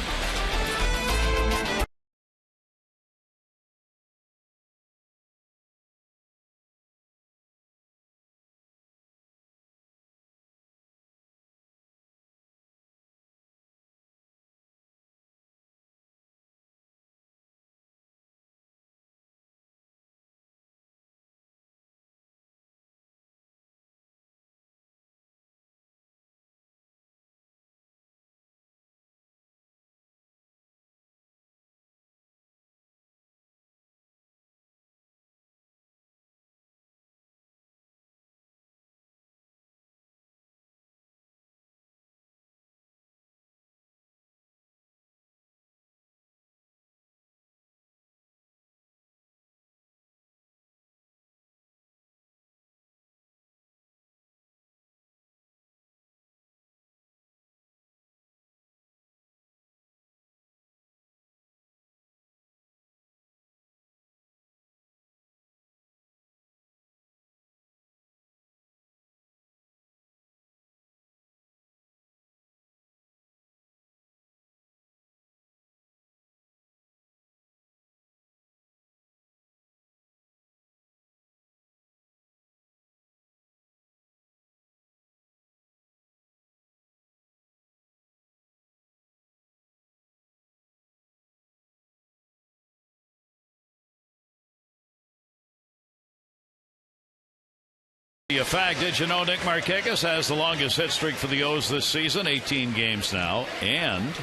A fact, did you know Nick Markakis has the longest hit streak for the O's this season, 18 games now, and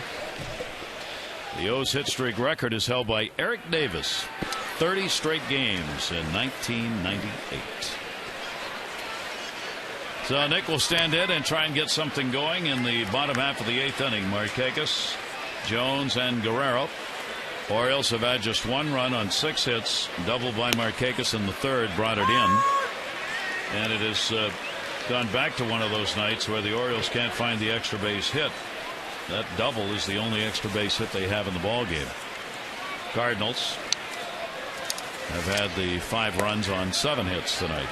the O's hit streak record is held by Eric Davis, 30 straight games in 1998. So Nick will stand in and try and get something going in the bottom half of the 8th inning. Markakis, Jones, and Guerrero. Orioles have had just 1 run on 6 hits. Double by Markakis in the 3rd brought it in. And it has gone back to one of those nights where the Orioles can't find the extra base hit. That double is the only extra base hit they have in the ball game. Cardinals have had the 5 runs on 7 hits tonight.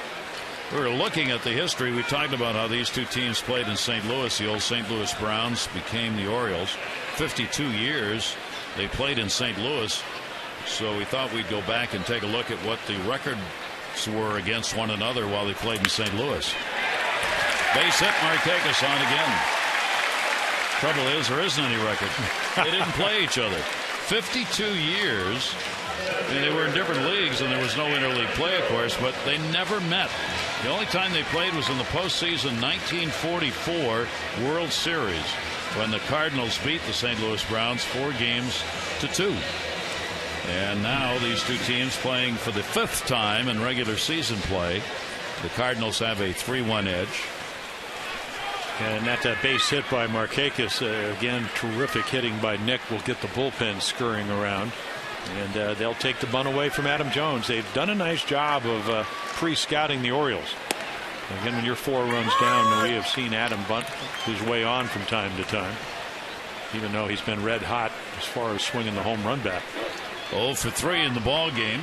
We were looking at the history. We talked about how these 2 teams played in St. Louis. The old St. Louis Browns became the Orioles. 52 years they played in St. Louis. So we thought we'd go back and take a look at what the records were against one another while they played in St. Louis. Base hit, Markakis on again. Trouble is, there isn't any record. They didn't play each other. 52 years. And they were in different leagues, and there was no interleague play, of course, but they never met. The only time they played was in the postseason 1944 World Series, when the Cardinals beat the St. Louis Browns 4-2. And now these 2 teams playing for the 5th time in regular season play. The Cardinals have a 3-1 edge. And that base hit by Markakis, again, terrific hitting by Nick, will get the bullpen scurrying around. And they'll take the bunt away from Adam Jones. They've done a nice job of pre-scouting the Orioles. Again, when you're 4 runs down, we have seen Adam bunt his way on from time to time, even though he's been red hot as far as swinging the home run bat. 0 for 3 in the ball game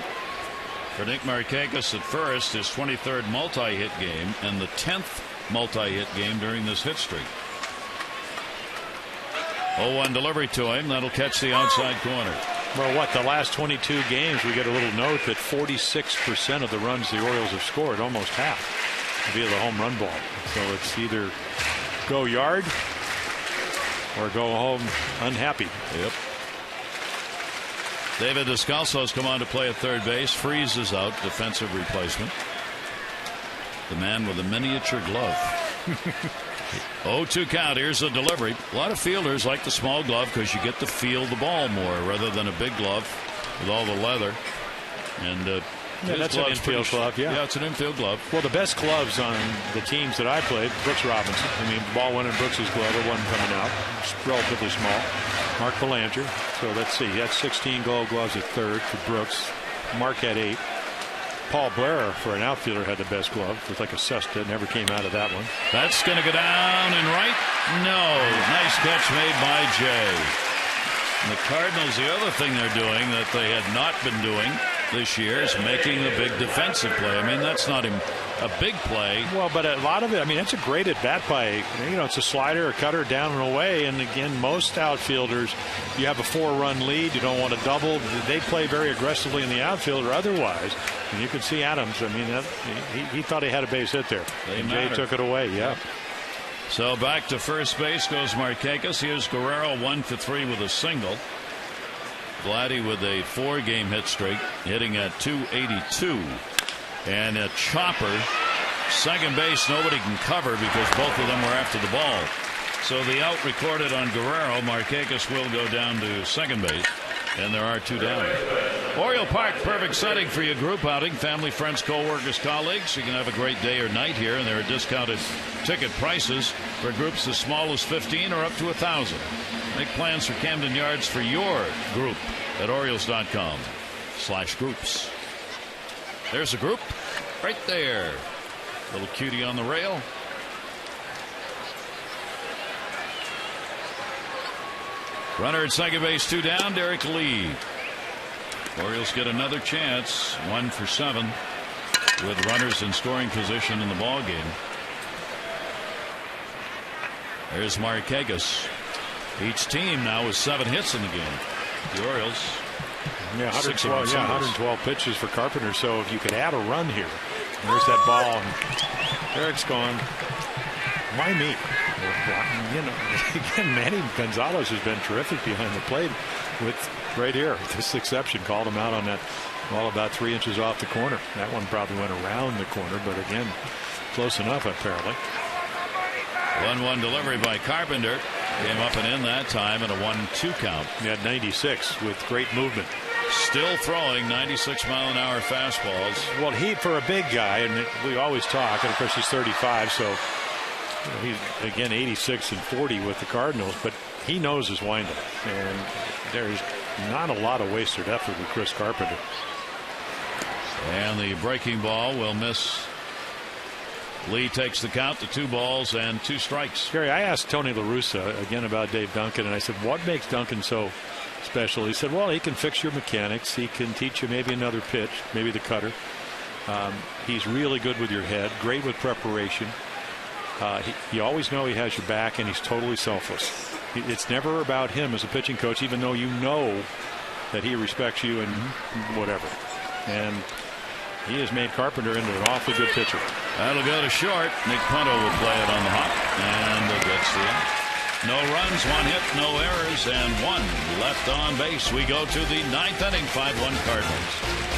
for Nick Markakis at first, his 23rd multi-hit game and the 10th multi-hit game during this hit streak. 0-1 delivery to him. That'll catch the outside corner. Well, the last 22 games, we get a little note that 46% of the runs the Orioles have scored, almost half, via the home run ball. So it's either go yard or go home unhappy. Yep. David Descalso has come on to play at third base. Freeze is out, defensive replacement. The man with a miniature glove. 0-2 count. Here's a delivery. A lot of fielders like the small glove because you get to feel the ball more rather than a big glove with all the leather. And that's an infield glove. Yeah, it's an infield glove. Well, the best gloves on the teams that I played, Brooks Robinson. I mean, ball went in Brooks's glove. It wasn't coming out. It's relatively small. Mark Belanger. So let's see. He had 16 gold gloves at third for Brooks. Mark had 8. Paul Blair, for an outfielder, had the best glove. It was like a cesta. Never came out of that one. That's going to go down and right. No. Nice catch made by Jay. And the Cardinals, the other thing they're doing that they had not been doing this year is making the big defensive play. I mean, that's not a big play. Well, but a lot of it, I mean, it's a great at bat by, it's a slider, a cutter down and away. And again, most outfielders, you have a 4-run lead, you don't want to double. They play very aggressively in the outfield or otherwise. And you can see Adams, I mean, he thought he had a base hit there. And Jay took it away. Yeah. So back to first base goes Markakis. Here's Guerrero, 1 for 3 with a single. Vladdy with a 4-game hit streak, hitting at .282. And a chopper. Second base, nobody can cover because both of them were after the ball. So the out recorded on Guerrero. Markakis will go down to second base. And there are 2 down. Oriole Park, perfect setting for your group outing. Family, friends, co-workers, colleagues. You can have a great day or night here, and there are discounted ticket prices for groups as small as 15 or up to 1,000. Make plans for Camden Yards for your group at Orioles.com/groups. There's a group right there. Little cutie on the rail. Runner at second base, 2 down. Derek Lee. Orioles get another chance. 1 for 7 with runners in scoring position in the ball game. There's Markakis. Each team now with 7 hits in the game. The Orioles. 112 pitches for Carpenter. So if you could add a run here, there's that ball. And Eric's going, why me? Again, Manny Gonzalez has been terrific behind the plate with right here. This exception called him out on that ball about 3 inches off the corner. That one probably went around the corner, but again, close enough apparently. 1-1 delivery by Carpenter. Came up and in that time at a 1-2 count. He had 96 with great movement. Still throwing 96-mile-an-hour fastballs. Well, for a big guy, and we always talk, and of course he's 35, so he's again 86 and 40 with the Cardinals, but he knows his windup, and there's not a lot of wasted effort with Chris Carpenter. And the breaking ball will miss. Lee takes the count to 2 balls and 2 strikes. Gary, I asked Tony La Russa again about Dave Duncan, and I said, what makes Duncan so special? He said, well, he can fix your mechanics. He can teach you maybe another pitch, maybe the cutter. He's really good with your head, great with preparation. You always know he has your back, and he's totally selfless. It's never about him as a pitching coach, even though you know that he respects you and whatever. And he has made Carpenter into an awfully good pitcher. That'll go to short. Nick Punto will play it on the hop, and it gets the out. No runs, 1 hit, no errors, and 1 left on base. We go to the 9th inning, 5-1 Cardinals.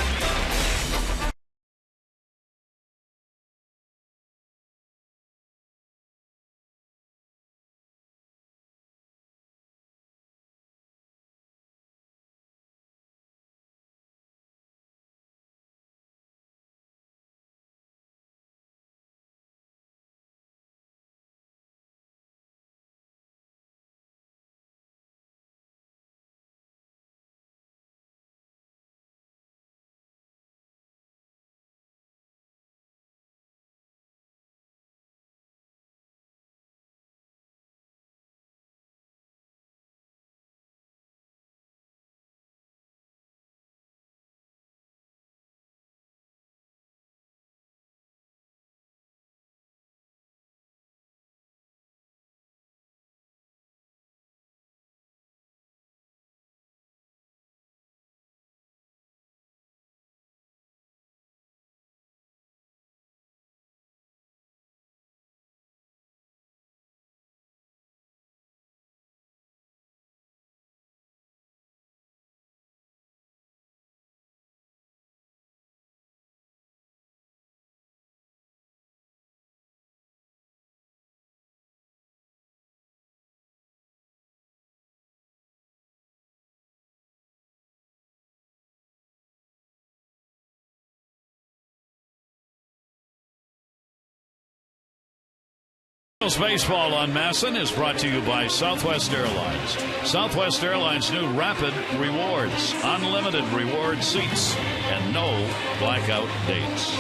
Baseball on Masson is brought to you by Southwest Airlines. Southwest Airlines' new Rapid Rewards, unlimited reward seats, and no blackout dates.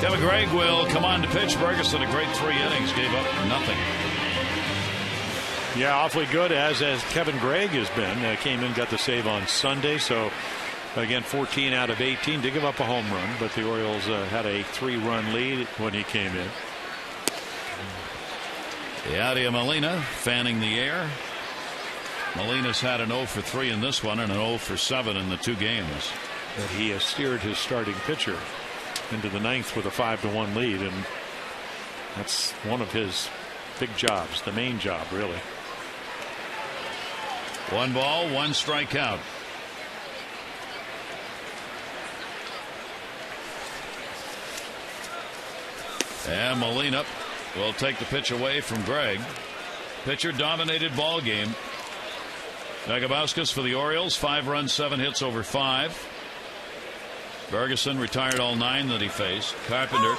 Kevin Gregg will come on to pitch. Ferguson, a great 3 innings, gave up nothing. Yeah, awfully good, as Kevin Gregg has been. Came in, got the save on Sunday, so again, 14 out of 18. Did give up a home run, but the Orioles had a 3-run lead when he came in. Yadier Molina fanning the air. Molina's had an 0 for 3 in this one and an 0 for 7 in the 2 games. But he has steered his starting pitcher into the 9th with a 5-1 lead, and that's one of his big jobs, the main job, really. 1 ball, 1 strikeout. And Molina will take the pitch away from Gregg. Pitcher dominated ball game. Negabauskas for the Orioles, 5 runs, 7 hits over 5. Ferguson retired all 9 that he faced. Carpenter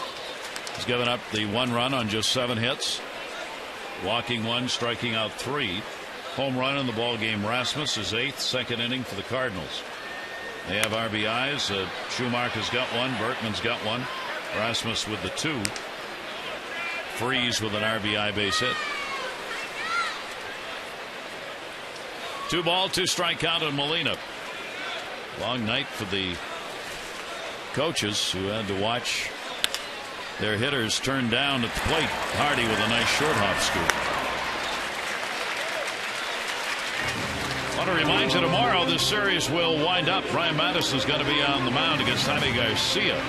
has given up the 1 run on just 7 hits. Walking 1, striking out 3. Home run in the ball game. Rasmus is 8th, 2nd inning for the Cardinals. They have RBIs. Schumacher's got 1. Berkman's got 1. Rasmus with the 2. Freeze with an RBI base hit. 2 ball, 2 strike count on Molina. Long night for the coaches who had to watch their hitters turn down at the plate. Hardy with a nice short hop scoop. I want to remind you, tomorrow this series will wind up. Brian Madison's going to be on the mound against Jaime Garcia,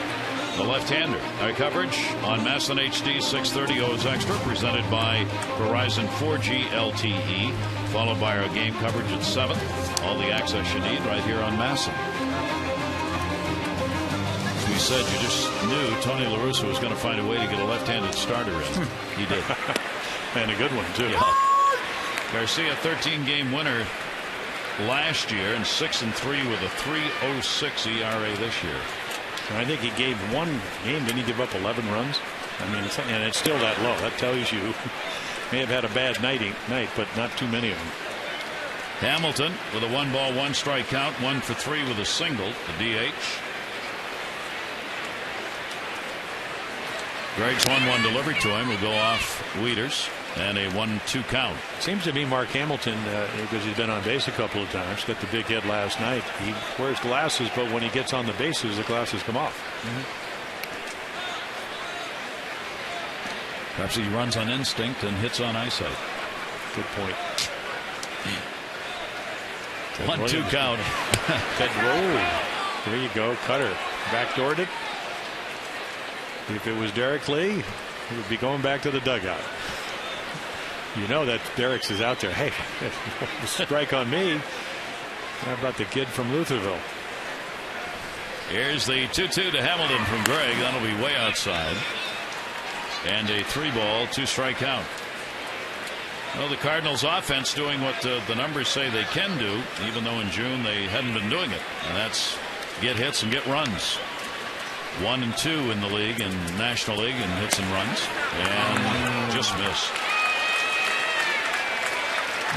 the left-hander. Our coverage on Masson HD 630 O's Extra, presented by Verizon 4G LTE, followed by our game coverage at 7. All the access you need right here on Masson. As we said, you just knew Tony La Russa was going to find a way to get a left-handed starter in. He did. And a good one, too. Yeah. Garcia, 13-game winner last year and 6-3 with a 3.06 ERA this year. I think he gave one game. Didn't he give up 11 runs? I mean, and it's still that low. That tells you may have had a bad night, but not too many of them. Hamilton with a 1-ball, 1-strike count, 1 for 3 with a single, the DH. Greg's 1-1 delivery to him will go off Wieters, and a 1-2 count. Seems to be Mark Hamilton, because he's been on base a couple of times, got the big hit last night. He wears glasses, but when he gets on the bases, the glasses come off. Perhaps he runs on instinct and hits on eyesight. Good point. 1-2 count. There you go. Cutter backdoored it. If it was Derek Lee, he would be going back to the dugout. You know that Derek's is out there. Hey, strike on me. How about the kid from Lutherville? Here's the 2-2 to Hamilton from Greg. That'll be way outside. And a 3-ball, 2-strike count. Well, the Cardinals offense doing what the numbers say they can do, even though in June they hadn't been doing it. And that's get hits and get runs. 1 and 2 in the league, in National League, in hits and runs. And just missed.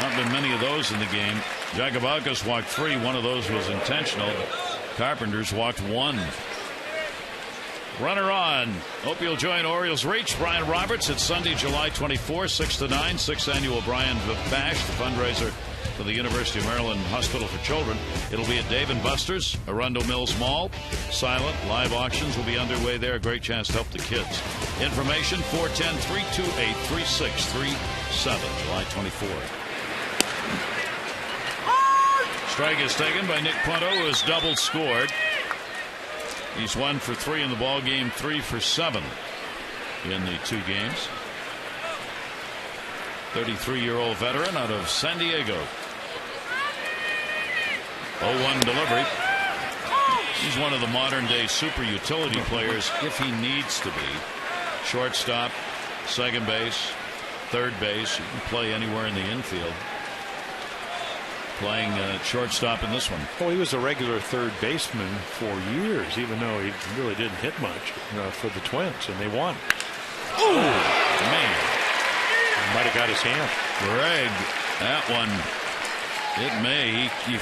Not been many of those in the game. Jagabakis walked 3. One of those was intentional. Carpenter's walked 1. Runner on. Hope you'll join Orioles Reach. Brian Roberts. It's Sunday, July 24, 6 to 9. 6th annual Brian Bash, the fundraiser for the University of Maryland Hospital for Children. It'll be at Dave & Buster's, Arundel Mills Mall. Silent live auctions will be underway there. A great chance to help the kids. Information 410-328-3637. July 24. Strike is taken by Nick Punto, who has double scored. He's 1 for 3 in the ball game, 3 for 7 in the 2 games. 33-year-old veteran out of San Diego. 0-1 delivery. He's one of the modern-day super utility players if he needs to be. Shortstop, second base, third base. You can play anywhere in the infield. Playing shortstop in this one. Well, he was a regular third baseman for years, even though he really didn't hit much for the Twins, and they won. Oh, man. He might have got his hand. Greg, that one, it may. He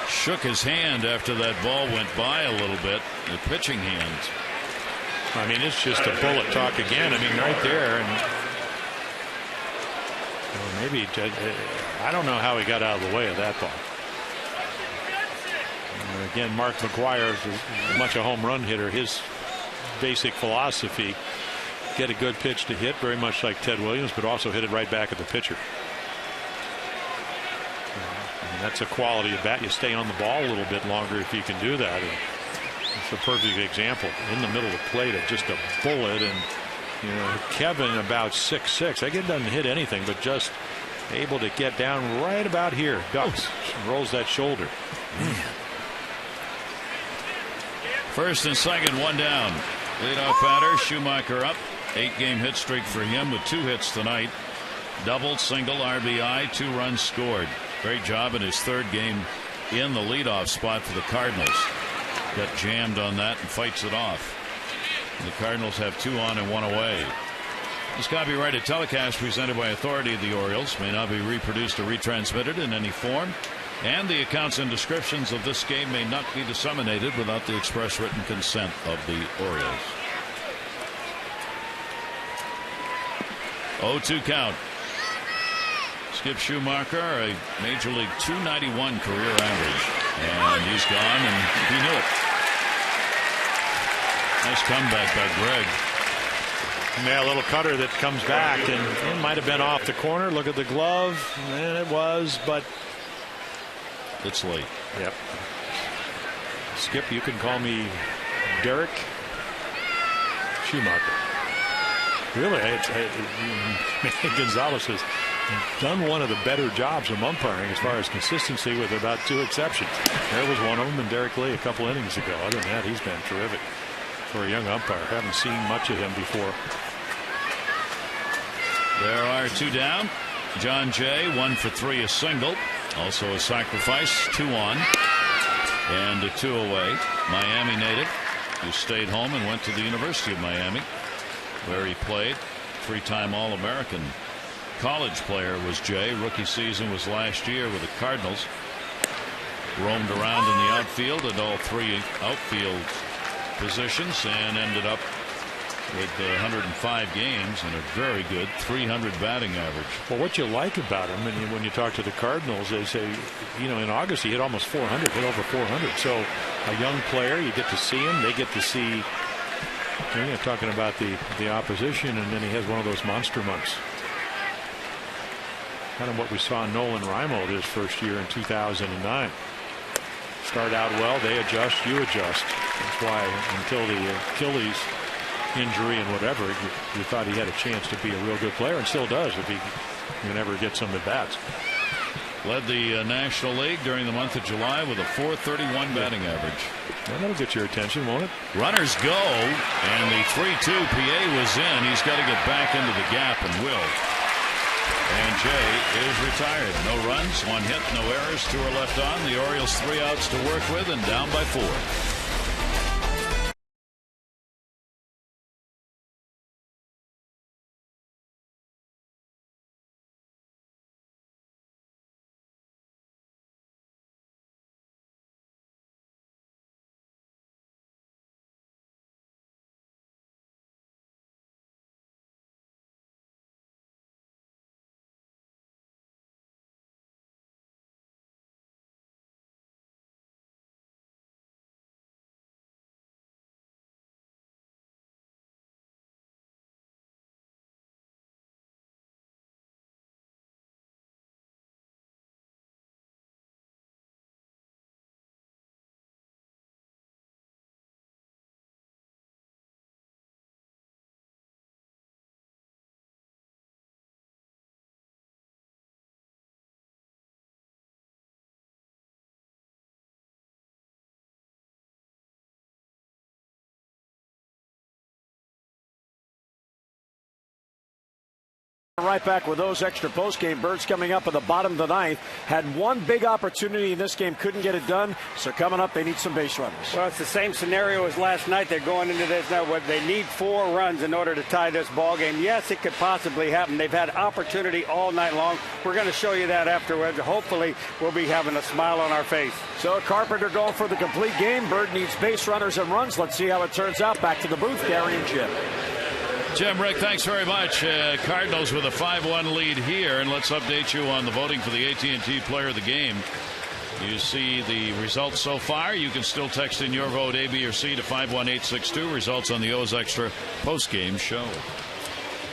shook his hand after that ball went by a little bit. The pitching hand. I mean, it's just a bullet talk again. I mean, right there. And maybe, I don't know how he got out of the way of that ball. And again, Mark McGwire is much a home run hitter. His basic philosophy, get a good pitch to hit, very much like Ted Williams, but also hit it right back at the pitcher. And that's a quality of bat. You stay on the ball a little bit longer if you can do that. And it's a perfect example in the middle of the plate of just a bullet. And you know, Kevin about 6'6". I get doesn't hit anything, but just able to get down right about here. Ducks, rolls that shoulder. Man. First and second, 1 down. Leadoff batter, Schumacher up. 8-game hit streak for him with 2 hits tonight. Double, single, RBI, 2 runs scored. Great job in his 3rd game in the leadoff spot for the Cardinals. Got jammed on that and fights it off. The Cardinals have 2 on and 1 away. This copyrighted telecast presented by authority of the Orioles may not be reproduced or retransmitted in any form, and the accounts and descriptions of this game may not be disseminated without the express written consent of the Orioles. 0-2 count. Skip Schumacher, a Major League .291 career average, and he's gone, and he knew it. Nice comeback by Greg. Yeah, a little cutter that comes back, and it might have been off the corner. Look at the glove, and it was, but it's late. Yep. Skip, you can call me Derek Schumacher. Really, Gonzalez has done one of the better jobs of umpiring as far as consistency, with about 2 exceptions. There was one of them, and Derek Lee a couple innings ago. Other than that, he's been terrific for a young umpire. Haven't seen much of him before. There are 2 down. John Jay, 1 for 3, a single. Also a sacrifice, 2 on and 2 away. Miami native who stayed home and went to the University of Miami, where he played. 3-time All-American college player was Jay. Rookie season was last year with the Cardinals. Roamed around in the outfield at all 3 outfield positions and ended up with 105 games and a very good 300 batting average. Well, what you like about him, and when you talk to the Cardinals, they say, in August he hit almost 400, hit over 400. So a young player, you get to see him. They get to see, talking about the opposition, and then he has one of those monster months. Kind of what we saw in Nolan Reimold his first year in 2009. Start out well, they adjust, you adjust. That's why until the Achilles injury and whatever, you thought he had a chance to be a real good player, and still does if he can ever get some at bats. Led the National League during the month of July with a .431 batting average. Well, that'll get your attention, won't it? Runners go, and the 3-2 PA was in. He's got to get back into the gap, and will. And Jay is retired. No runs, 1 hit, no errors, 2 are left on. The Orioles 3 outs to work with and down by 4. Right back with those extra post-game. Birds coming up in the bottom of the 9th. Had one big opportunity in this game, couldn't get it done. So coming up, they need some base runners. Well, it's the same scenario as last night. They're going into this now. They need 4 runs in order to tie this ball game. Yes, it could possibly happen. They've had opportunity all night long. We're going to show you that afterwards. Hopefully, we'll be having a smile on our face. So Carpenter going for the complete game. Bird needs base runners and runs. Let's see how it turns out. Back to the booth, Gary and Jim. Jim, Rick, thanks very much. Cardinals with a 5-1 lead here, and let's update you on the voting for the AT&T Player of the Game. You see the results so far. You can still text in your vote A, B, or C to 51862. Results on the O's Extra post-game show.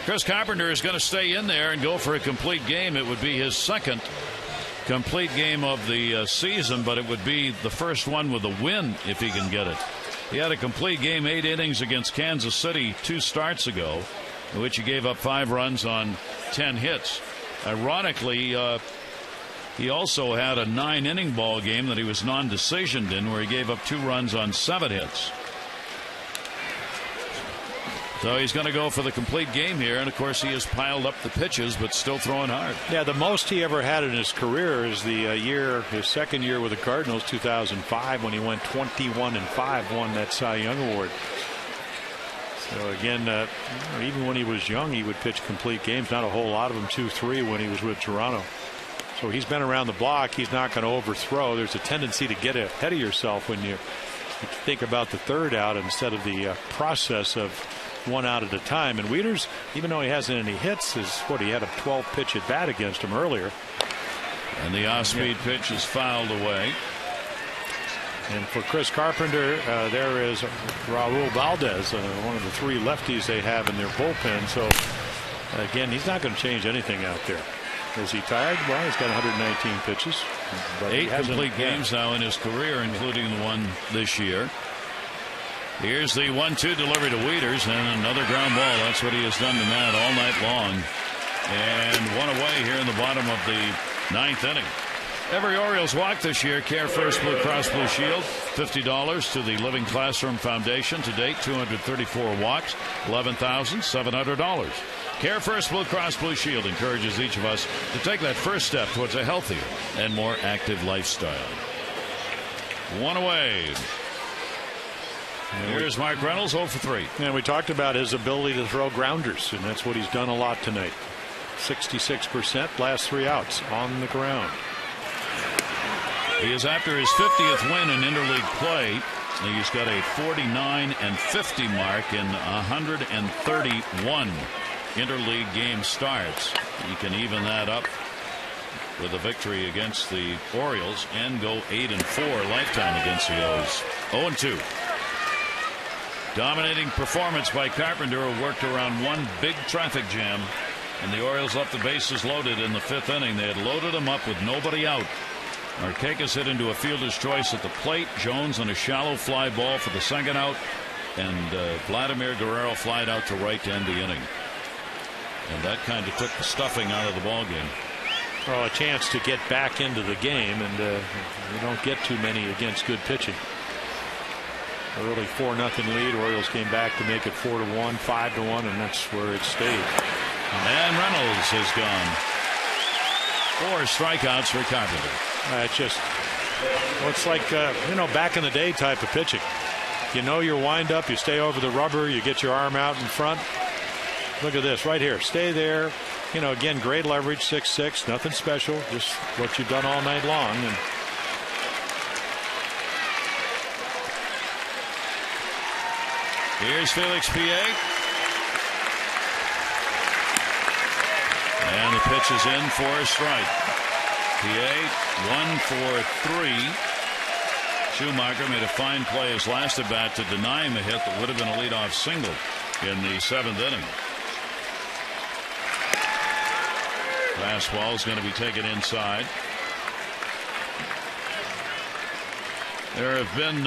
Chris Carpenter is going to stay in there and go for a complete game. It would be his second complete game of the season, but it would be the first one with a win if he can get it. He had a complete game, 8 innings against Kansas City 2 starts ago, in which he gave up 5 runs on 10 hits. Ironically, he also had a 9-inning ball game that he was non-decisioned in, where he gave up 2 runs on 7 hits. So he's going to go for the complete game here, and of course he has piled up the pitches, but still throwing hard. Yeah, the most he ever had in his career is his second year with the Cardinals, 2005, when he went 21-5, won that Cy Young Award. So again, even when he was young, he would pitch complete games. Not a whole lot of them, 2-3 when he was with Toronto. So he's been around the block. He's not going to overthrow. There's a tendency to get ahead of yourself when you think about the third out instead of the process of 1 out at a time. And Wieters, even though he hasn't any hits, he had a 12-pitch at bat against him earlier. And the off-speed pitch is fouled away. And for Chris Carpenter, there is Raul Valdez, one of the 3 lefties they have in their bullpen. So again, he's not going to change anything out there. Is he tired? Well, he's got 119 pitches. But 8 complete games now in his career, including the one this year. Here's the 1-2 delivery to Wieters, and another ground ball. That's what he has done to Matt all night long. And 1 away here in the bottom of the 9th inning. Every Orioles walk this year, Care First Blue Cross Blue Shield, $50 to the Living Classroom Foundation. To date, 234 walks, $11,700. Care First Blue Cross Blue Shield encourages each of us to take that first step towards a healthier and more active lifestyle. One away. Here's Mark Reynolds, 0 for 3. And we talked about his ability to throw grounders, and that's what he's done a lot tonight. 66%, last 3 outs on the ground. He is after his 50th win in interleague play. He's got a 49-50 mark in 131 interleague game starts. He can even that up with a victory against the Orioles and go 8-4 lifetime against the O's. 0-2. Dominating performance by Carpenter, who worked around one big traffic jam, and the Orioles left the bases loaded in the 5th inning. They had loaded him up with nobody out. Markakis hit into a fielder's choice at the plate. Jones on a shallow fly ball for the 2nd out, and Vladimir Guerrero flied out to right to end the inning. And that kind of took the stuffing out of the ball game. Well, a chance to get back into the game, and you don't get too many against good pitching. Early 4-0 lead. Orioles came back to make it 4-1, 5-1, and that's where it stayed. And Reynolds is gone. 4 strikeouts for Carpenter. It's just, well, it's like back in the day type of pitching. You know your windup, you stay over the rubber, you get your arm out in front. Look at this right here. Stay there. Again, great leverage, 6-6, nothing special, just what you've done all night long. And here's Felix P.A. And the pitch is in for a strike. P.A. 1 for 3. Schumacher made a fine play his last at bat to deny him a hit that would have been a leadoff single in the 7th inning. Fastball is going to be taken inside. There have been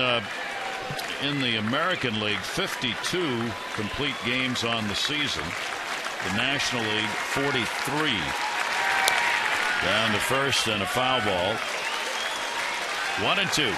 in the American League 52 complete games on the season. The National League 43. Down to first and a foul ball. 1-2.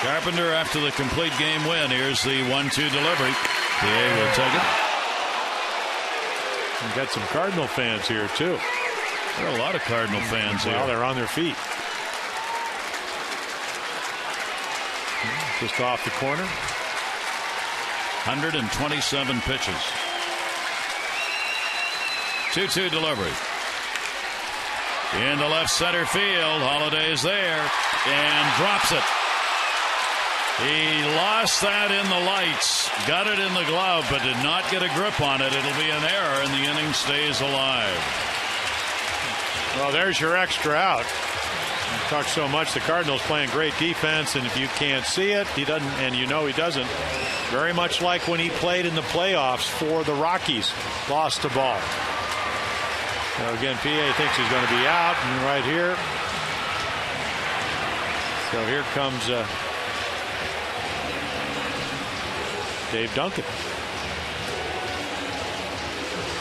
Carpenter after the complete game win. Here's the 1-2 delivery. PA will take it. We've got some Cardinal fans here too. There are a lot of Cardinal fans here. Well, they're on their feet. Just off the corner. 127 pitches. 2-2 delivery. In the left center field. Holiday's there and drops it. He lost that in the lights, got it in the glove, but did not get a grip on it. It'll be an error, and the inning stays alive. Well, there's your extra out. We talk so much. The Cardinals playing great defense, and if you can't see it, he doesn't, and he doesn't. Very much like when he played in the playoffs for the Rockies, lost the ball. So again, PA thinks he's going to be out, and right here. So here comes Dave Duncan.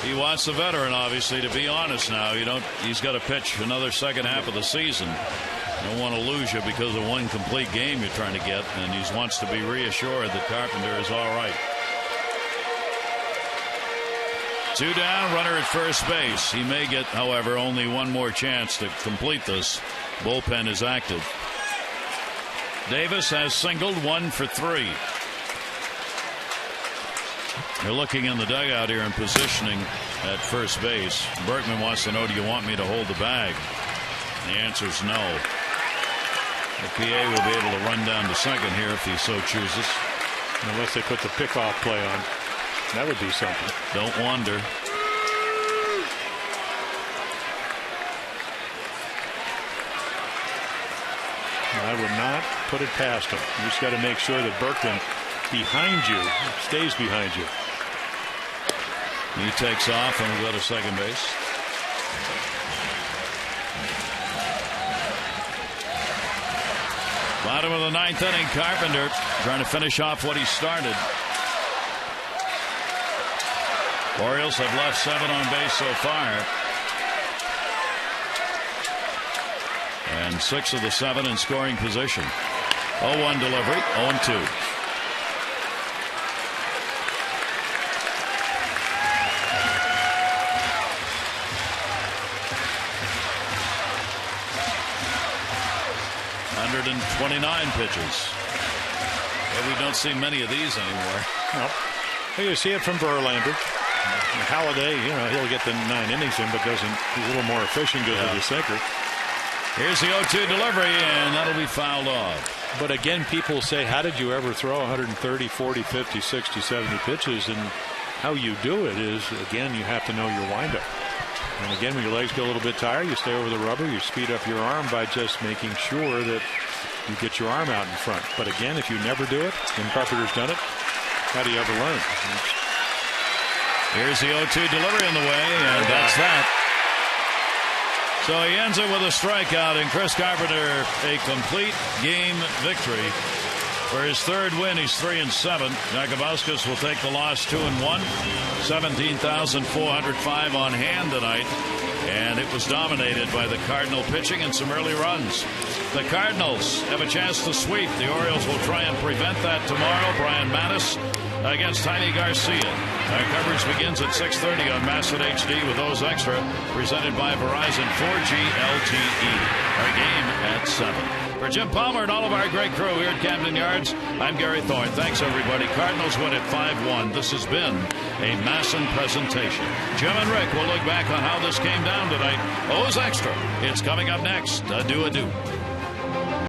He wants the veteran, obviously, to be honest now. He's got to pitch another second half of the season. Don't want to lose you because of one complete game you're trying to get, and he wants to be reassured that Carpenter is all right. 2 down, runner at first base. He may get, however, only one more chance to complete this. Bullpen is active. Davis has singled 1 for 3. They're looking in the dugout here and positioning at first base. Berkman wants to know, do you want me to hold the bag? The answer is no. The PA will be able to run down to second here if he so chooses. Unless they put the pickoff play on. That would be something. Don't wander. I would not put it past him. You just got to make sure that Berkman behind you stays behind you. He takes off and will go to second base. Bottom of the ninth inning, Carpenter trying to finish off what he started. Orioles have left 7 on base so far. And 6 of the 7 in scoring position. 0-1 delivery, 0-2. Pitches. Yeah, we don't see many of these anymore. Nope. Well, you see it from Verlander. Halladay, he'll get the 9 innings in, but he's a little more efficient because of the sinker. Here's the 0-2 delivery, and that'll be fouled off. But again, people say, how did you ever throw 130, 40, 50, 60, 70 pitches? And how you do it is, again, you have to know your windup. And again, when your legs get a little bit tired, you stay over the rubber, you speed up your arm by just making sure that you get your arm out in front. But again, if you never do it, and Carpenter's done it, how do you ever learn? Here's the 0-2 delivery in the way, and that's that. So he ends it with a strikeout, and Chris Carpenter a complete game victory. For his 3rd win, he's 3-7. Jakabauskas will take the loss 2-1. 17,405 on hand tonight. And it was dominated by the Cardinal pitching and some early runs. The Cardinals have a chance to sweep. The Orioles will try and prevent that tomorrow. Brian Mattis against Jaime Garcia. Our coverage begins at 6:30 on Massett HD with those extra, presented by Verizon 4G LTE. Our game at 7. For Jim Palmer and all of our great crew here at Camden Yards, I'm Gary Thorne. Thanks, everybody. Cardinals win at 5-1. This has been a Masson presentation. Jim and Rick will look back on how this came down tonight. O's Extra. It's coming up next. Adieu.